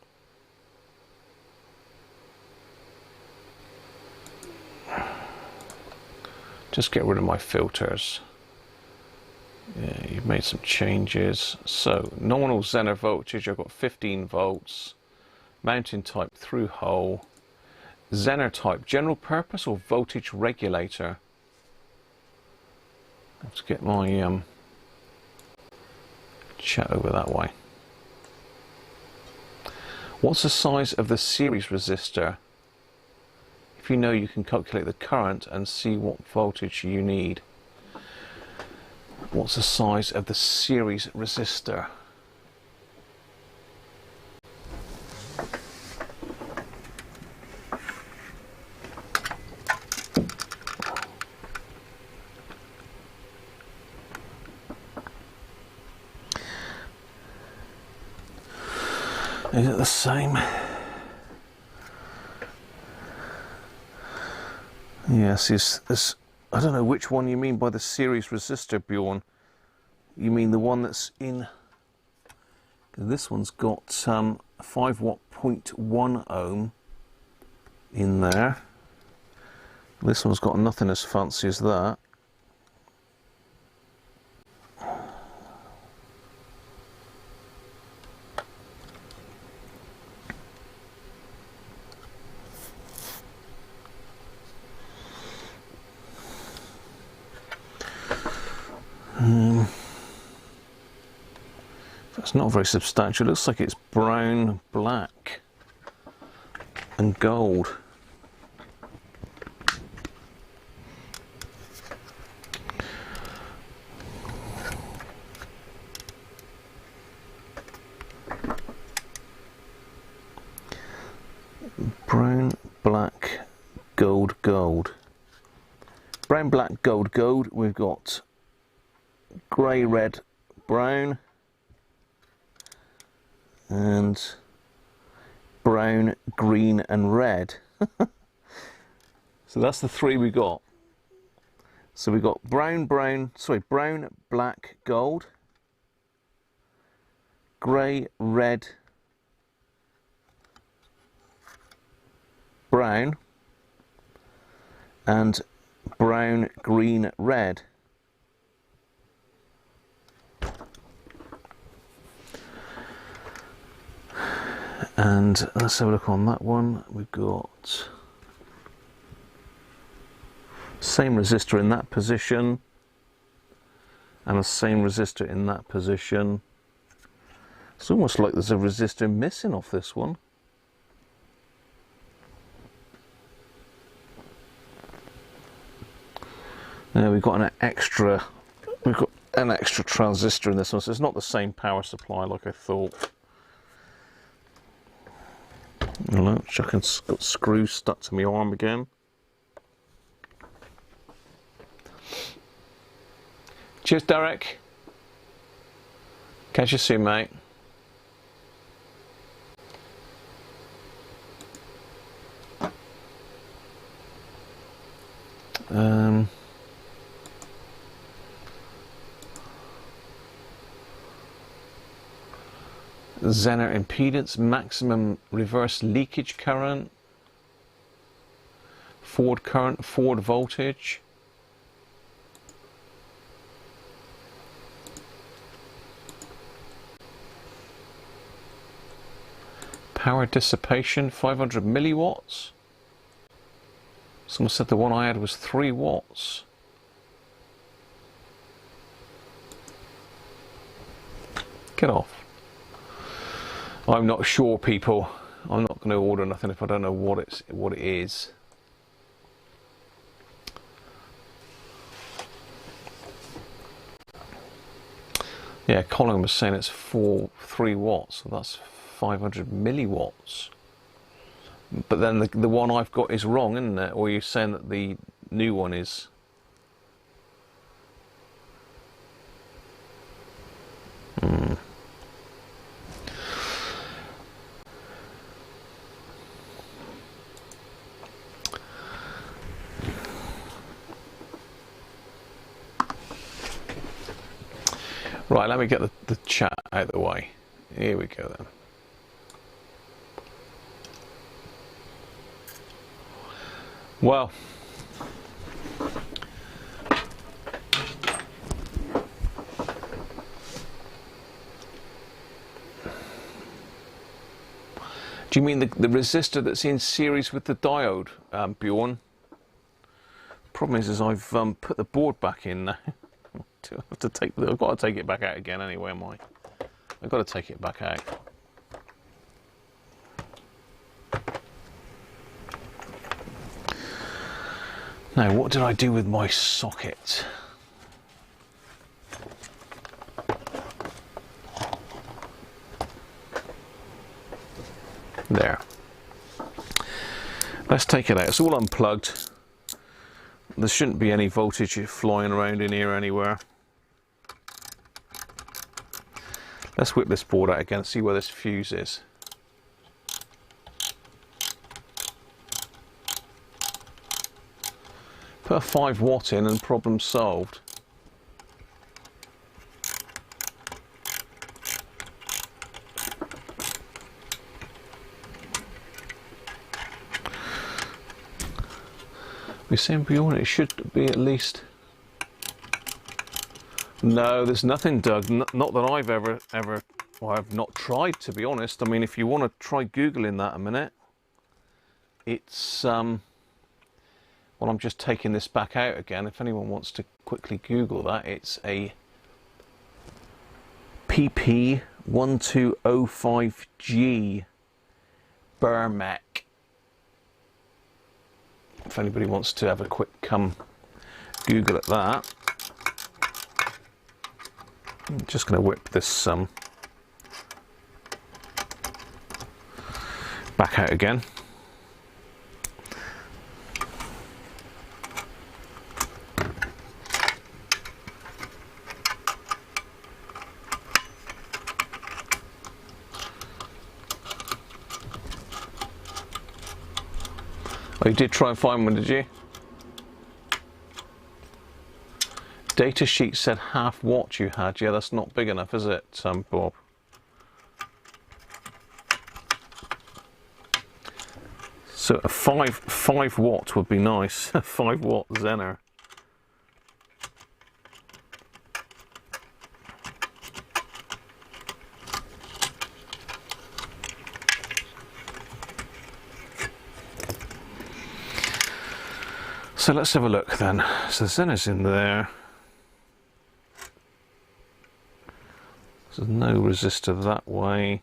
Just get rid of my filters. Yeah, you've made some changes. So, nominal Zener voltage, I've got 15 volts. Mounting type through hole. Zener type, general purpose or voltage regulator? Let's get my chat over that way. What's the size of the series resistor? If you know, you can calculate the current and see what voltage you need. What's the size of the series resistor? Is it the same? Yes, it's, I don't know which one you mean by the series resistor, Bjorn. You mean the one that's in... This one's got 5 watt 0.1 ohm in there. This one's got nothing as fancy as that. It's not very substantial. It looks like it's brown, black and gold. Brown, black, gold, gold. Brown, black, gold, gold. We've got grey, red, brown, and brown, green and red. So that's the three we got. So we got brown, black, gold, grey, red, brown, and brown, green, red. And let's have a look on that one. We've got same resistor in that position and the same resistor in that position. It's almost like there's a resistor missing off this one. Now we've got an extra transistor in this one, so it's not the same power supply like I thought. Look, Chuckin's got screws stuck to my arm again. Cheers, Derek. Catch you soon, mate. Zener impedance, maximum reverse leakage current, forward current, forward voltage. Power dissipation, 500 milliwatts. Someone said the one I had was 3 watts. Get off. I'm not sure, people. I'm not going to order nothing if I don't know what it is. Yeah, Colin was saying it's 3 watts, so that's 500 milliwatts. But then the one I've got is wrong, isn't it? Or are you saying that the new one is? Right, let me get the chat out of the way. Here we go then. Well, Do you mean the resistor that's in series with the diode, Bjorn? Problem is I've put the board back in now. I've got to take it back out again anyway, am I? I've got to take it back out. Now, what did I do with my socket? There. Let's take it out. It's all unplugged. There shouldn't be any voltage flying around in here anywhere. Let's whip this board out again, see where this fuse is. Put a 5 watt in and problem solved. We're saying beyond it should be at least. No, there's nothing, Doug. Not that I've ever. Well, I've not tried, to be honest. I mean, if you want to try googling that a minute, it's well, I'm just taking this back out again. If anyone wants to quickly Google that, it's a PP1205G Burmec. If anybody wants to have a quick Google at that. I'm just going to whip this back out again. Oh, you did try and find one, did you? Data sheet said half watt you had. Yeah, that's not big enough, is it, Bob? So a 5 watt would be nice. A 5 watt Zener. So let's have a look then. So the Zener's in there. There's no resistor that way.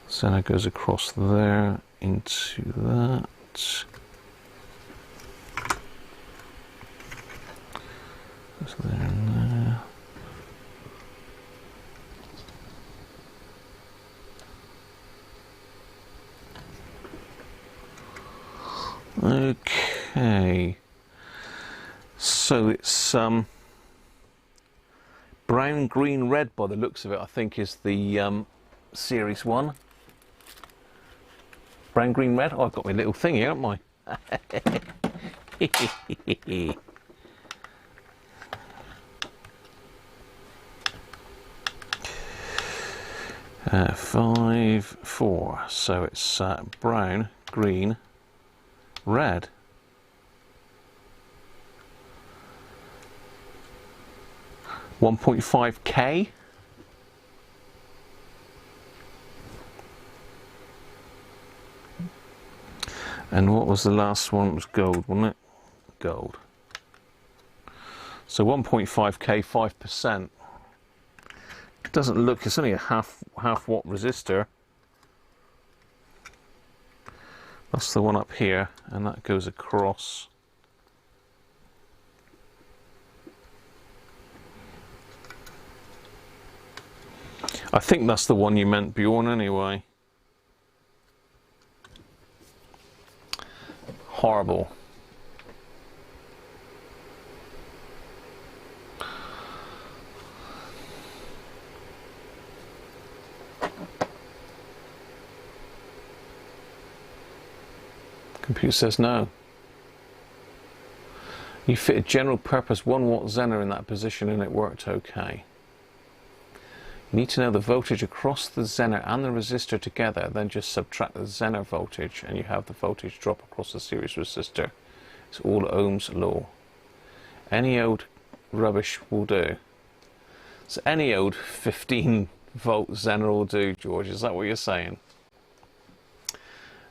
Zener goes across there into that. That's there and there. Okay, so it's brown, green, red by the looks of it. I think is the series one. Brown, green, red. Oh, I've got my little thing here, haven't I? 5, 4. So it's brown, green, red. $1.5K. And what was the last one? It was gold, wasn't it? Gold. So 1.5K, 5%. It doesn't look. It's only a half watt resistor. That's the one up here, and that goes across. I think that's the one you meant, Bjorn, anyway. Horrible. Computer says no. You fit a general purpose 1 watt Zener in that position and it worked okay. You need to know the voltage across the Zener and the resistor together, then just subtract the Zener voltage and you have the voltage drop across the series resistor. It's all Ohm's law. Any old rubbish will do. So any old 15 volt Zener will do, George. Is that what you're saying?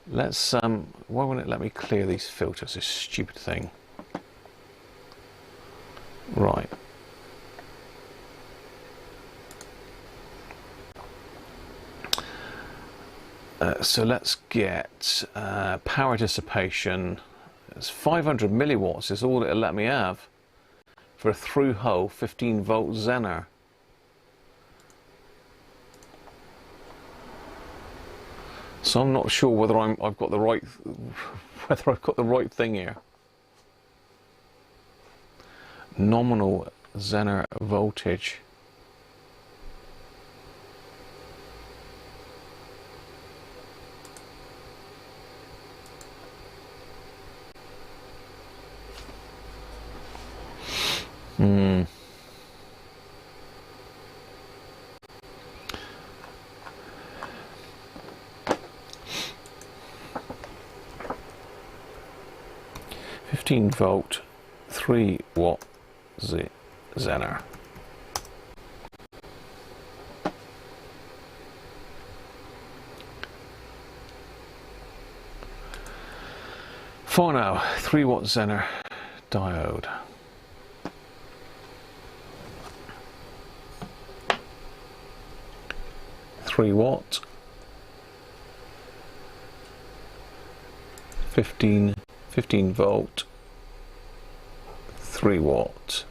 Let's why won't it let me clear these filters, this stupid thing? Right. So let's get power dissipation. It's 500 milliwatts is all it'll let me have for a through hole 15 volt Zener. So I'm not sure whether I've got the right thing here. Nominal Zener voltage. Hmm. Volt, 3 watt Zener. For now, 3 watt Zener diode. Watt, 15 volt, 3 watt.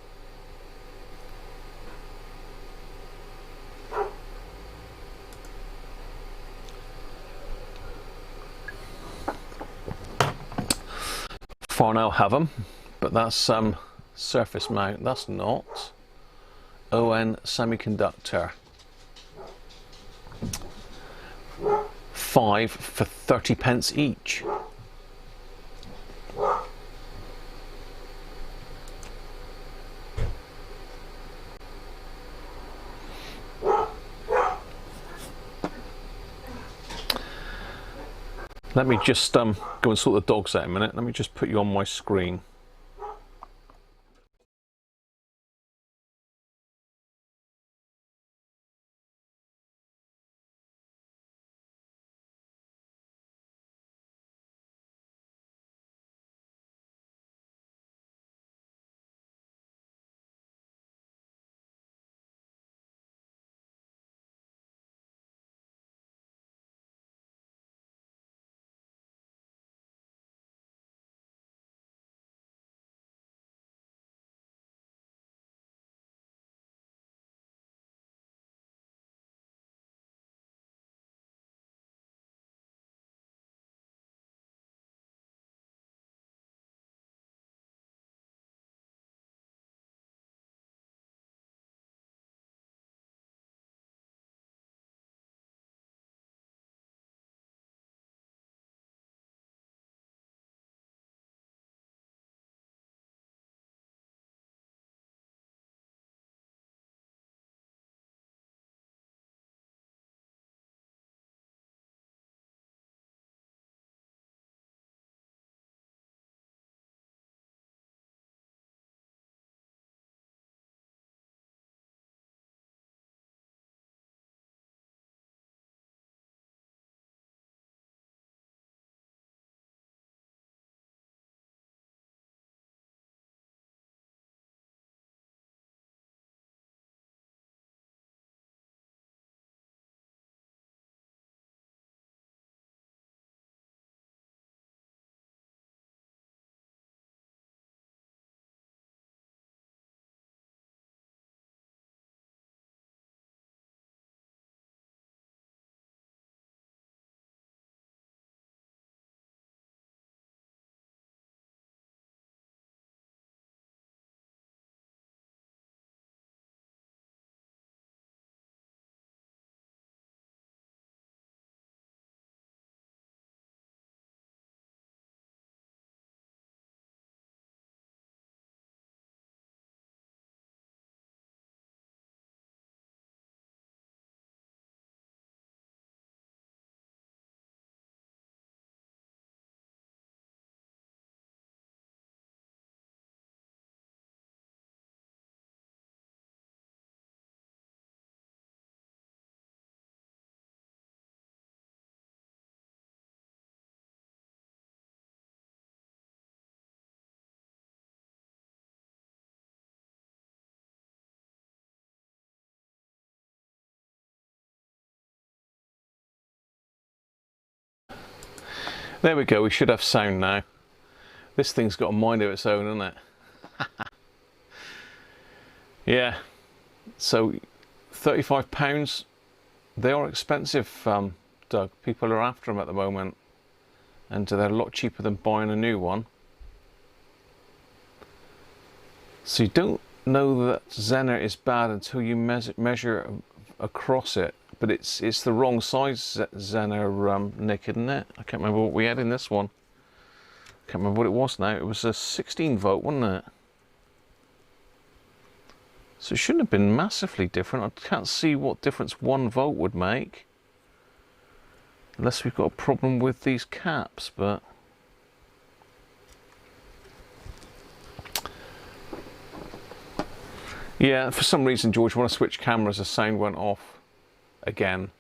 For now, have them, but that's surface mount. That's not ON semiconductor. 5 for 30 pence each. Let me just go and sort the dogs out a minute. Let me just put you on my screen. There we go, we should have sound now. This thing's got a mind of its own, hasn't it? Yeah, so £35, they are expensive, Doug. People are after them at the moment, and they're a lot cheaper than buying a new one. So you don't know that Zener is bad until you measure across it, but it's the wrong size Zener, Nick, isn't it? I can't remember what we had in this one. Can't remember what it was now. It was a 16 volt, wasn't it? So it shouldn't have been massively different. I can't see what difference 1 volt would make, unless we've got a problem with these caps, but yeah, for some reason, George, when I switched cameras, the sound went off again.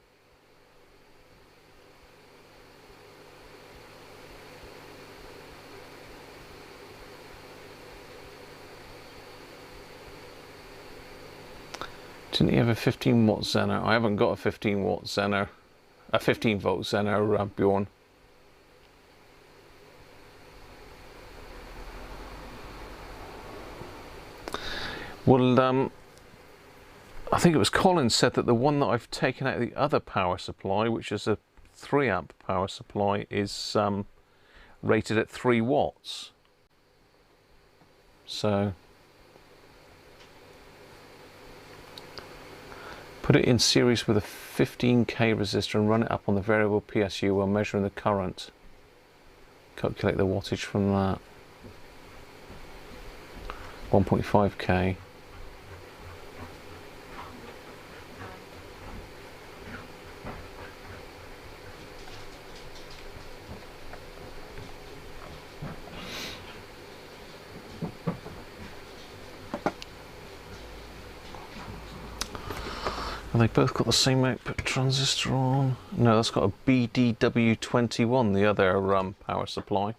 Didn't he have a 15 watt Zener? I haven't got a 15 watt Zener, a 15 volt Zener, Bjorn. Well, I think it was Colin said that the one that I've taken out of the other power supply, which is a 3 amp power supply, is rated at 3 watts. So put it in series with a 15k resistor and run it up on the variable PSU while measuring the current. Calculate the wattage from that. 1.5k. And they both got the same output transistor on. No, that's got a BDW21, the other power supply.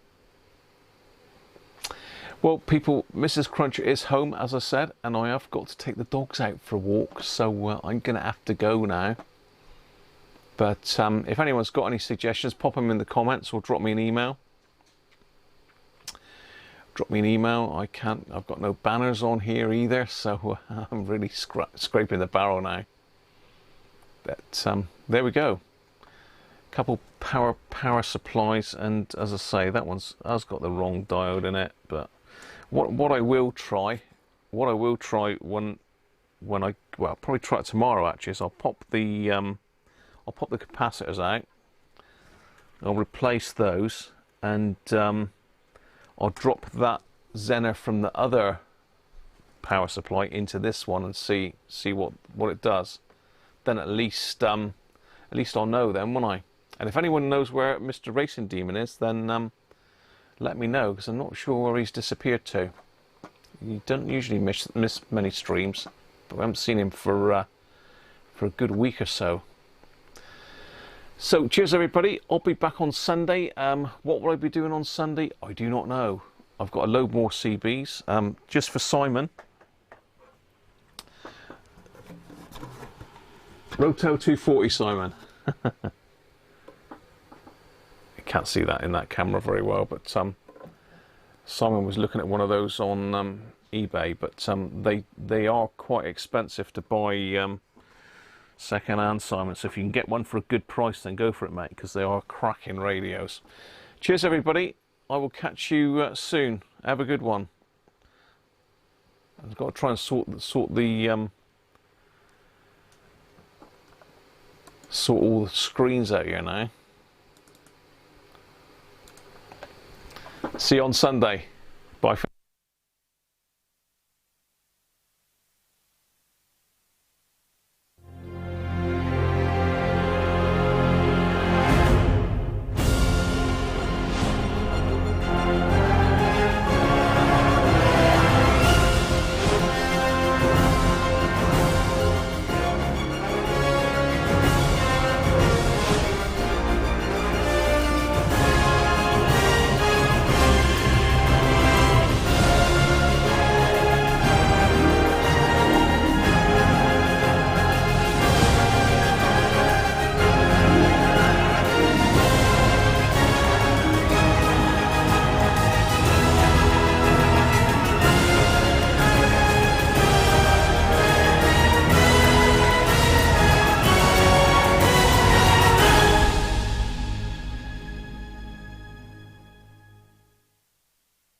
Well, people, Mrs. Cruncher is home, as I said, and I have got to take the dogs out for a walk, so I'm going to have to go now. But if anyone's got any suggestions, pop them in the comments or drop me an email. Drop me an email. I've got no banners on here either, so I'm really scraping the barrel now. But there we go. Couple power supplies, and as I say, that has got the wrong diode in it. But what I will try when I probably try it tomorrow actually, is I'll pop the capacitors out. I'll replace those, and I'll drop that Zener from the other power supply into this one and see what it does. Then at least I'll know then, won't I? And if anyone knows where Mr. Racing Demon is, then let me know, because I'm not sure where he's disappeared to. You don't usually miss many streams, but I haven't seen him for a good week or so. So cheers everybody. I'll be back on Sunday. What will I be doing on Sunday? I do not know. I've got a load more CBs just for Simon. Roto 240, Simon. You can't see that in that camera very well, but Simon was looking at one of those on eBay, but they are quite expensive to buy second hand, Simon. So if you can get one for a good price, then go for it, mate, because they are cracking radios. Cheers everybody. I will catch you soon. Have a good one. I've got to try and sort all the screens out here now. See you on Sunday.